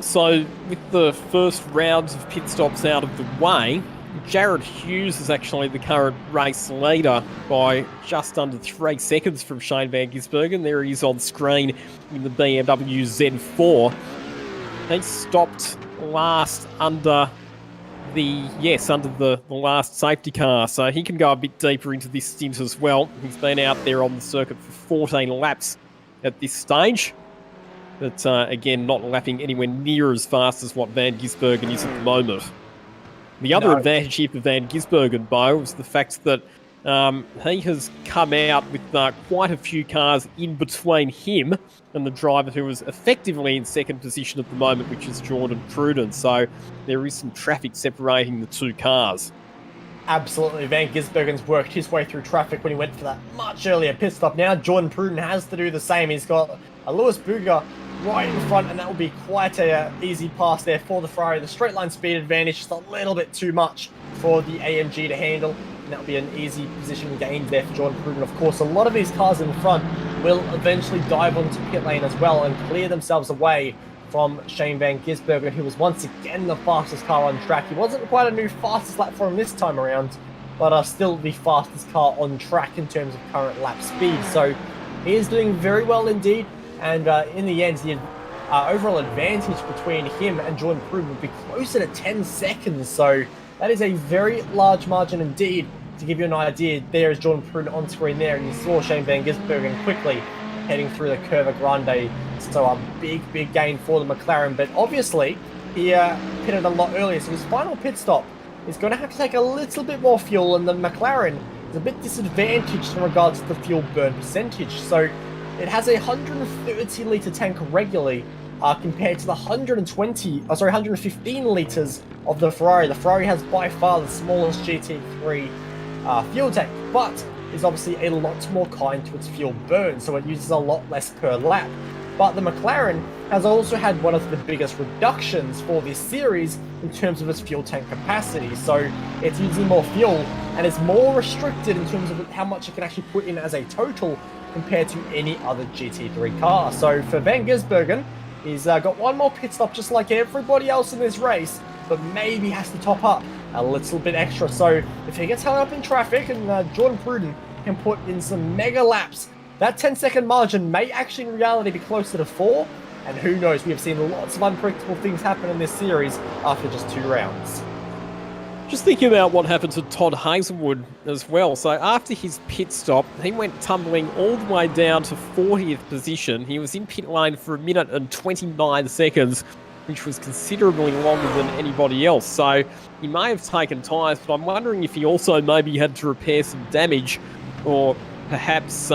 So, with the first rounds of pit stops out of the way, Jared Hughes is actually the current race leader by just under 3 seconds from Shane Van Gisbergen. There he is on screen in the BMW Z4. He stopped last under the last safety car, so he can go a bit deeper into this stint as well. He's been out there on the circuit for 14 laps at this stage. But again, not lapping anywhere near as fast as what Van Gisbergen is at the moment. The other advantage here for Van Gisbergen, Bo, is the fact that he has come out with quite a few cars in between him and the driver who is effectively in second position at the moment, which is Jordan Pruden. So there is some traffic separating the two cars. Absolutely, Van Gisbergen's worked his way through traffic when he went for that much earlier pit stop. Now Jordan Pruden has to do the same. He's got a Lewis Buger right in front, and that will be quite a easy pass there for the Ferrari. The straight line speed advantage is a little bit too much for the AMG to handle, and that will be an easy position gained there for Jordan Pruden. Of course, a lot of these cars in front will eventually dive onto pit lane as well and clear themselves away from Shane Van Gisbergen, who was once again the fastest car on track. He wasn't quite a new fastest lap for him this time around, but still the fastest car on track in terms of current lap speed. So he is doing very well indeed. And in the end, the overall advantage between him and Jordan Pruden would be closer to 10 seconds. So that is a very large margin indeed. To give you an idea, there is Jordan Pruden on screen there, and you saw Shane Van Gisbergen quickly heading through the Curva Grande. So a big gain for the McLaren. But obviously, he pitted a lot earlier, so his final pit stop is going to have to take a little bit more fuel, and the McLaren is a bit disadvantaged in regards to the fuel burn percentage. So it has a 130-litre tank regularly compared to the 115 litres of the Ferrari. The Ferrari has by far the smallest GT3 fuel tank, but is obviously a lot more kind to its fuel burn, so it uses a lot less per lap. But the McLaren has also had one of the biggest reductions for this series in terms of its fuel tank capacity. So it's using more fuel and is more restricted in terms of how much it can actually put in as a total compared to any other GT3 car. So for Van Gisbergen, he's got one more pit stop just like everybody else in this race, but maybe has to top up a little bit extra. So if he gets hung up in traffic and Jordan Pruden can put in some mega laps, that 10-second margin may actually in reality be closer to 4. And who knows, we have seen lots of unpredictable things happen in this series after just 2 rounds. Just thinking about what happened to Todd Hazelwood as well. So after his pit stop, he went tumbling all the way down to 40th position. He was in pit lane for 1 minute and 29 seconds, which was considerably longer than anybody else. So he may have taken tyres, but I'm wondering if he also maybe had to repair some damage, or perhaps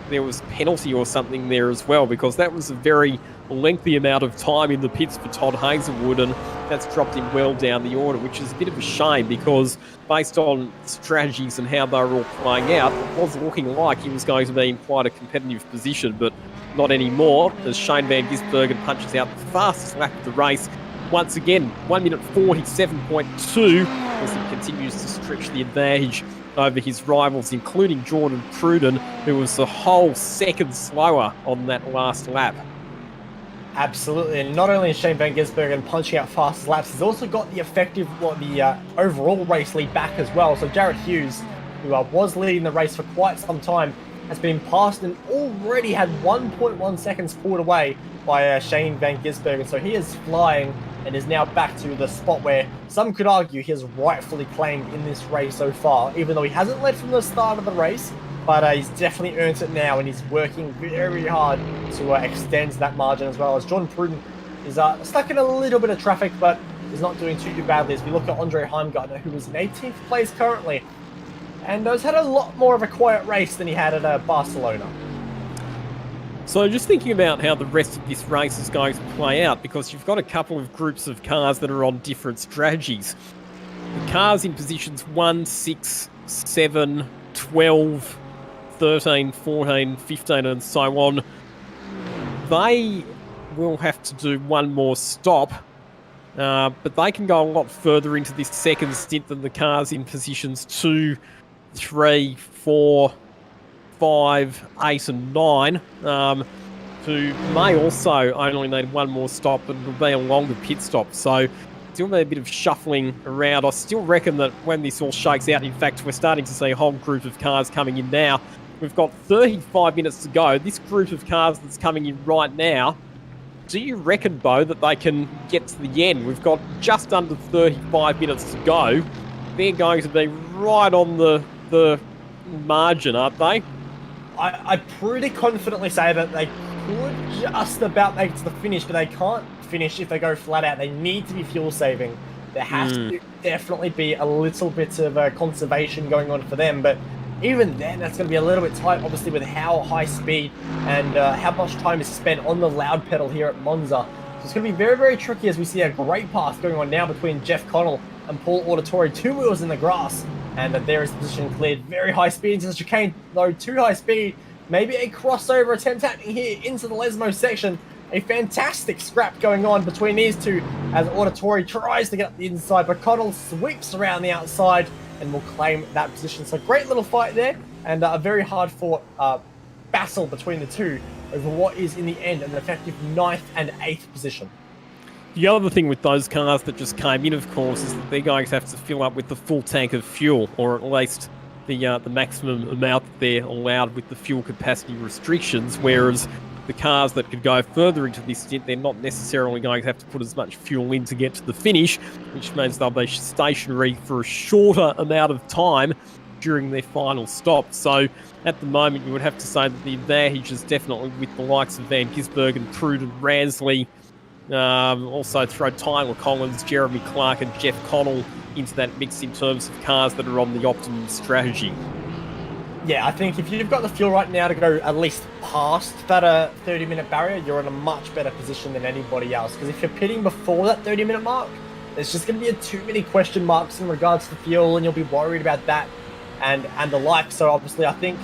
there was penalty or something there as well, because that was a very lengthy amount of time in the pits for Todd Hazelwood, and that's dropped him well down the order, which is a bit of a shame, because based on strategies and how they were all playing out, it was looking like he was going to be in quite a competitive position, but not anymore, as Shane Van Gisbergen punches out the fastest lap of the race. Once again, 1 minute 47.2, as he continues to stretch the advantage over his rivals, including Jordan Pruden, who was a whole second slower on that last lap. Absolutely, and not only is Shane Van Gisbergen punching out fastest laps, he's also got the effective, the overall race lead back as well. So Jared Hughes, who was leading the race for quite some time, has been passed and already had 1.1 seconds pulled away by Shane Van Gisbergen. So he is flying and is now back to the spot where some could argue he has rightfully claimed in this race so far, even though he hasn't led from the start of the race. But he's definitely earned it now, and he's working very hard to extend that margin as well. As Jordan Pruden is stuck in a little bit of traffic, but is not doing too badly. As we look at Andre Heimgartner, who is in 18th place currently, and has had a lot more of a quiet race than he had at Barcelona. So just thinking about how the rest of this race is going to play out, because you've got a couple of groups of cars that are on different strategies. The cars in positions 1, 6, 7, 12... 13, 14, 15 and so on, they will have to do one more stop, but they can go a lot further into this second stint than the cars in positions 2, 3, 4, 5, 8 and 9, who may also only need one more stop, but it'll be a longer pit stop. So still be a bit of shuffling around. I still reckon that when this all shakes out, in fact, we're starting to see a whole group of cars coming in now. We've got 35 minutes to go. This group of cars that's coming in right now, do you reckon, Bo, that they can get to the end? We've got just under 35 minutes to go. They're going to be right on the margin, aren't they? I pretty confidently say that they could just about make it to the finish, but they can't finish if they go flat out. They need to be fuel saving. There has to definitely be a little bit of conservation going on for them, but even then, that's going to be a little bit tight, obviously, with how high speed and how much time is spent on the loud pedal here at Monza. So it's going to be very, very tricky as we see a great pass going on now between Jeff Connell and Paul Auditore. 2 wheels in the grass, and there is the position cleared. Very high speed into the chicane, though too high speed. Maybe a crossover attempt happening here into the Lesmo section. A fantastic scrap going on between these two as Auditore tries to get up the inside, but Connell sweeps around the outside and will claim that position. So great little fight there, and a very hard fought battle between the two over what is in the end an effective 9th and 8th position. The other thing with those cars that just came in, of course, is that they're going to have to fill up with the full tank of fuel, or at least the maximum amount that they're allowed with the fuel capacity restrictions, whereas the cars that could go further into this stint, they're not necessarily going to have to put as much fuel in to get to the finish, which means they'll be stationary for a shorter amount of time during their final stop. So at the moment, you would have to say that the advantage is definitely with the likes of Van Gisbergen, Pruden, Ransley. Also throw Tyler Collins, Jeremy Clark and Jeff Connell into that mix in terms of cars that are on the optimum strategy. Yeah, I think if you've got the fuel right now to go at least past that 30-minute barrier, you're in a much better position than anybody else. Because if you're pitting before that 30-minute mark, there's just going to be too many question marks in regards to fuel, and you'll be worried about that and the like. So obviously, I think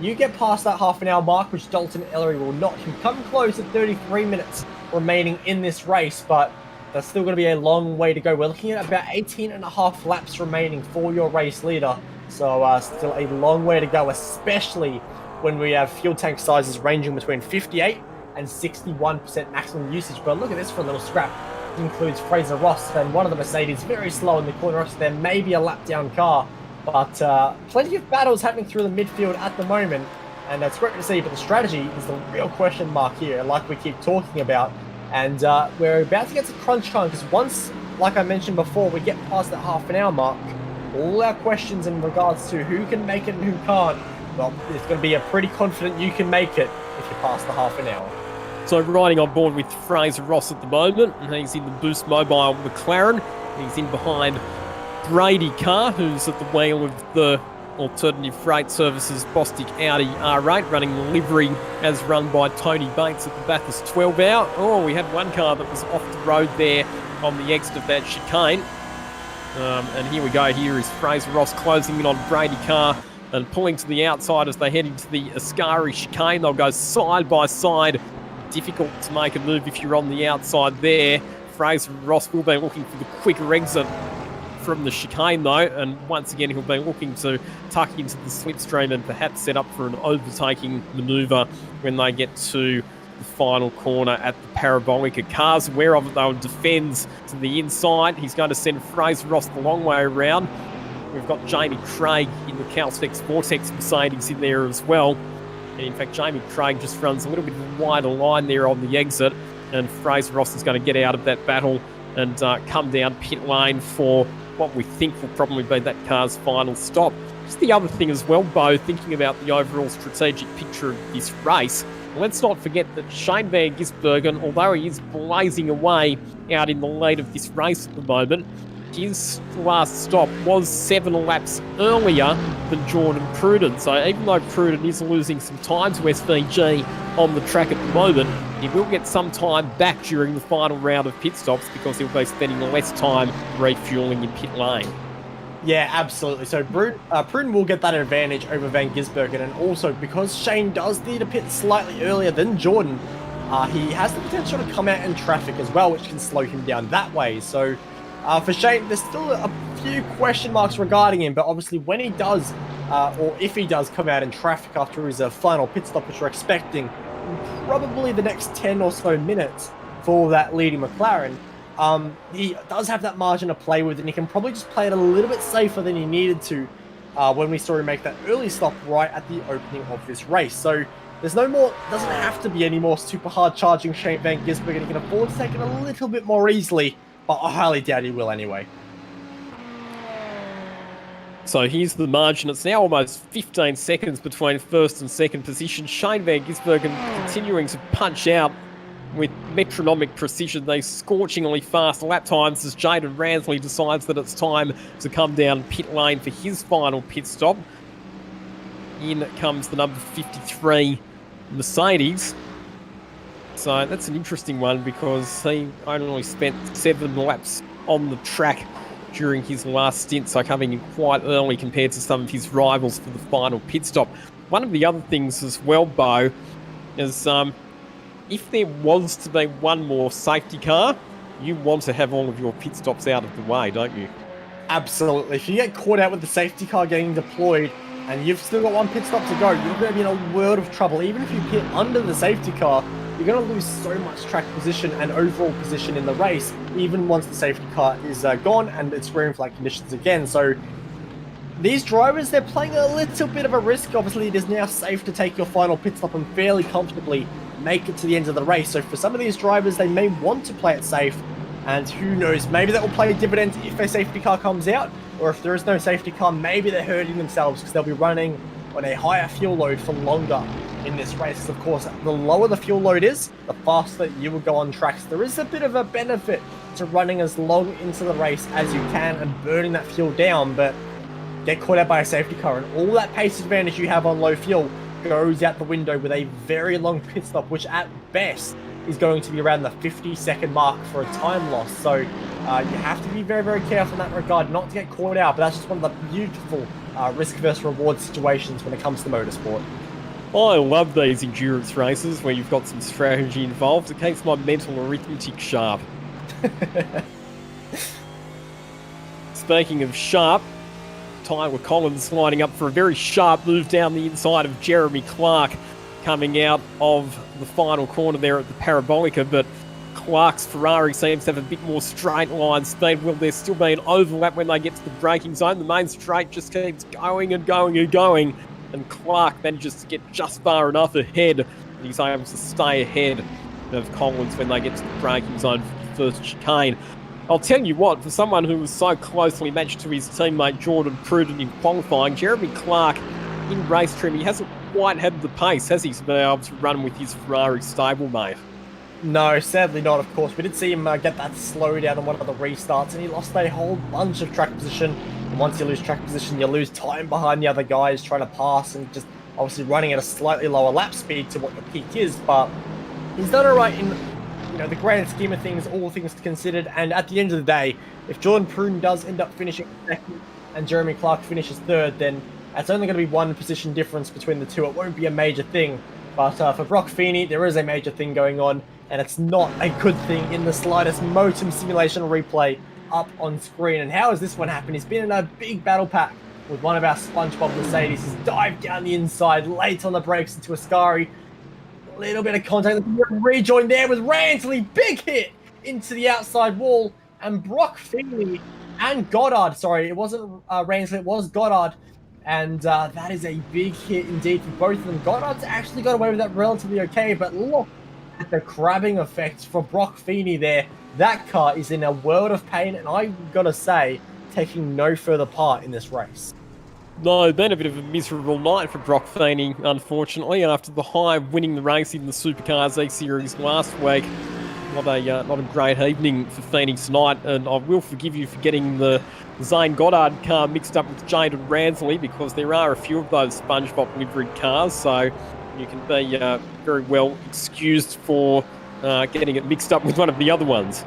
you get past that half an hour mark, which Dalton Ellery will not. He'll come close at 33 minutes remaining in this race, but there's still going to be a long way to go. We're looking at about 18 and a half laps remaining for your race leader. So still a long way to go, especially when we have fuel tank sizes ranging between 58 and 61% maximum usage. But look at this for a little scrap. It includes Fraser Ross and one of the Mercedes very slow in the corner. So there may be a lap down car, but plenty of battles happening through the midfield at the moment. And that's great to see, but the strategy is the real question mark here, like we keep talking about. And we're about to get to crunch time, because once, like I mentioned before, we get past that half an hour mark, all our questions in regards to who can make it and who can't, well, it's going to be a pretty confident you can make it if you pass the half an hour. So riding on board with Fraser Ross at the moment, and he's in the Boost Mobile McLaren. He's in behind Brady Carr, who's at the wheel of the Alternative Freight Services Bostik Audi R8, running the livery as run by Tony Bates at the Bathurst 12 Hour. Oh, we had one car that was off the road there on the exit of that chicane. And here we go. Here is Fraser Ross closing in on Brady Carr and pulling to the outside as they head into the Ascari chicane. They'll go side by side. Difficult to make a move if you're on the outside there. Fraser Ross will be looking for the quicker exit from the chicane though, and once again he'll be looking to tuck into the slipstream and perhaps set up for an overtaking manoeuvre when they get to the final corner at the Parabolica. Cars aware of it though, and defends to the inside. He's going to send Fraser Ross the long way around. We've got Jamie Craig in the Calspex Vortex Mercedes in there as well. And in fact, Jamie Craig just runs a little bit of a wider line there on the exit, and Fraser Ross is going to get out of that battle and come down pit lane for what we think will probably be that car's final stop. Just the other thing as well, Bo, thinking about the overall strategic picture of this race, let's not forget that Shane Van Gisbergen, although he is blazing away out in the lead of this race at the moment, his last stop was 7 laps earlier than Jordan Pruden. So even though Pruden is losing some time to SVG on the track at the moment, he will get some time back during the final round of pit stops because he'll be spending less time refueling in pit lane. Yeah, absolutely. So Pruden will get that advantage over Van Gisbergen, and also because Shane does need to pit slightly earlier than Jordan, he has the potential to come out in traffic as well, which can slow him down that way. So for Shane, there's still a few question marks regarding him, but obviously when he does, or if he does come out in traffic after his final pit stop, which we're expecting probably the next 10 or so minutes for that leading McLaren, he does have that margin to play with, and he can probably just play it a little bit safer than he needed to when we saw him make that early stop right at the opening of this race. So there's no more, doesn't have to be any more super hard charging Shane Van Gisbergen. He can afford to take it a little bit more easily, but I highly doubt he will anyway. So here's the margin. It's now almost 15 seconds between first and second position. Shane Van Gisbergen continuing to punch out with metronomic precision. These scorchingly fast lap times as Jaden Ransley decides that it's time to come down pit lane for his final pit stop. In comes the number 53 Mercedes. So that's an interesting one because he only spent 7 laps on the track during his last stint, so coming in quite early compared to some of his rivals for the final pit stop. One of the other things as well, Bo, is if there was to be one more safety car, you want to have all of your pit stops out of the way, don't you? Absolutely. If you get caught out with the safety car getting deployed and you've still got one pit stop to go, you're going to be in a world of trouble. Even if you pit under the safety car, you're going to lose so much track position and overall position in the race, even once the safety car is gone and it's green flag conditions again. So these drivers, they're playing a little bit of a risk. Obviously, it is now safe to take your final pit stop and fairly comfortably make it to the end of the race. So for some of these drivers, they may want to play it safe, and who knows, maybe that will play dividends if a safety car comes out, or if there is no safety car, maybe they're hurting themselves because they'll be running on a higher fuel load for longer in this race. Of course, the lower the fuel load is, the faster you will go on tracks. There is a bit of a benefit to running as long into the race as you can and burning that fuel down, but get caught out by a safety car and all that pace advantage you have on low fuel goes out the window with a very long pit stop, which at best is going to be around the 50-second mark for a time loss. So you have to be very, very careful in that regard not to get caught out, but that's just one of the beautiful risk versus reward situations when it comes to motorsport. I love these endurance races where you've got some strategy involved. It keeps my mental arithmetic sharp. Speaking of sharp, Tyler Collins lining up for a very sharp move down the inside of Jeremy Clark coming out of the final corner there at the Parabolica, but Clark's Ferrari seems to have a bit more straight line speed. Will there still be an overlap when they get to the braking zone? The main straight just keeps going and going and going, and Clark manages to get just far enough ahead that he's able to stay ahead of Collins when they get to the braking zone for the first chicane. I'll tell you what, for someone who was so closely matched to his teammate Jordan Pruden in qualifying, Jeremy Clark in race trim, he hasn't quite had the pace, has he, to be able to run with his Ferrari stablemate? No, sadly not, of course. We did see him get that slow down on one of the restarts, and he lost a whole bunch of track position. And once you lose track position, you lose time behind the other guys trying to pass and just obviously running at a slightly lower lap speed to what your peak is. But he's done all right in the grand scheme of things, all things considered. And at the end of the day, if Jordan Pruden does end up finishing second and Jeremy Clark finishes third, then that's only going to be one position difference between the two. It won't be a major thing. But for Brock Feeney, there is a major thing going on, and it's not a good thing in the slightest. Motum simulation replay up on screen. And how has this one happened? He's been in a big battle pack with one of our SpongeBob Mercedes. He's dived down the inside, late on the brakes into Ascari. A little bit of contact. Rejoin there with Ransley. Big hit into the outside wall. And Brock Feeney and Goddard. Sorry, it wasn't Ransley, it was Goddard. And that is a big hit indeed for both of them. Goddard's actually got away with that relatively okay, but look at the crabbing effect for Brock Feeney there. That car is in a world of pain, and I've got to say, taking no further part in this race. No, been a bit of a miserable night for Brock Feeney, unfortunately, after the high winning the race in the Supercars E-Series last week. Not a great evening for Feeney tonight, and I will forgive you for getting the Zane Goddard car mixed up with Jaden Ransley, because there are a few of those SpongeBob liveried cars, so you can be very well excused for getting it mixed up with one of the other ones.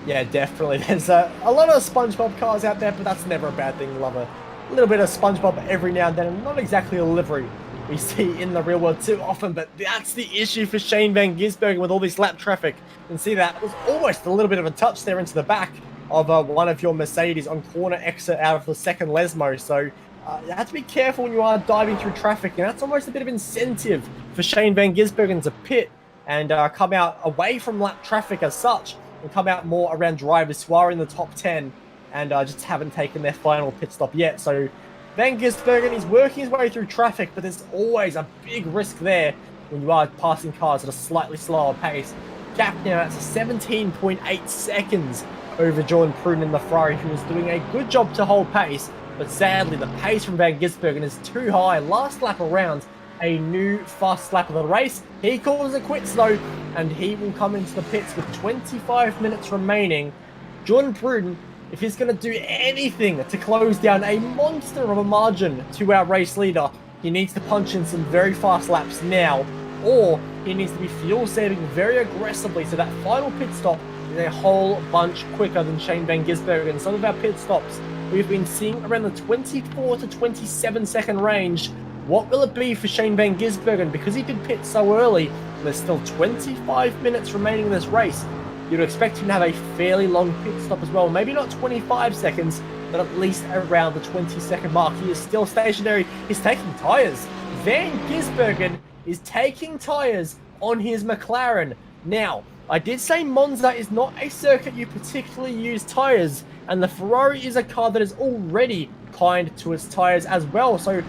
Yeah, definitely. There's a lot of SpongeBob cars out there, but that's never a bad thing. Love a little bit of SpongeBob every now and then, and not exactly a livery we see in the real world too often, but that's the issue for Shane Van Gisbergen with all this lap traffic. You can see that was almost a little bit of a touch there into the back of one of your Mercedes on corner exit out of the second Lesmo, so you have to be careful when you are diving through traffic, and that's almost a bit of incentive for Shane Van Gisbergen to pit and come out away from lap traffic as such, and come out more around drivers who are in the top 10 and just haven't taken their final pit stop yet. So Van Gisbergen is working his way through traffic, but there's always a big risk there when you are passing cars at a slightly slower pace. Gap now at 17.8 seconds over Jordan Pruden in the Ferrari, who was doing a good job to hold pace, but sadly the pace from Van Gisbergen is too high. Last lap around, a new fast lap of the race. He calls it quits though, and he will come into the pits with 25 minutes remaining. Jordan Pruden, if he's going to do anything to close down a monster of a margin to our race leader, he needs to punch in some very fast laps now, or he needs to be fuel saving very aggressively so that final pit stop is a whole bunch quicker than Shane Van Gisbergen. Some of our pit stops we've been seeing around the 24 to 27 second range. What will it be for Shane Van Gisbergen? Because he did pit so early, and there's still 25 minutes remaining in this race. You'd expect him to have a fairly long pit stop as well. Maybe not 25 seconds, but at least around the 20-second mark. He is still stationary. He's taking tyres. Van Gisbergen is taking tyres on his McLaren. Now, I did say Monza is not a circuit you particularly use tyres, and the Ferrari is a car that is already kind to its tyres as well. So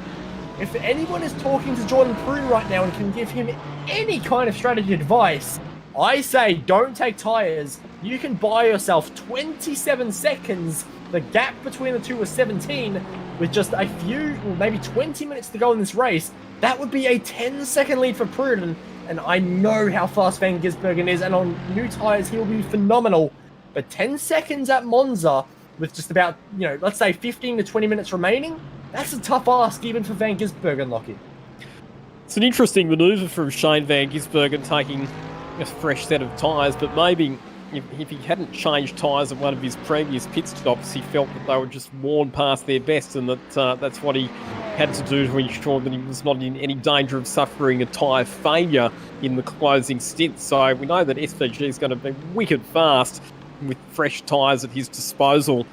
if anyone is talking to Jordan Pruden right now and can give him any kind of strategy advice, I say don't take tyres. You can buy yourself 27 seconds. The gap between the two was 17. With just a few, maybe 20 minutes to go in this race, that would be a 10-second lead for Pruden. And I know how fast Van Gisbergen is, and on new tyres, he'll be phenomenal. But 10 seconds at Monza with just about, let's say 15 to 20 minutes remaining, that's a tough ask even for Van Gisbergen, Lockie. It's an interesting manoeuvre from Shane Van Gisbergen, taking a fresh set of tyres, but maybe if he hadn't changed tyres at one of his previous pit stops, he felt that they were just worn past their best, and that's what he had to do to ensure that he was not in any danger of suffering a tyre failure in the closing stint. So we know that SVG is going to be wicked fast with fresh tyres at his disposal.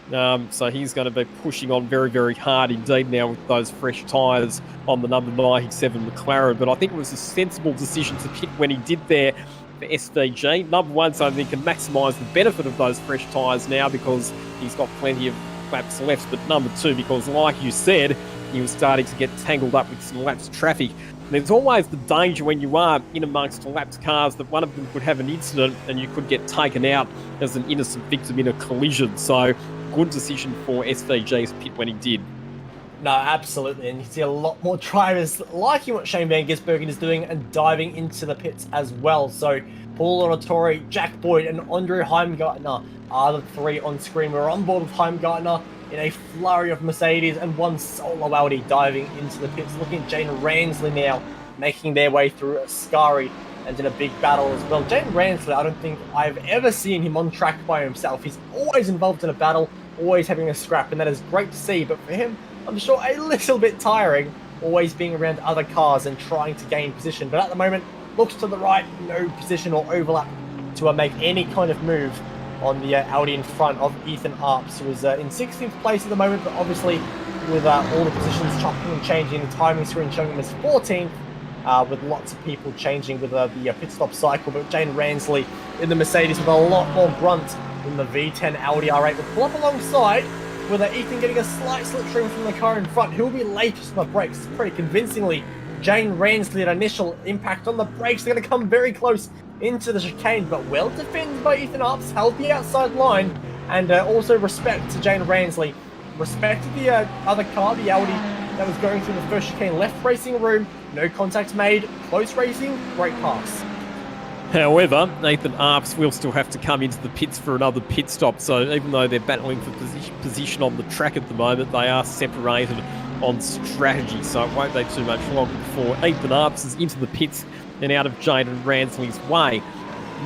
So he's going to be pushing on very, very hard indeed now with those fresh tyres on the number 97 McLaren. But I think it was a sensible decision to pit when he did there for SVG. Number one, so they can maximise the benefit of those fresh tyres now because he's got plenty of laps left. But number two, because like you said, he was starting to get tangled up with some laps traffic. There's always the danger when you are in amongst lapped cars that one of them could have an incident and you could get taken out as an innocent victim in a collision. So good decision for SVG's pit when he did. No, absolutely, and you see a lot more drivers liking what Shane Van Gisbergen is doing and diving into the pits as well. So Paul Auditore, Jack Boyd and Andre Heimgartner are the three on screen. We're on board with Heimgartner in a flurry of Mercedes and one solo Audi diving into the pits. Looking at Jane Ransley now making their way through Ascari and in a big battle as well. Jane Ransley, I don't think I've ever seen him on track by himself. He's always involved in a battle, always having a scrap, and that is great to see. But for him, I'm sure a little bit tiring, always being around other cars and trying to gain position. But at the moment, looks to the right, no position or overlap to make any kind of move on the Audi in front of Ethan Arps, who is in 16th place at the moment, but obviously with all the positions chopping and changing, the timing screen showing him as 14th, with lots of people changing with the pit stop cycle. But Jane Ransley in the Mercedes with a lot more grunt than the V10 Audi R8 will pull up alongside, with Ethan getting a slight slipstream from the car in front. He'll be latest on the brakes pretty convincingly. Jane Ransley at initial impact on the brakes. They're going to come very close into the chicane, but well defended by Ethan Arps, held the outside line, and also respect to Jane Ransley. Respect to the other car, the Audi, that was going through the first chicane. Left racing room, no contact made, close racing, great pass. However, Nathan Arps will still have to come into the pits for another pit stop, so even though they're battling for position on the track at the moment, they are separated on strategy, so it won't take too much longer before Ethan Arps is into the pits and out of Jaden Ransley's way.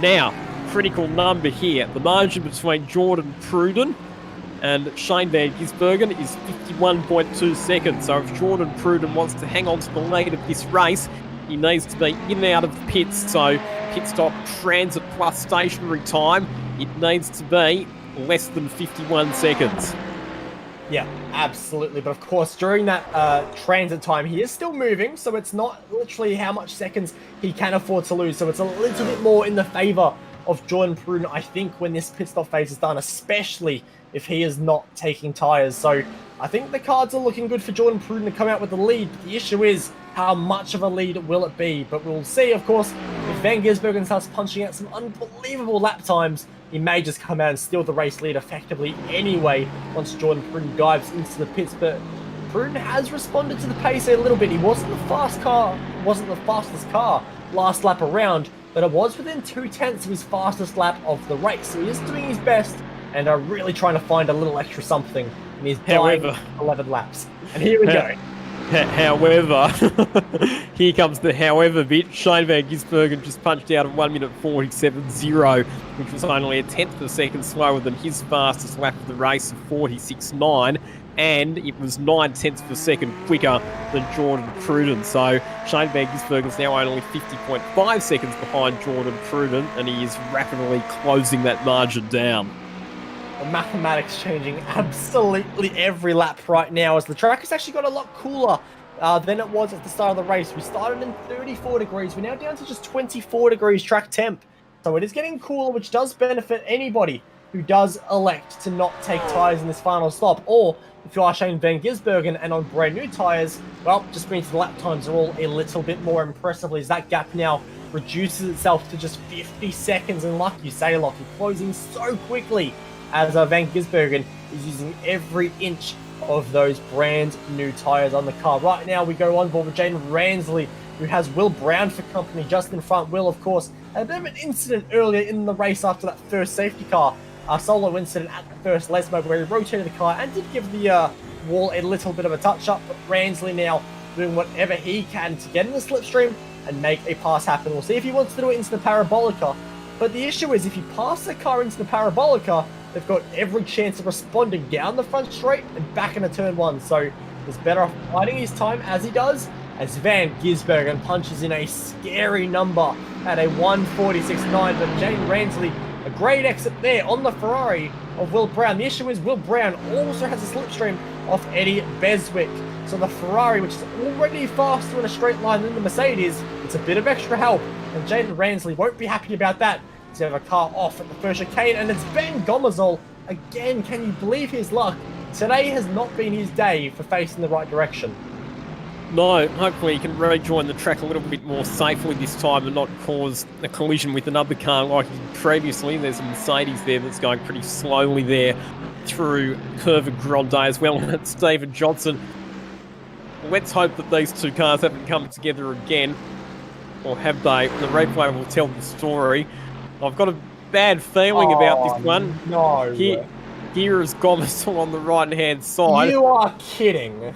Now, critical number here, the margin between Jordan Pruden and Shane Van Gisbergen is 51.2 seconds, so if Jordan Pruden wants to hang on to the lead of this race, he needs to be in and out of the pits, so pit stop transit plus stationary time, it needs to be less than 51 seconds. Yeah, absolutely. But of course, during that transit time, he is still moving, so it's not literally how much seconds he can afford to lose. So it's a little bit more in the favor of Jordan Pruden, I think, when this pit stop phase is done, especially if he is not taking tires. So I think the cards are looking good for Jordan Pruden to come out with the lead. But the issue is, how much of a lead will it be? But we'll see, of course, if Van Gisbergen starts punching out some unbelievable lap times, he may just come out and steal the race lead effectively anyway once Jordan Pruden dives into the pits. But Pruden has responded to the pace a little bit. He wasn't the fastest car last lap around, but it was within 2/10 of his fastest lap of the race. So he is doing his best and are really trying to find a little extra something in his dying 11 laps. And here we go. However, here comes the however bit. Shane Van Gisbergen just punched out of 1 minute 47.0, which was only a tenth of a second slower than his fastest lap of the race of 46.9, and it was 9/10 of a second quicker than Jordan Pruden. So Shane Van Gisbergen's now only 50.5 seconds behind Jordan Pruden, and he is rapidly closing that margin down. The mathematics changing absolutely every lap right now, as the track has actually got a lot cooler than it was at the start of the race. We started in 34 degrees. We're now down to just 24 degrees track temp. So it is getting cooler, which does benefit anybody who does elect to not take tyres in this final stop. Or if you are Shane Van Gisbergen and on brand new tyres, well, just means the lap times are all a little bit more impressively, as that gap now reduces itself to just 50 seconds. And like you say, Lockie, closing so quickly, as Van Gisbergen is using every inch of those brand new tyres on the car. Right now, we go on board with Jaden Ransley, who has Will Brown for company just in front. Will, of course, had a bit of an incident earlier in the race after that first safety car solo incident at the first Lesmo, where he rotated the car and did give the wall a little bit of a touch-up. But Ransley now doing whatever he can to get in the slipstream and make a pass happen. We'll see if he wants to do it into the Parabolica. But the issue is, if you pass the car into the Parabolica, they've got every chance of responding down the front straight and back into turn one. So he's better off fighting his time as he does, as Van Gisbergen punches in a scary number at a 1:46.9. But Jane Ransley, a great exit there on the Ferrari of Will Brown. The issue is, Will Brown also has a slipstream off Eddie Beswick. So the Ferrari, which is already faster in a straight line than the Mercedes, it's a bit of extra help. And Jaden Ransley won't be happy about that. To have a car off at the first chicane, and it's Ben Gomazol again. Can you believe his luck? Today has not been his day for facing the right direction. No, hopefully he can rejoin the track a little bit more safely this time and not cause a collision with another car like he did previously. There's a Mercedes there that's going pretty slowly there through Curva Grande as well, and it's Stephen Johnson. Let's hope that these two cars haven't come together again, or have they? The replay will tell the story. I've got a bad feeling about this one. No. Here is Gomazol on the right-hand side. You are kidding.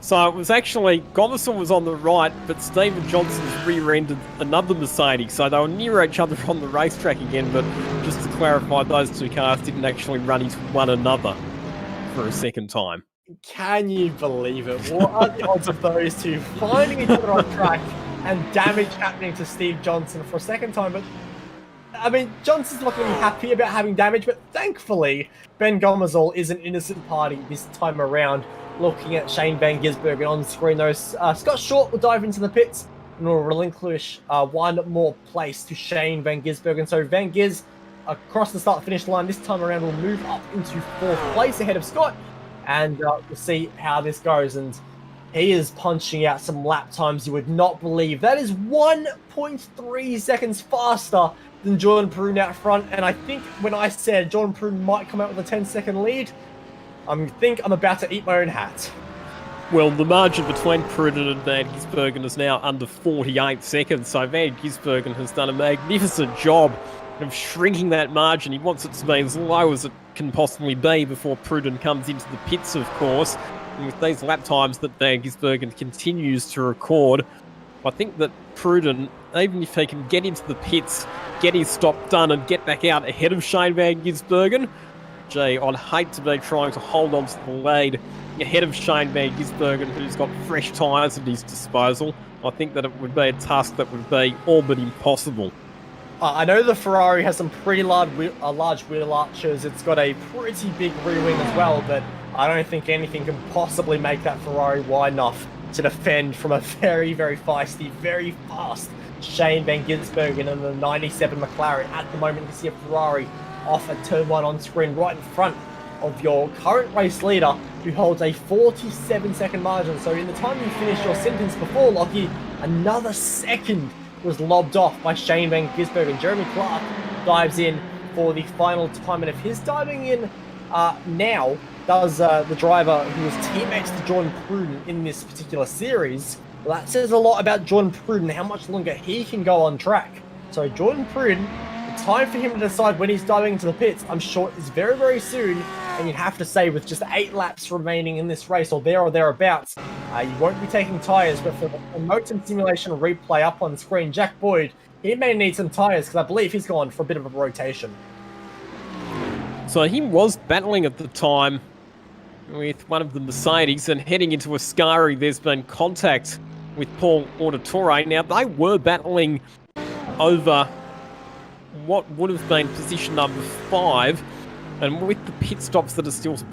So it was actually, Gomazol was on the right, but Stephen Johnson's rear-ended another Mercedes. So they were near each other on the racetrack again, but just to clarify, those two cars didn't actually run into one another for a second time. Can you believe it? What are the odds of those two finding each other on track and damage happening to Steve Johnson for a second time? But I mean, Johnson's not going to be happy about having damage, but thankfully, Ben Gomezal is an innocent party this time around. Looking at Shane Van Gisbergen on screen, though, Scott Short will dive into the pits and will relinquish one more place to Shane Van Gisbergen. So Van Gis, across the start-finish line this time around, will move up into 4th place ahead of Scott, and we'll see how this goes. And he is punching out some lap times you would not believe. That is 1.3 seconds faster than Jordan Pruden out front. And I think when I said Jordan Pruden might come out with a 10-second lead, I think I'm about to eat my own hat. Well, the margin between Pruden and Van Gisbergen is now under 48 seconds, so Van Gisbergen has done a magnificent job of shrinking that margin. He wants it to be as low as it can possibly be before Pruden comes into the pits, of course. And with these lap times that Van Gisbergen continues to record, I think that Pruden, even if he can get into the pits, get his stop done and get back out ahead of Shane Van Gisbergen, gee, I'd hate to be trying to hold on to the lead ahead of Shane Van Gisbergen, who's got fresh tyres at his disposal. I think that it would be a task that would be all but impossible. I know the Ferrari has some pretty large wheel arches. It's got a pretty big rear wing as well, but I don't think anything can possibly make that Ferrari wide enough to defend from a very, very feisty, very fast Shane Van Gisbergen and the 97 McLaren. At the moment, you can see a Ferrari off at turn 1 on screen right in front of your current race leader, who holds a 47-second margin. So in the time you finished your sentence before, Lockie, another second was lobbed off by Shane Van Gisbergen. Jeremy Clark dives in for the final time, and if his diving in now does the driver who was teammates to Jordan Pruden in this particular series, well, that says a lot about Jordan Pruden, how much longer he can go on track. So Jordan Pruden, the time for him to decide when he's diving into the pits, I'm sure is very, very soon. And you'd have to say with just 8 laps remaining in this race, or thereabouts, you won't be taking tyres. But for the motor simulation replay up on screen, Jack Boyd, he may need some tyres because I believe he's gone for a bit of a rotation. So he was battling at the time with one of the Mercedes, and heading into Ascari, there's been contact with Paul Auditore. Now, they were battling over what would have been position number 5, and with the pit stops that are still to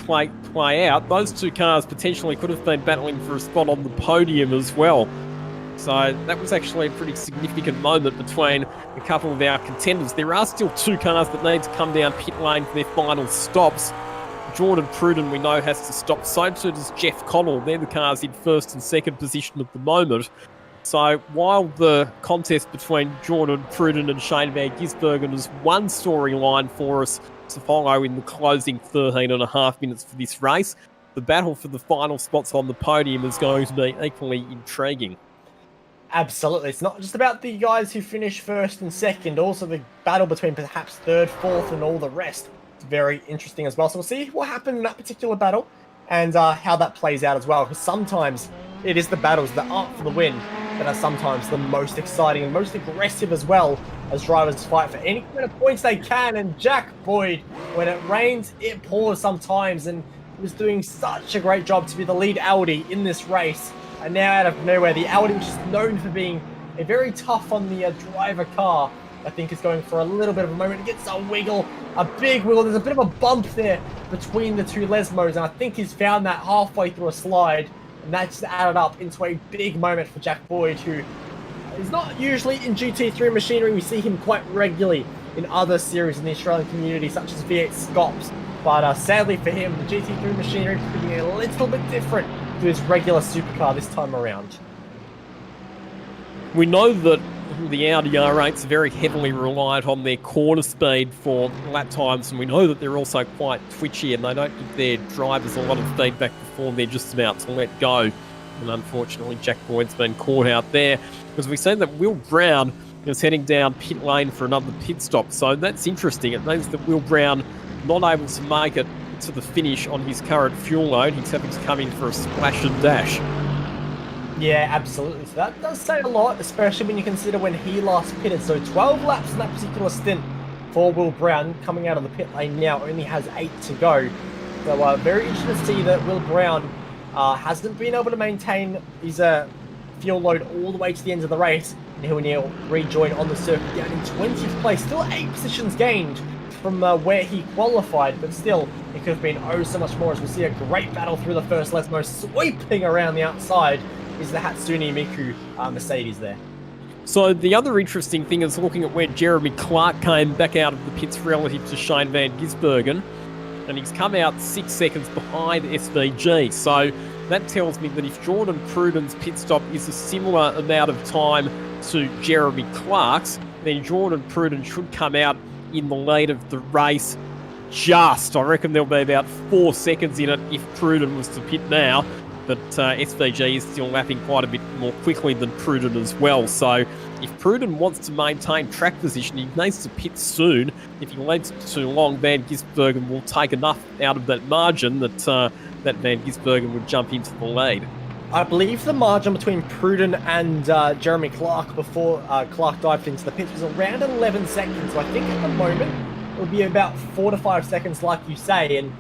play out, those two cars potentially could have been battling for a spot on the podium as well. So that was actually a pretty significant moment between a couple of our contenders. There are still 2 cars that need to come down pit lane for their final stops. Jordan Pruden, we know, has to stop. So too does Jeff Connell. They're the cars in 1st and 2nd position at the moment. So while the contest between Jordan Pruden and Shane Van Gisbergen is one storyline for us to follow in the closing 13.5 minutes for this race, the battle for the final spots on the podium is going to be equally intriguing. Absolutely. It's not just about the guys who finish 1st and 2nd, also the battle between perhaps 3rd, 4th, and all the rest. It's very interesting as well. So we'll see what happened in that particular battle and how that plays out as well. Because sometimes it is the battles that aren't for the win that are sometimes the most exciting and most aggressive as well, as drivers fight for any kind of points they can. And Jack Boyd, when it rains, it pours sometimes, and he was doing such a great job to be the lead Audi in this race. And now out of nowhere, the Audi, which is known for being a very tough on the driver car, I think is going for a little bit of a moment. It gets a wiggle, a big wiggle. There's a bit of a bump there between the two Lesmos, and I think he's found that halfway through a slide, and that just added up into a big moment for Jack Boyd, who is not usually in GT3 machinery. We see him quite regularly in other series in the Australian community, such as V8 Scops. But sadly for him, the GT3 machinery proving a little bit different to his regular supercar this time around. We know that the Audi R8s are very heavily reliant on their corner speed for lap times, and we know that they're also quite twitchy and they don't give their drivers a lot of feedback before they're just about to let go. And unfortunately, Jack Boyd's been caught out there, because we've seen that Will Brown is heading down pit lane for another pit stop. So that's interesting. It means that Will Brown not able to make it to the finish on his current fuel load. He's having to come in for a splash and dash. Yeah, absolutely. So that does say a lot, especially when you consider when he last pitted. So 12 laps in that particular stint for Will Brown. Coming out of the pit lane now, only has 8 to go. So very interesting to see that Will Brown hasn't been able to maintain his fuel load all the way to the end of the race. and he'll now rejoin on the circuit down in 20th place. Still 8 positions gained from where he qualified, but still, it could have been oh so much more as we see a great battle through the first lap. Most sweeping around the outside is the Hatsune Miku Mercedes there. So the other interesting thing is looking at where Jeremy Clark came back out of the pits relative to Shane van Gisbergen, and he's come out 6 seconds behind SVG. So that tells me that if Jordan Pruden's pit stop is a similar amount of time to Jeremy Clark's, then Jordan Pruden should come out in the lead of the race I reckon there'll be about 4 seconds in it if Pruden was to pit now, but SVG is still lapping quite a bit more quickly than Pruden as well. So if Pruden wants to maintain track position, he needs to pit soon. If he leaves it too long, Van Gisbergen will take enough out of that margin that that Van Gisbergen would jump into the lead. I believe the margin between Pruden and Jeremy Clark before Clark dived into the pits was around 11 seconds. So I think at the moment it will be about 4 to 5 seconds, like you say. And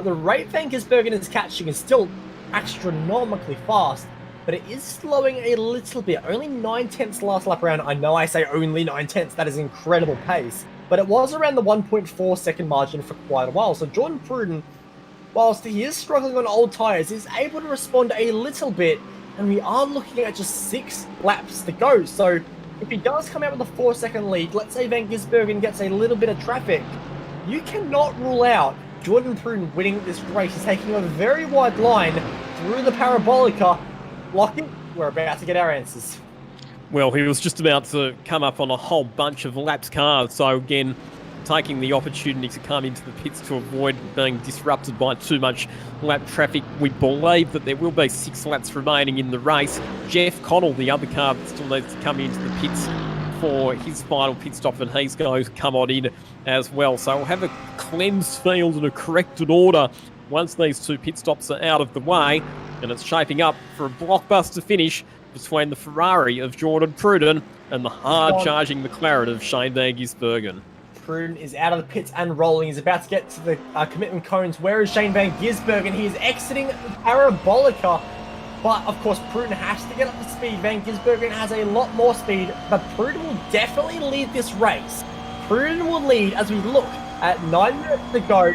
the rate Van Gisbergen is catching is still astronomically fast, but it is slowing a little bit. Only 9/10 last lap around. I know I say only 9/10. That is incredible pace. But it was around the 1.4 second margin for quite a while. So Jordan Pruden, whilst he is struggling on old tyres, is able to respond a little bit, and we are looking at just 6 laps to go. So if he does come out with a 4-second lead, let's say Van Gisbergen gets a little bit of traffic, you cannot rule out Jordan Pruden winning this race. He's taking a very wide line through the parabolica. Locking, we're about to get our answers. Well, he was just about to come up on a whole bunch of laps cars, so again, taking the opportunity to come into the pits to avoid being disrupted by too much lap traffic. We believe that there will be 6 laps remaining in the race. Jeff Connell, the other car that still needs to come into the pits for his final pit stop, and he's going to come on in as well. So we'll have a cleansed field in a corrected order once these 2 pit stops are out of the way, and it's shaping up for a blockbuster finish between the Ferrari of Jordan Pruden and the hard-charging McLaren of Shane van Gisbergen. Pruden is out of the pits and rolling. He's about to get to the commitment cones. Where is Shane van Gisbergen? He is exiting the parabolica. But, of course, Pruden has to get up to speed. Van Gisbergen has a lot more speed, but Pruden will definitely lead this race. Pruden will lead as we look at 9 minutes to go,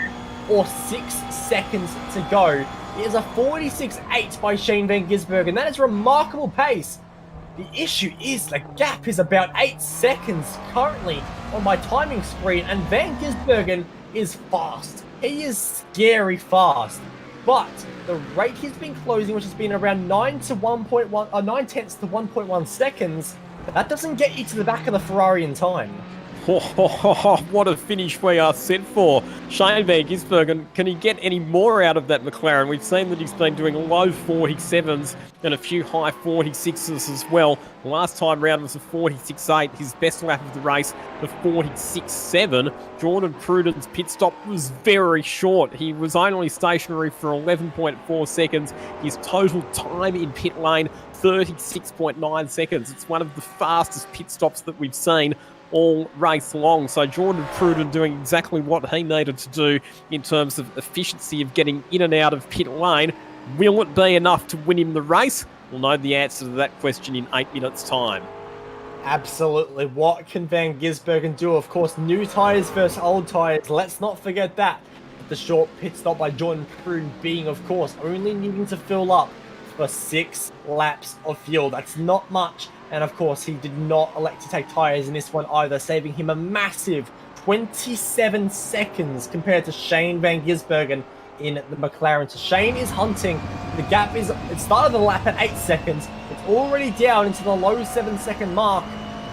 or 6 seconds to go. It is a 46.8 by Shane van Gisbergen. That is remarkable pace. The issue is the gap is about 8 seconds currently on my timing screen, and Van Gisbergen is fast. He is scary fast. But the rate he's been closing, which has been around 9 to 1.1, 9/10 to 1.1 seconds, that doesn't get you to the back of the Ferrari in time. What a finish we are set for. Shane van Gisbergen, can he get any more out of that McLaren? We've seen that he's been doing low 47s and a few high 46s as well. The last time round was a 46.8. His best lap of the race, the 46.7. Jordan Pruden's pit stop was very short. He was only stationary for 11.4 seconds. His total time in pit lane, 36.9 seconds. It's one of the fastest pit stops that we've seen all race long. So Jordan Pruden doing exactly what he needed to do in terms of efficiency of getting in and out of pit lane. Will it be enough to win him the race? We'll know the answer to that question in 8 minutes' time. Absolutely. What can Van Gisbergen do? Of course, new tyres versus old tyres. Let's not forget that. The short pit stop by Jordan Pruden being, of course, only needing to fill up for 6 laps of fuel. That's not much. And of course, he did not elect to take tyres in this one either, saving him a massive 27 seconds compared to Shane van Gisbergen in the McLaren. So Shane is hunting. The gap is, it started the lap at 8 seconds. It's already down into the low 7-second mark,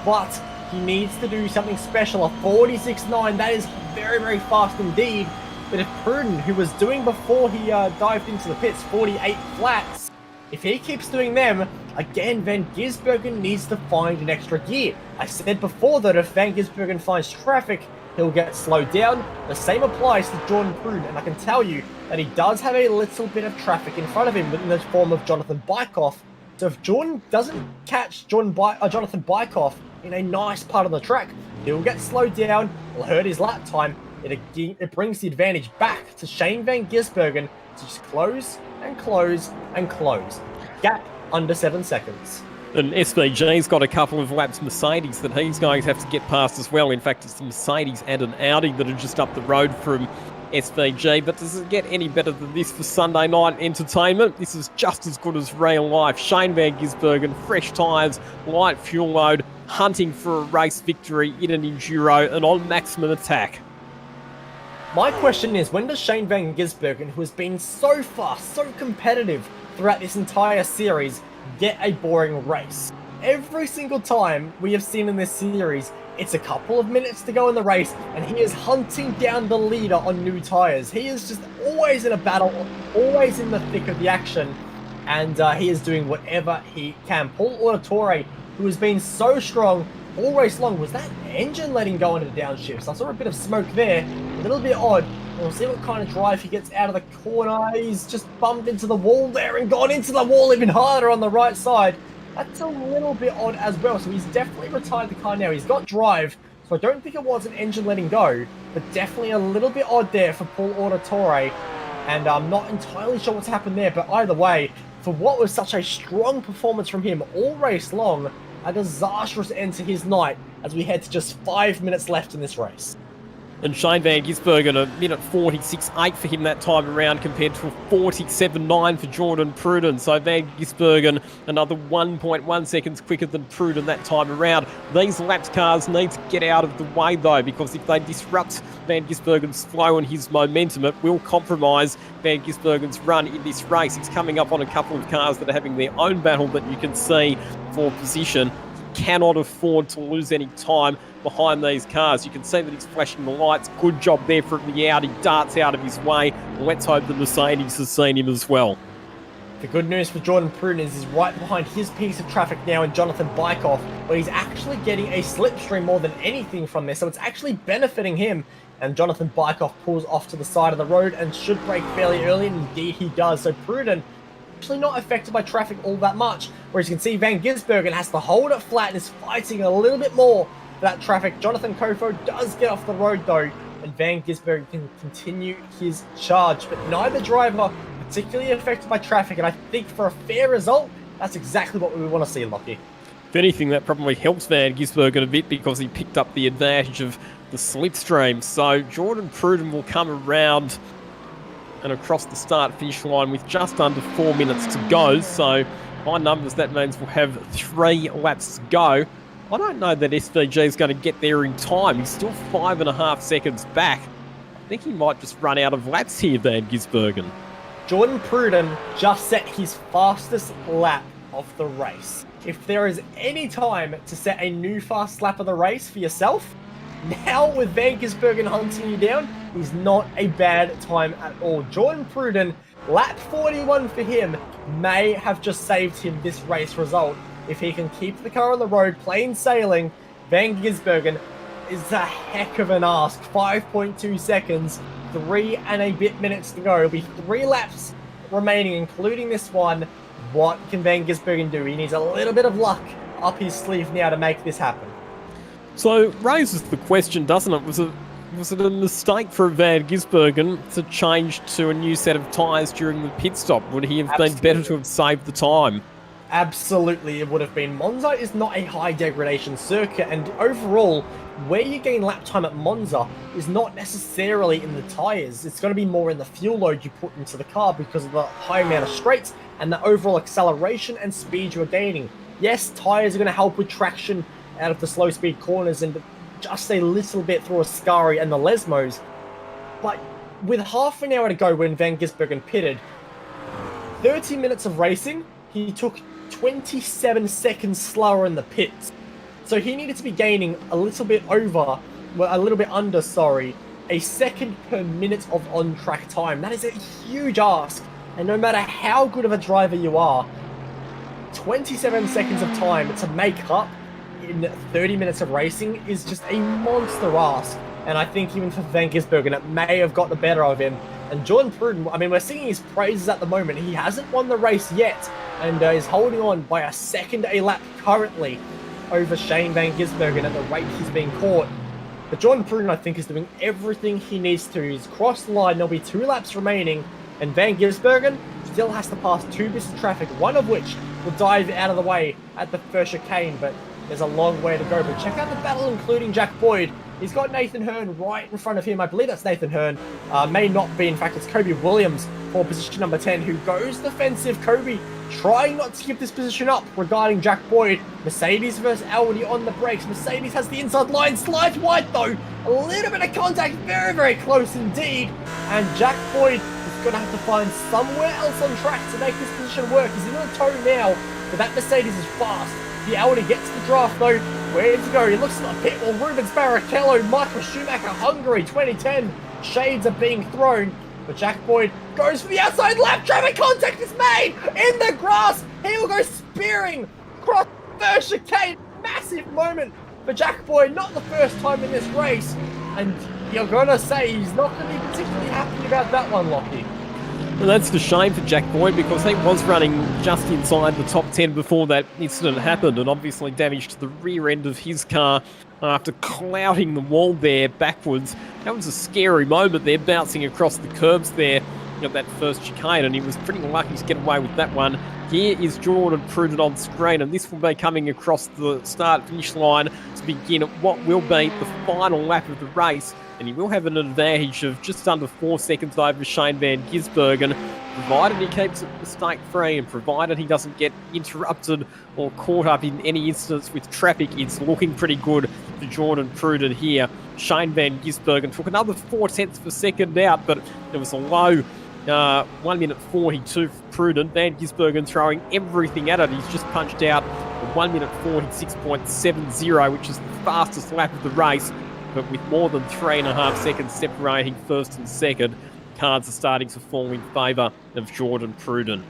but he needs to do something special. A 46.9, that is very, very fast indeed. But if Pruden, who was doing before he dived into the pits, 48 flats, if he keeps doing them, again, Van Gisbergen needs to find an extra gear. I said before that if Van Gisbergen finds traffic, he'll get slowed down. The same applies to Jordan Pruden, and I can tell you that he does have a little bit of traffic in front of him in the form of Jonathan Bykoff. So if Jordan doesn't catch Jonathan Bykoff in a nice part of the track, he'll get slowed down, it'll hurt his lap time. It brings the advantage back to Shane van Gisbergen to just close and close and close. Gap under 7 seconds. And SVG's got a couple of laps Mercedes that he's going to have to get past as well. In fact, it's the Mercedes and an Audi that are just up the road from SVG. But does it get any better than this for Sunday night entertainment? This is just as good as real life. Shane Van Gisbergen, fresh tyres, light fuel load, hunting for a race victory in an enduro and on maximum attack. My question is, when does Shane Van Gisbergen, who has been so fast, so competitive throughout this entire series, get a boring race? Every single time we have seen in this series, it's a couple of minutes to go in the race, and he is hunting down the leader on new tyres. He is just always in a battle, always in the thick of the action, and he is doing whatever he can. Paul Auditore, who has been so strong all race long, was that engine letting go into downshifts? I saw a bit of smoke there, a little bit odd. We'll see what kind of drive he gets out of the corner. He's just bumped into the wall there and gone into the wall even harder on the right side. That's a little bit odd as well. So he's definitely retired the car now. He's got drive, so I don't think it was an engine letting go, but definitely a little bit odd there for Paul Auditore. And I'm not entirely sure what's happened there, but either way, for what was such a strong performance from him all race long, a disastrous end to his night as we head to just 5 minutes left in this race. And Shane Van Gisbergen, a minute 46.8 for him that time around compared to a 47.9 for Jordan Pruden. So Van Gisbergen, another 1.1 seconds quicker than Pruden that time around. These lapped cars need to get out of the way though, because if they disrupt Van Gisbergen's flow and his momentum, it will compromise Van Gisbergen's run in this race. He's coming up on a couple of cars that are having their own battle that you can see for position. Cannot afford to lose any time behind these cars. You can see that he's flashing the lights. Good job there from the Audi. Darts out of his way. Let's hope the Mercedes has seen him as well. The good news for Jordan Pruden is he's right behind his piece of traffic now in Jonathan Bykoff, but he's actually getting a slipstream more than anything from this, so it's actually benefiting him. And Jonathan Bykoff pulls off to the side of the road and should brake fairly early, and indeed he does. So Pruden actually not affected by traffic all that much, whereas you can see Van Gisbergen has to hold it flat and is fighting a little bit more for that traffic. Jonathan Kofo does get off the road though, and Van Gisbergen can continue his charge, but neither driver particularly affected by traffic, and I think for a fair result, that's exactly what we want to see, Lockie. If anything, that probably helps Van Gisbergen a bit because he picked up the advantage of the slipstream. So Jordan Pruden will come around and across the start-finish line with just under 4 minutes to go. So by numbers, that means we'll have 3 laps to go. I don't know that SVG is going to get there in time. He's still 5.5 seconds back. I think he might just run out of laps here, Van Gisbergen. Jordan Pruden just set his fastest lap of the race. If there is any time to set a new fast lap of the race for yourself, now with Van Gisbergen hunting you down is not a bad time at all. Jordan Pruden, lap 41 for him, may have just saved him this race result. If he can keep the car on the road plain sailing, Van Gisbergen is a heck of an ask. 5.2 seconds, 3 and a bit minutes to go. It'll be 3 laps remaining, including this one. What can Van Gisbergen do? He needs a little bit of luck up his sleeve now to make this happen. So raises the question, doesn't it? Was it a mistake for Van Gisbergen to change to a new set of tyres during the pit stop? Would he have been better to have saved the time? Absolutely, it would have been. Monza is not a high degradation circuit, and overall, where you gain lap time at Monza is not necessarily in the tyres. It's going to be more in the fuel load you put into the car because of the high amount of straights and the overall acceleration and speed you're gaining. Yes, tyres are going to help with traction out of the slow speed corners and just a little bit through Ascari and the Lesmos, but with half an hour to go when Van Gisbergen pitted, 30 minutes of racing, he took 27 seconds slower in the pits. So he needed to be gaining a little bit under, a second per minute of on-track time. That is a huge ask. And no matter how good of a driver you are, 27 seconds of time to make up in 30 minutes of racing is just a monster ask. And I think even for Van Gisbergen, it may have got the better of him. And Jordan Pruden, I mean, we're singing his praises at the moment. He hasn't won the race yet, and is holding on by a second a lap currently over Shane Van Gisbergen at the rate he's being caught. But Jordan Pruden, I think, is doing everything he needs to. He's crossed the line. There'll be 2 laps remaining, and Van Gisbergen still has to pass 2 bits of traffic, one of which will dive out of the way at the first chicane, but there's a long way to go. But check out the battle, including Jack Boyd. He's got Nathan Hearn right in front of him. I believe that's Nathan Hearn. May not be. In fact, it's Kobe Williams for position number 10, who goes defensive. Kobe trying not to give this position up regarding Jack Boyd. Mercedes versus Audi on the brakes. Mercedes has the inside line, slides wide though. A little bit of contact, very, very close indeed. And Jack Boyd is going to have to find somewhere else on track to make this position work. He's in the tow now, but that Mercedes is fast. The Audi gets the draft though. Where to go? He looks at the pit wall. Rubens Barrichello, Michael Schumacher, Hungary 2010. Shades are being thrown. But Jack Boyd goes for the outside lap. Traffic contact is made in the grass. He will go spearing across the first chicane. Massive moment for Jack Boyd. Not the first time in this race. And you're going to say he's not going to be particularly happy about that one, Lockie. Well, that's the shame for Jack Boyd, because he was running just inside the top 10 before that incident happened, and obviously damaged the rear end of his car after clouting the wall there backwards. That was a scary moment there, bouncing across the curbs there at that first chicane, and he was pretty lucky to get away with that one. Here is Jordan Pruden on screen, and this will be coming across the start-finish line to begin what will be the final lap of the race. And he will have an advantage of just under 4 seconds over Shane Van Gisbergen, provided he keeps it mistake-free and provided he doesn't get interrupted or caught up in any incidents with traffic. It's looking pretty good for Jordan Pruden here. Shane Van Gisbergen took another 4 tenths per second out, but there was a low 1 minute 42 for Pruden. Van Gisbergen throwing everything at it. He's just punched out a 1 minute 46.70, which is the fastest lap of the race. But with more than 3.5 seconds separating first and second, cards are starting to fall in favour of Jordan Pruden.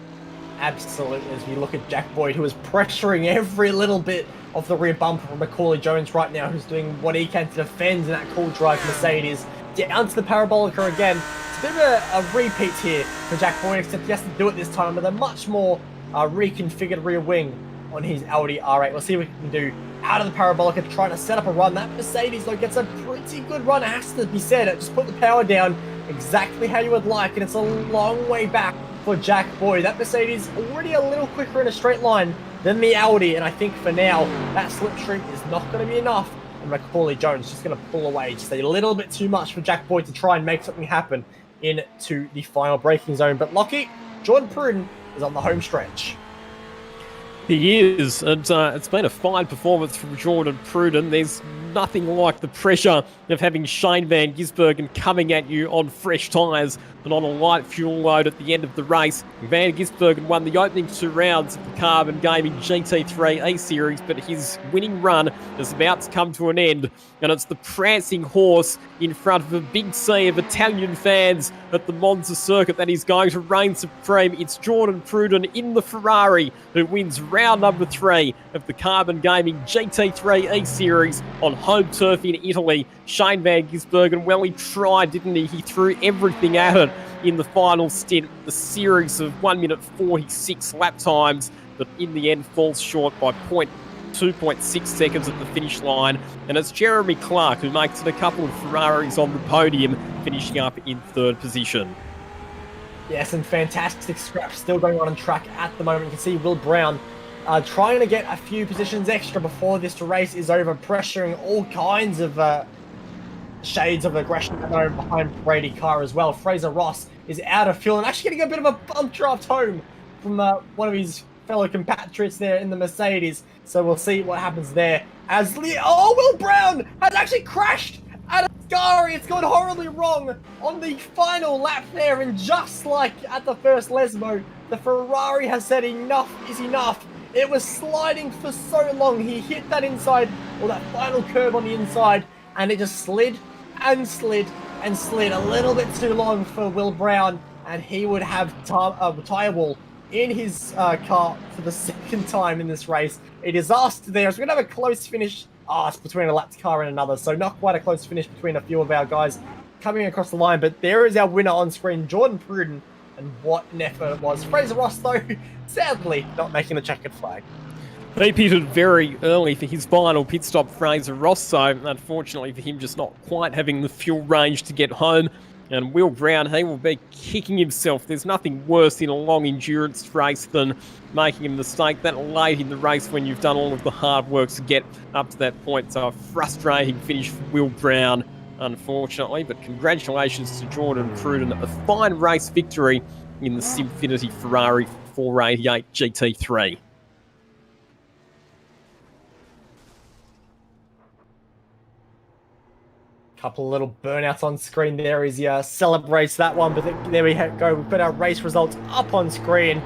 Absolutely, as we look at Jack Boyd, who is pressuring every little bit of the rear bumper from Macaulay Jones right now, who's doing what he can to defend in that cool drive Mercedes. Down to the Parabolica again. It's a bit of a repeat here for Jack Boyd, except he has to do it this time with a much more reconfigured rear wing on his Audi R8. We'll see what he can do out of the Parabolica, trying to set up a run. That Mercedes, though, gets a pretty good run, it has to be said. It just put the power down exactly how you would like, and it's a long way back for Jack Boyd. That Mercedes already a little quicker in a straight line than the Audi, and I think for now, that slipstream is not going to be enough, and Macaulay Jones just going to pull away just a little bit too much for Jack Boyd to try and make something happen into the final braking zone. But Lockie, Jordan Pruden is on the home stretch. He is, and it's been a fine performance from Jordan Pruden. There's nothing like the pressure of having Shane Van Gisbergen coming at you on fresh tyres and on a light fuel load at the end of the race. Van Gisbergen won the opening 2 rounds of the Carbon Gaming GT3 Eseries, but his winning run is about to come to an end, and it's the prancing horse in front of a big sea of Italian fans at the Monza circuit that is going to reign supreme. It's Jordan Pruden in the Ferrari who wins round number 3 of the Carbon Gaming GT3 Eseries on home turf in Italy. Shane Van Gisbergen, well, he tried, didn't he? He threw everything at it in the final stint, the series of 1 minute 46 lap times, but in the end falls short by 2.6 seconds at the finish line. And it's Jeremy Clark who makes it a couple of Ferraris on the podium, finishing up in 3rd position. Yeah, some fantastic scraps still going on track at the moment. You can see Will Brown trying to get a few positions extra before this race is over, pressuring all kinds of shades of aggression behind Brady Carr as well. Fraser Ross is out of fuel and actually getting a bit of a bump draft home from one of his fellow compatriots there in the Mercedes. So we'll see what happens there. As Will Brown has actually crashed at a Scari. It's gone horribly wrong on the final lap there, and just like at the first Lesmo, the Ferrari has said enough is enough. It was sliding for so long. He hit that inside, or that final curve on the inside, and it just slid and slid and slid a little bit too long for Will Brown, and he would have tyre wall in his car for the 2nd time in this race. A disaster there. So we're going to have a close finish. It's between a lapped car and another, so not quite a close finish between a few of our guys coming across the line. But there is our winner on screen, Jordan Pruden, and what an effort it was. Fraser Ross, though, sadly not making the checkered flag. He pitted very early for his final pit stop, Fraser Ross, so unfortunately for him, just not quite having the fuel range to get home. And Will Brown, he will be kicking himself. There's nothing worse in a long endurance race than making a mistake that late in the race when you've done all of the hard work to get up to that point. So a frustrating finish for Will Brown, unfortunately. But congratulations to Jordan Pruden. A fine race victory in the Simfinity Ferrari 488 GT3. Couple of little burnouts on screen there as he celebrates that one, but there we go. We've got our race results up on screen.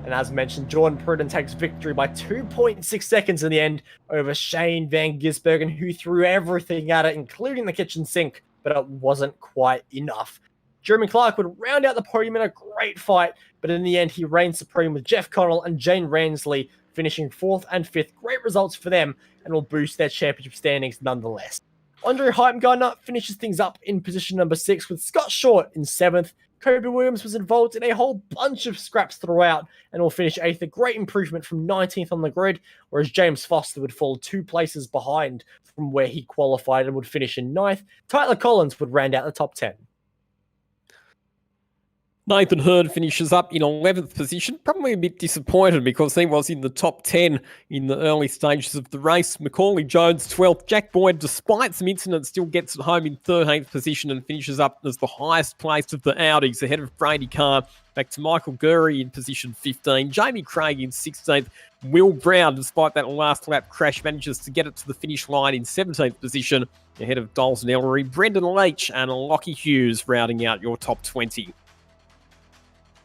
And as mentioned, Jordan Pruden takes victory by 2.6 seconds in the end over Shane Van Gisbergen, who threw everything at it, including the kitchen sink, but it wasn't quite enough. Jeremy Clark would round out the podium in a great fight, but in the end, he reigned supreme with Jeff Connell and Jane Ransley finishing 4th and 5th. Great results for them and will boost their championship standings nonetheless. Andre Heimgartner finishes things up in position number 6 with Scott Short in 7th. Kobe Williams was involved in a whole bunch of scraps throughout and will finish 8th, a great improvement from 19th on the grid, whereas James Foster would fall 2 places behind from where he qualified and would finish in 9th. Tyler Collins would round out the top 10. Nathan Hurd finishes up in 11th position, probably a bit disappointed because he was in the top 10 in the early stages of the race. Macaulay Jones 12th. Jack Boyd, despite some incidents, still gets it home in 13th position and finishes up as the highest placed of the Audis, ahead of Brady Carr. Back to Michael Gurry in position 15. Jamie Craig in 16th. Will Brown, despite that last lap crash, manages to get it to the finish line in 17th position, ahead of Dalton Ellery. Brendan Leach and Lockie Hughes rounding out your top 20.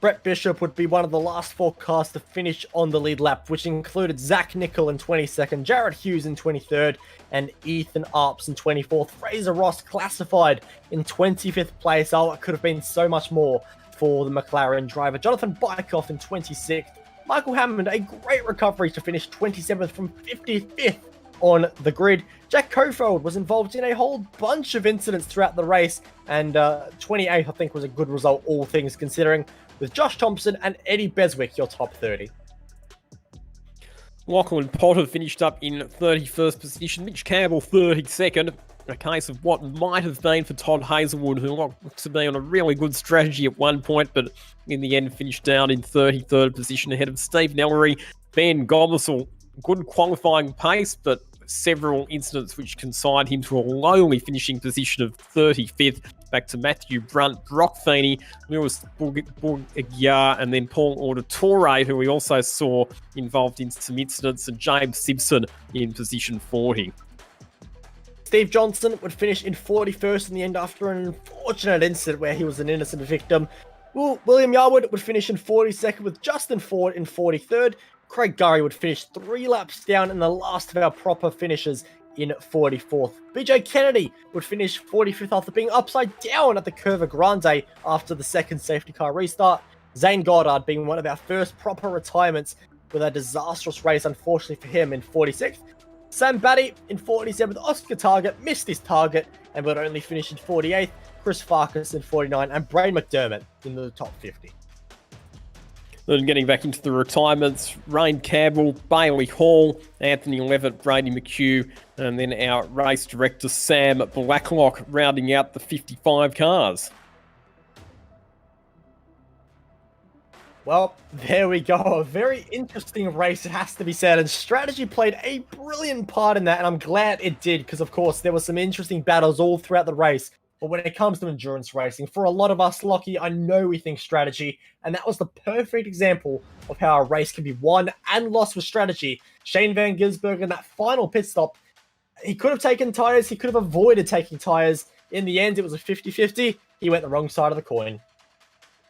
Brett Bishop would be one of the last 4 cars to finish on the lead lap, which included Zach Nickel in 22nd, Jared Hughes in 23rd, and Ethan Arps in 24th. Fraser Ross classified in 25th place. Oh, it could have been so much more for the McLaren driver. Jonathan Bykoff in 26th. Michael Hammond, a great recovery to finish 27th from 55th on the grid. Jack Cofield was involved in a whole bunch of incidents throughout the race, and 28th, I think, was a good result, all things considering, with Josh Thompson and Eddie Beswick, your top 30. Lachlan Potter finished up in 31st position. Mitch Campbell 32nd. A case of what might have been for Todd Hazelwood, who looked to be on a really good strategy at one point, but in the end finished down in 33rd position, ahead of Steve Nellery. Ben Gomersall, good qualifying pace, but several incidents which consigned him to a lowly finishing position of 35th. Back to Matthew Brunt, Brock Feeney, Lewis Bourguiar, and then Paul Auditore, who we also saw involved in some incidents, and James Simpson in position 40. Steve Johnson would finish in 41st in the end after an unfortunate incident where he was an innocent victim. William Yarwood would finish in 42nd with Justin Ford in 43rd. Craig Gurry would finish 3 laps down in the last of our proper finishes in 44th. BJ Kennedy would finish 45th after being upside down at the Curva Grande after the second safety car restart. Zane Goddard being one of our first proper retirements with a disastrous race, unfortunately for him, in 46th. Sam Batty in 47th. Oscar Target missed his target and would only finish in 48th. Chris Farkas in 49, and Brain McDermott in the top 50. Then getting back into the retirements, Rain Campbell, Bailey Hall, Anthony Levitt, Brady McHugh, and then our race director Sam Blacklock rounding out the 55 cars. Well, there we go. A very interesting race, it has to be said, and strategy played a brilliant part in that, and I'm glad it did, because of course there were some interesting battles all throughout the race. But when it comes to endurance racing, for a lot of us, Lockie, I know we think strategy, and that was the perfect example of how a race can be won and lost with strategy. Shane Van Gisbergen, that final pit stop, he could have taken tyres, he could have avoided taking tyres. In the end, it was a 50-50. He went the wrong side of the coin.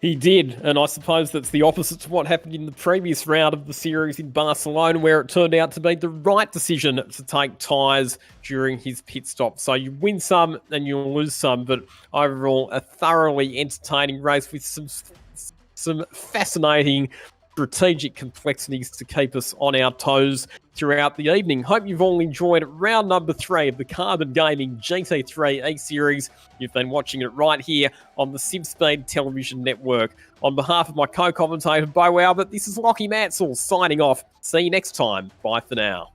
He did, and I suppose that's the opposite to what happened in the previous round of the series in Barcelona, where it turned out to be the right decision to take tyres during his pit stop. So you win some and you'll lose some, but overall a thoroughly entertaining race with some fascinating strategic complexities to keep us on our toes throughout the evening. Hope you've all enjoyed round number 3 of the Carbon Gaming GT3 E-Series. You've been watching it right here on the SimSpeed Television Network. On behalf of my co-commentator, Bo Albert, this is Lockie Mansell signing off. See you next time. Bye for now.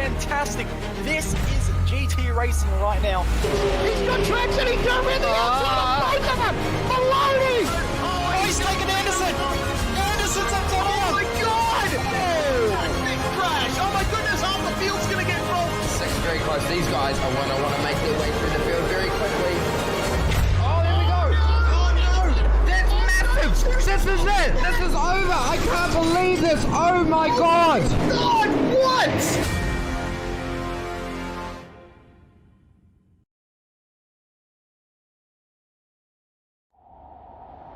fantastic. This is GT racing right now. He's got traction, he's got rid of the outside of both of them! Maloney! Oh, he's taken Anderson. Anderson's up top. Oh my god! Oh! Big crash! Oh my goodness, half the field's gonna get rolled! Six very close. These guys are want to make their way through the field very quickly. Oh, here we go. Oh no! That's massive. This is it. This is over. I can't believe this. Oh my god. God, what?